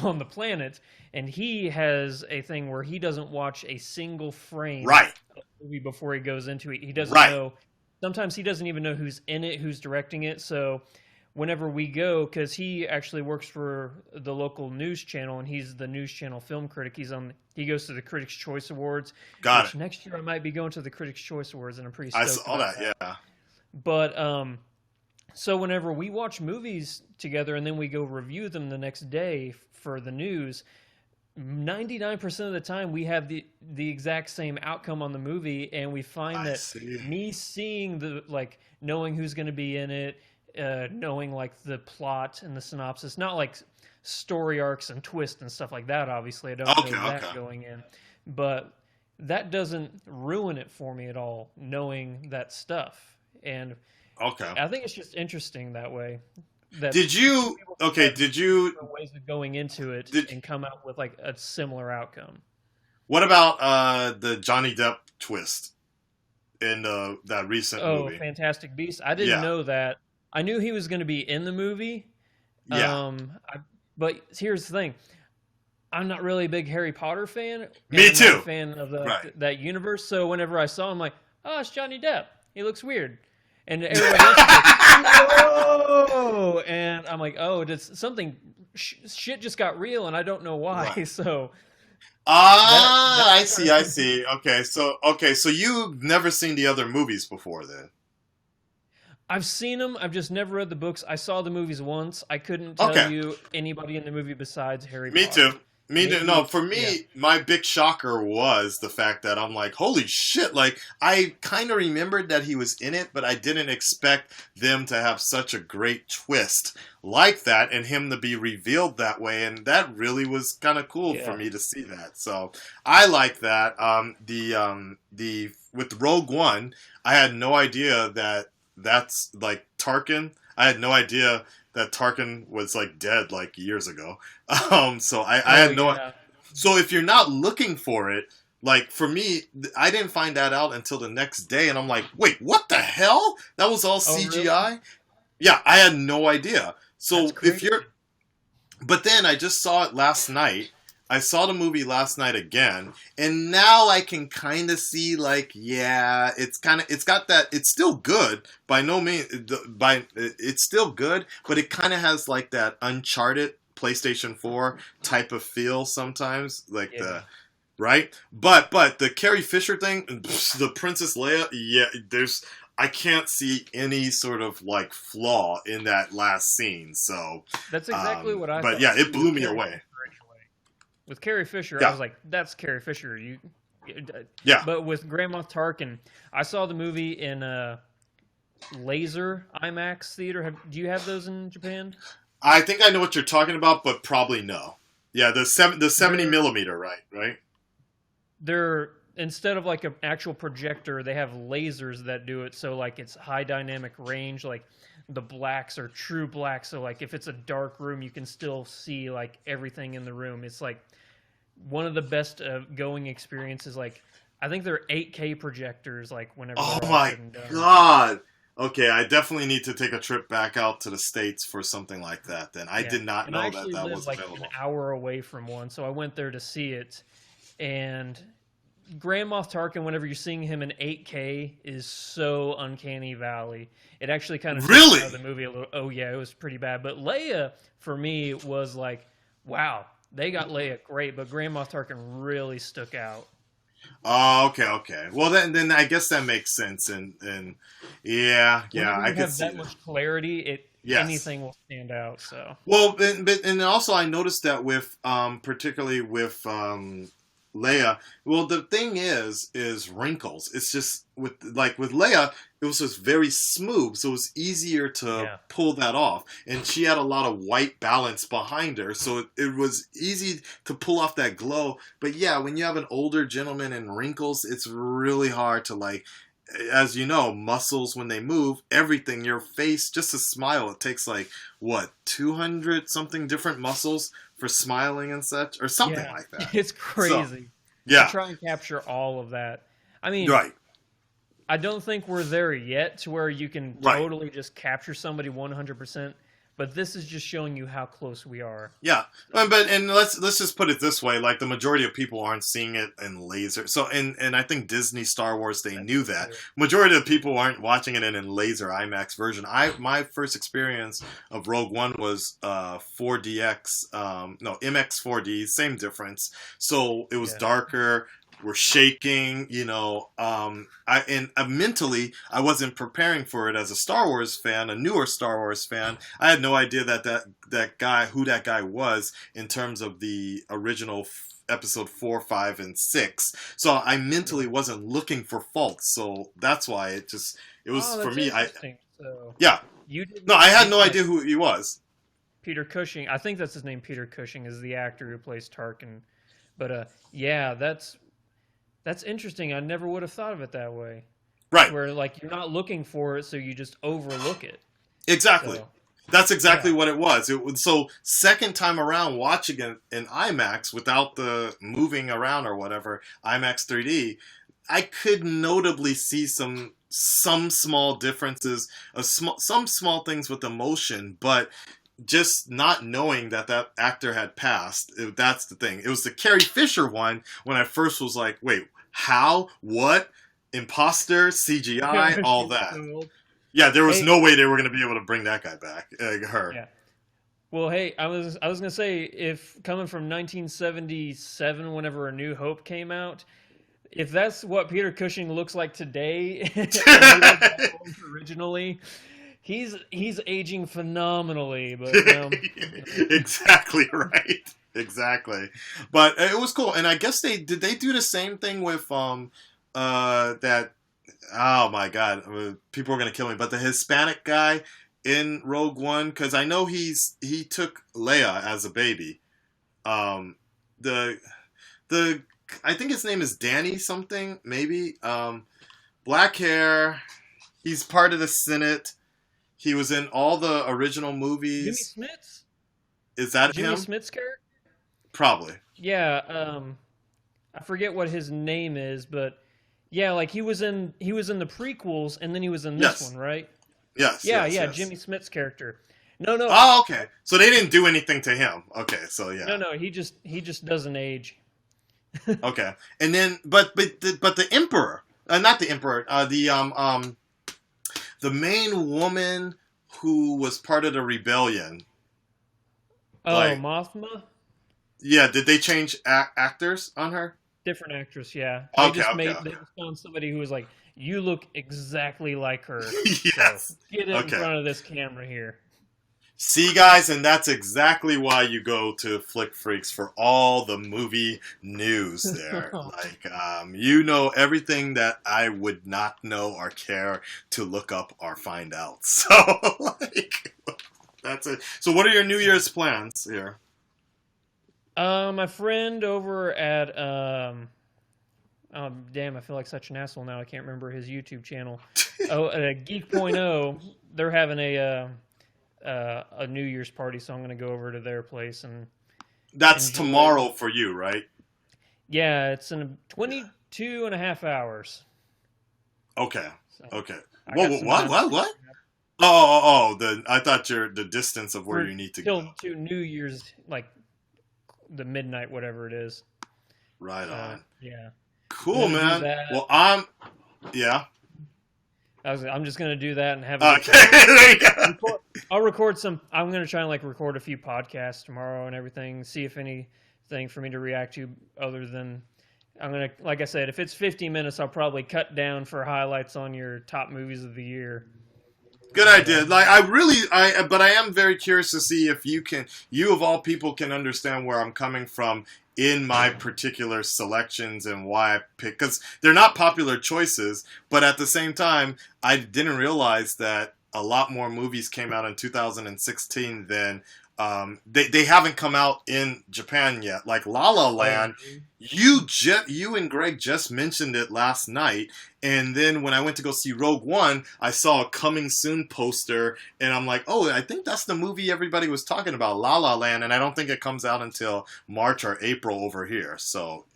on the planet. And he has a thing where he doesn't watch a single frame of the movie before he goes into it. He doesn't know. Sometimes he doesn't even know who's in it, who's directing it. So whenever we go, because he actually works for the local news channel, and he's the news channel film critic. He goes to the Critics' Choice Awards. Got it. Next year I might be going to the Critics' Choice Awards, and I'm pretty I stoked saw about that, yeah. But so whenever we watch movies together and then we go review them the next day for the news, 99% of the time we have the exact same outcome on the movie, and we find me seeing knowing who's going to be in it, knowing like the plot and the synopsis, not like story arcs and twists and stuff like that. Obviously, I don't know that going in, but that doesn't ruin it for me at all. Knowing that stuff, and I think it's just interesting that way. Did you ways of going into it and come out with like a similar outcome? What about the Johnny Depp twist in that recent movie? Oh, Fantastic Beasts! I didn't know that. I knew he was going to be in the movie. Yeah. But here's the thing. I'm not really a big Harry Potter fan. Me too. I'm not a fan of that universe. So whenever I saw him, I'm like, oh, it's Johnny Depp. He looks weird. And everybody else is like, whoa! And I'm like, oh, something shit just got real, and I don't know why. Right. So. I see. Okay, so you've never seen the other movies before then? I've seen them. I've just never read the books. I saw the movies once. I couldn't tell you anybody in the movie besides Harry Potter. Me too. No, for me, my big shocker was the fact that I'm like, holy shit, like, I kind of remembered that he was in it, but I didn't expect them to have such a great twist like that and him to be revealed that way, and that really was kind of cool for me to see that. So, I like that. With Rogue One, I had no idea that's like Tarkin. I had no idea that Tarkin was like dead like years ago. So I had no. So if you're not looking for it, like for me, I didn't find that out until the next day, and I'm like, wait, what the hell? That was all CGI? Really? Yeah, I had no idea. So but then I just saw it last night. I saw the movie last night again, and now I can kind of see, like, it's got that, it's still good, by no means, it's still good, but it kind of has, like, that Uncharted PlayStation 4 type of feel sometimes, like right? But the Carrie Fisher thing, the Princess Leia, I can't see any sort of, like, flaw in that last scene, so. That's exactly what I thought. But yeah, it blew me away. With Carrie Fisher, I was like, that's Carrie Fisher. But with Grand Moff Tarkin, I saw the movie in Laser IMAX theater. Do you have those in Japan? I think I know what you're talking about, but probably no. Yeah, the 70 millimeter, right? They're, instead of like an actual projector, they have lasers that do it. So like it's high dynamic range, like the blacks are true black. So like if it's a dark room, you can still see like everything in the room. It's like one of the best going experiences. Like I think they're 8K projectors. Like whenever. Oh my god! Okay, I definitely need to take a trip back out to the States for something like that then. I Yeah, did not and I know that actually that live was like an available. hour away from one, so I went there to see it. And Grand Moff Tarkin, whenever you're seeing him in 8K, is so uncanny valley. It actually kind of takes you out of Really? the movie a little. Oh yeah, it was pretty bad. But Leia, for me, was like, wow, they got Leia great, but Grand Moff Tarkin really stuck out. Oh, okay, okay. Well, then I guess that makes sense, and yeah, yeah, Whenever I you could have see that that. much clarity, Yes. anything will stand out. So Well, but and also I noticed that with particularly with Leia. Well, the thing is wrinkles. It's just with Leia, it was just very smooth, so it was easier to yeah, pull that off. And she had a lot of white balance behind her, so it was easy to pull off that glow. But yeah, when you have an older gentleman and wrinkles, it's really hard to like. As you know, muscles when they move, everything, your face, just to smile, it takes like what 200 something different muscles for smiling and such, or something yeah, like that. it's So crazy to yeah, try and capture all of that. I mean, right, I don't think we're there yet to where you can right. totally just capture somebody 100%, but this is just showing you how close we are. Yeah, but and let's just put it this way: like the majority of people aren't seeing it in laser. So and I think Disney Star Wars they That's knew true. that. Majority of people aren't watching it in laser IMAX version. My first experience of Rogue One was 4DX, no MX 4D, same difference. So it was Yeah. darker. We're shaking, I mentally I wasn't preparing for it as a Star Wars fan, a newer Star Wars fan. I had no idea that guy, who that guy was in terms of the original episode 4, 5, and 6. So I mentally wasn't looking for faults. So that's why it was Oh, for that's me. I interesting. So Yeah, you no, didn't, I had you no like idea who he was. Peter Cushing. I think that's his name. Peter Cushing is the actor who plays Tarkin. But yeah, that's interesting. I never would have thought of it that way. Right, Where like you're not looking for it, so you just overlook it. exactly. So That's exactly yeah, what it was. It was so second time around watching it in IMAX without the moving around or whatever IMAX 3D. I could notably see some small differences, some small things with emotion, but just not knowing that actor had passed. That's the thing. It was the Carrie Fisher one when I first was like, wait, how? What? Imposter, CGI, all she's that. so old. Yeah, there was Hey, no way they were going to be able to bring that guy back. Her. yeah. Well, hey, I was gonna say if coming from 1977, whenever A New Hope came out, if that's what Peter Cushing looks like today, and he looked that old originally, he's aging phenomenally. But Exactly right. Exactly. But it was cool, and I guess they do the same thing with that. Oh my God, people are gonna kill me. But the Hispanic guy in Rogue One, because I know he took Leia as a baby. Um, the the I think his name is Danny something maybe. Black hair. He's part of the Senate. He was in all the original Jimmy movies. Smits, Is that Jimmy him? Smits character, Probably. yeah. I forget what his name is, but yeah, like he was in the prequels, and then he was in this Yes. one, right? Yes. Yeah, Yes. yeah, Yes. Jimmy Smits character. No, no, Oh, okay. So they didn't do anything to him. Okay. So no, yeah. no. He just doesn't age. Okay. And then, but the Emperor, not the Emperor, the main woman who was part of the rebellion. Oh, Like, Mothma, yeah. Did they change actors on her? different actress. Yeah, Okay. Okay. they Okay. just found somebody who was like, you look exactly like her. So Yes. get in Okay. front of this camera here. See, guys, and that's exactly why you go to Flick Freaks for all the movie news there. Like, you know everything that I would not know or care to look up or find out. So, like, that's it. So, what are your New Year's plans here? My friend over at oh damn, I feel like such an asshole now. I can't remember his YouTube channel. Oh, Geek.0, they're having a New Year's party, so I'm gonna go over to their place and That's enjoy. tomorrow for you, right? Yeah, it's in 22 and a half hours. Okay. So Okay. I got some time. What? Oh. I thought the distance of where you need to go. To New Year's, like the midnight, whatever it is. Right So, on. yeah. Cool, man. Well, yeah. I'm just gonna do that and have a Okay. There you go. I'll record some. I'm gonna try and record a few podcasts tomorrow and everything. See if anything for me to react to other than. I'm gonna, like I said, if it's 50 minutes, I'll probably cut down for highlights on your top movies of the year. Good idea. Like but I am very curious to see if you of all people can understand where I'm coming from in my particular selections and why I pick, because they're not popular choices, but at the same time, I didn't realize that a lot more movies came out in 2016 than they haven't come out in Japan yet. Like La La Land, you and Greg just mentioned it last night, and then when I went to go see Rogue One, I saw a coming soon poster, and I'm like, oh, I think that's the movie everybody was talking about, La La Land, and I don't think it comes out until March or April over here. So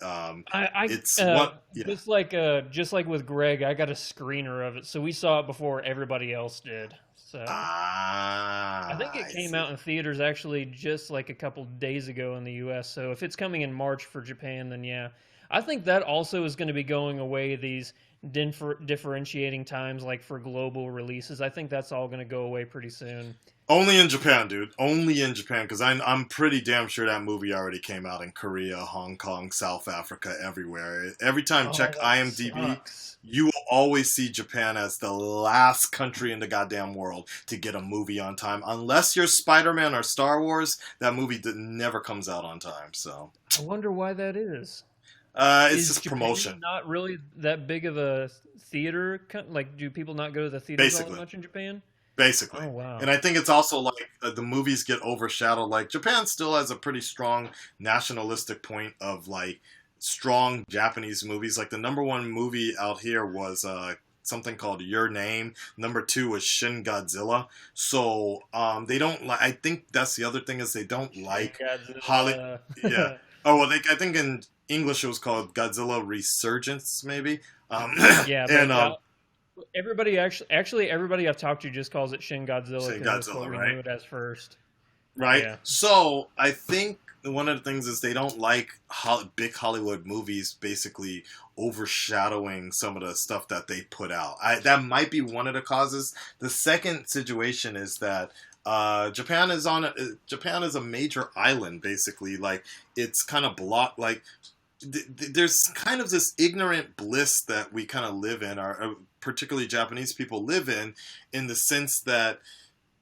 just like with Greg, I got a screener of it, so we saw it before everybody else did. So I think it came out in theaters actually just like a couple days ago in the U.S. So if it's coming in March for Japan, then yeah. I think that also is going to be going away, these differentiating times like for global releases. I think that's all going to go away pretty soon. Only in Japan, dude. Only in Japan, because I'm pretty damn sure that movie already came out in Korea, Hong Kong, South Africa, everywhere. Every time check IMDb, you will always see Japan as the last country in the goddamn world to get a movie on time. Unless you're Spider-Man or Star Wars, that movie never comes out on time. So I wonder why that is. It's just Japan promotion. Not really that big of a theater. Like, do people not go to the theaters all that much in Japan? Basically. Oh, wow. And I think it's also like the movies get overshadowed. Like Japan still has a pretty strong nationalistic point of like strong Japanese movies. Like the number one movie out here was something called Your Name. Number 2 was Shin Godzilla. So they don't like. I think that's the other thing is they don't like Hollywood. Yeah. Oh well, I think in English it was called Godzilla Resurgence, maybe. Yeah. And, everybody everybody I've talked to just calls it Shin Godzilla. Shin that's Godzilla, what we right? knew it as first. Right. Yeah. So I think one of the things is they don't like big Hollywood movies basically overshadowing some of the stuff that they put out. That might be one of the causes. The second situation is that Japan is a major island, basically. Like it's kind of blocked. Like there's kind of this ignorant bliss that we kind of live in, or particularly Japanese people live in the sense that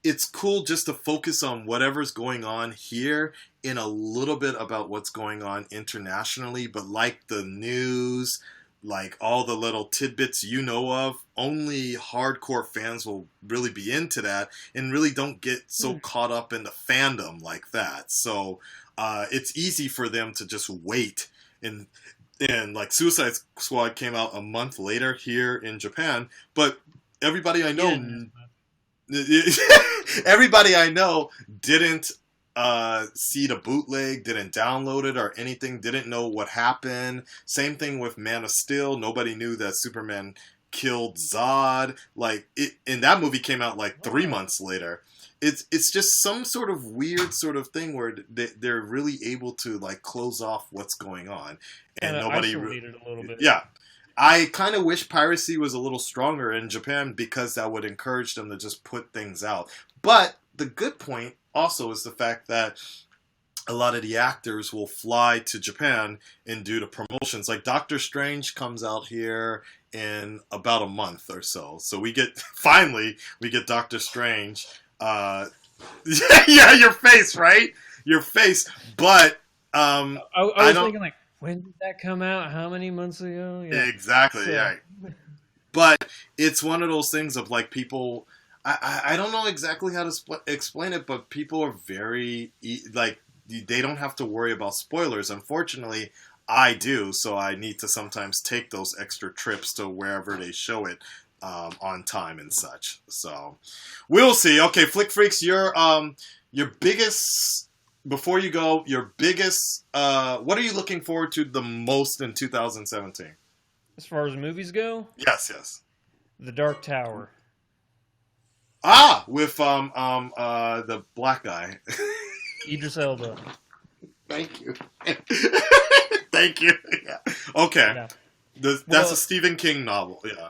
it's cool just to focus on whatever's going on here and a little bit about what's going on internationally, but like the news, like all the little tidbits you know of, only hardcore fans will really be into that and really don't get so caught up in the fandom like that. So it's easy for them to just wait. And like Suicide Squad came out a month later here in Japan, but everybody I know, everybody I know didn't see the bootleg, didn't download it or anything, didn't know what happened. Same thing with Man of Steel. Nobody knew that Superman killed Zod. Like and that movie came out like 3 months later. It's just some sort of weird sort of thing where they're really able to like close off what's going on, and nobody isolated a little bit. Yeah, I kind of wish piracy was a little stronger in Japan because that would encourage them to just put things out. But the good point also is the fact that a lot of the actors will fly to Japan and do the promotions. Like Doctor Strange comes out here in about a month or so. So we get Doctor Strange. Yeah, your face, right? Your face. But I was thinking like, when did that come out? How many months ago? Yeah. Exactly. So. Yeah. But it's one of those things of like people. I don't know exactly how to explain it, but people are very like they don't have to worry about spoilers. Unfortunately, I do, so I need to sometimes take those extra trips to wherever they show it on time and such. So we'll see. Okay, Flick Freaks, your biggest before you go, your biggest. What are you looking forward to the most in 2017? As far as movies go? Yes. The Dark Tower. With the black guy. Idris Elba. Thank you. Thank you. Yeah. Okay. Yeah. That's a Stephen King novel. Yeah.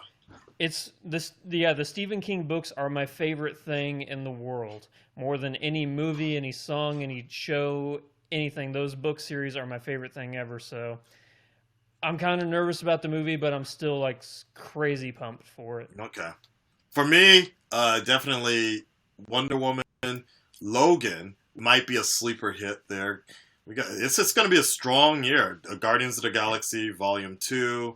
It's this. Yeah, the Stephen King books are my favorite thing in the world. More than any movie, any song, any show, anything. Those book series are my favorite thing ever. So I'm kind of nervous about the movie, but I'm still like crazy pumped for it. Okay. For me, definitely Wonder Woman, Logan might be a sleeper hit there. It's just going to be a strong year. Guardians of the Galaxy Volume 2,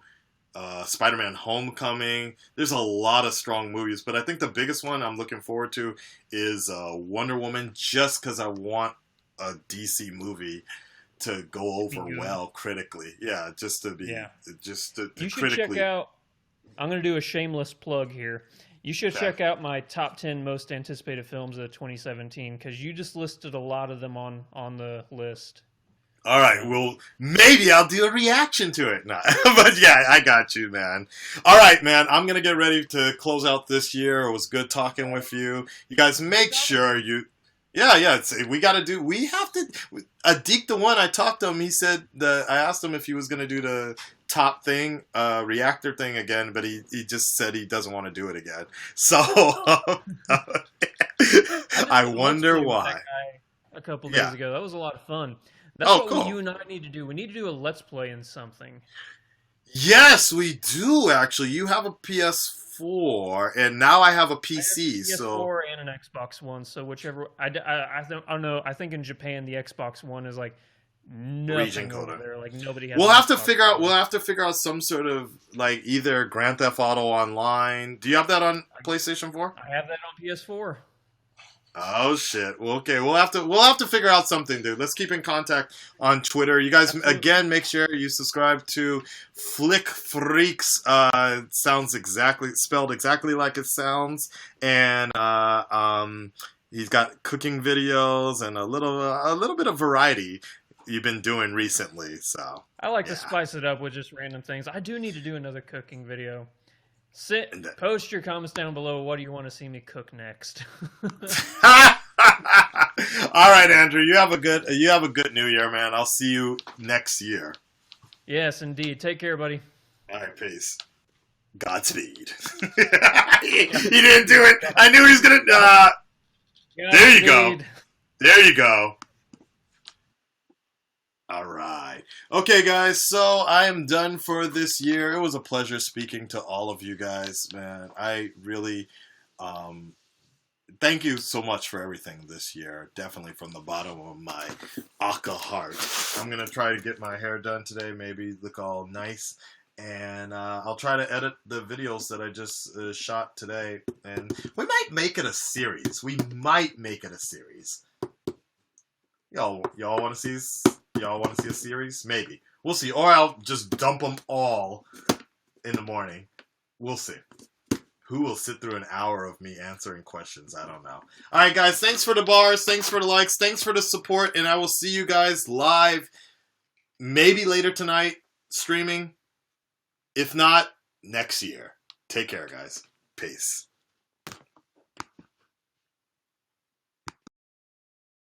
Spider-Man Homecoming. There's a lot of strong movies, but I think the biggest one I'm looking forward to is Wonder Woman, just because I want a DC movie to go over well critically. Yeah, just to be, just to you should critically. Check out. I'm going to do a shameless plug here. You should check out my top 10 most anticipated films of 2017 because you just listed a lot of them on the list. All right, well, maybe I'll do a reaction to it. No, but yeah, I got you, man. All right, man, I'm going to get ready to close out this year. It was good talking with you. You guys make sure you... Yeah, we have to... Adik, the one, I talked to him, he said, I asked him if he was going to do the top thing, reactor thing again, but he just said he doesn't want to do it again. So, I wonder why. A couple days ago. That was a lot of fun. That's what you and I need to do. We need to do a Let's Play in something. Yes, we do, actually. You have a PS4, and now I have a PC. I have a PS4 and an Xbox One, so whichever... I don't know. I think in Japan, the Xbox One is like nothing over there. Like nobody has. We'll have to figure out some sort of like either Grand Theft Auto Online. Do you have that on PlayStation 4? I have that on PS4. Oh shit! Well, okay, we'll have to figure out something, dude. Let's keep in contact on Twitter. You guys, again, make sure you subscribe to Flick Freaks. Sounds spelled exactly like it sounds, and he's got cooking videos and a little bit of variety you've been doing recently. So I like to spice it up with just random things. I do need to do another cooking video. Post your comments down below. What do you want to see me cook next? All right, Andrew. You have a good New Year, man. I'll see you next year. Yes, indeed. Take care, buddy. All right, peace. Godspeed. He didn't do it. I knew he was gonna. There you go. There you go. All right. Okay, guys, so I am done for this year. It was a pleasure speaking to all of you guys, man. I really thank you so much for everything this year. Definitely from the bottom of my Aka heart. I'm going to try to get my hair done today, maybe look all nice. And I'll try to edit the videos that I just shot today. And we might make it a series. Y'all want to see this? Y'all want to see a series? Maybe. We'll see. Or I'll just dump them all in the morning. We'll see. Who will sit through an hour of me answering questions? I don't know. Alright, guys. Thanks for the bars. Thanks for the likes. Thanks for the support. And I will see you guys live maybe later tonight streaming. If not, next year. Take care, guys. Peace.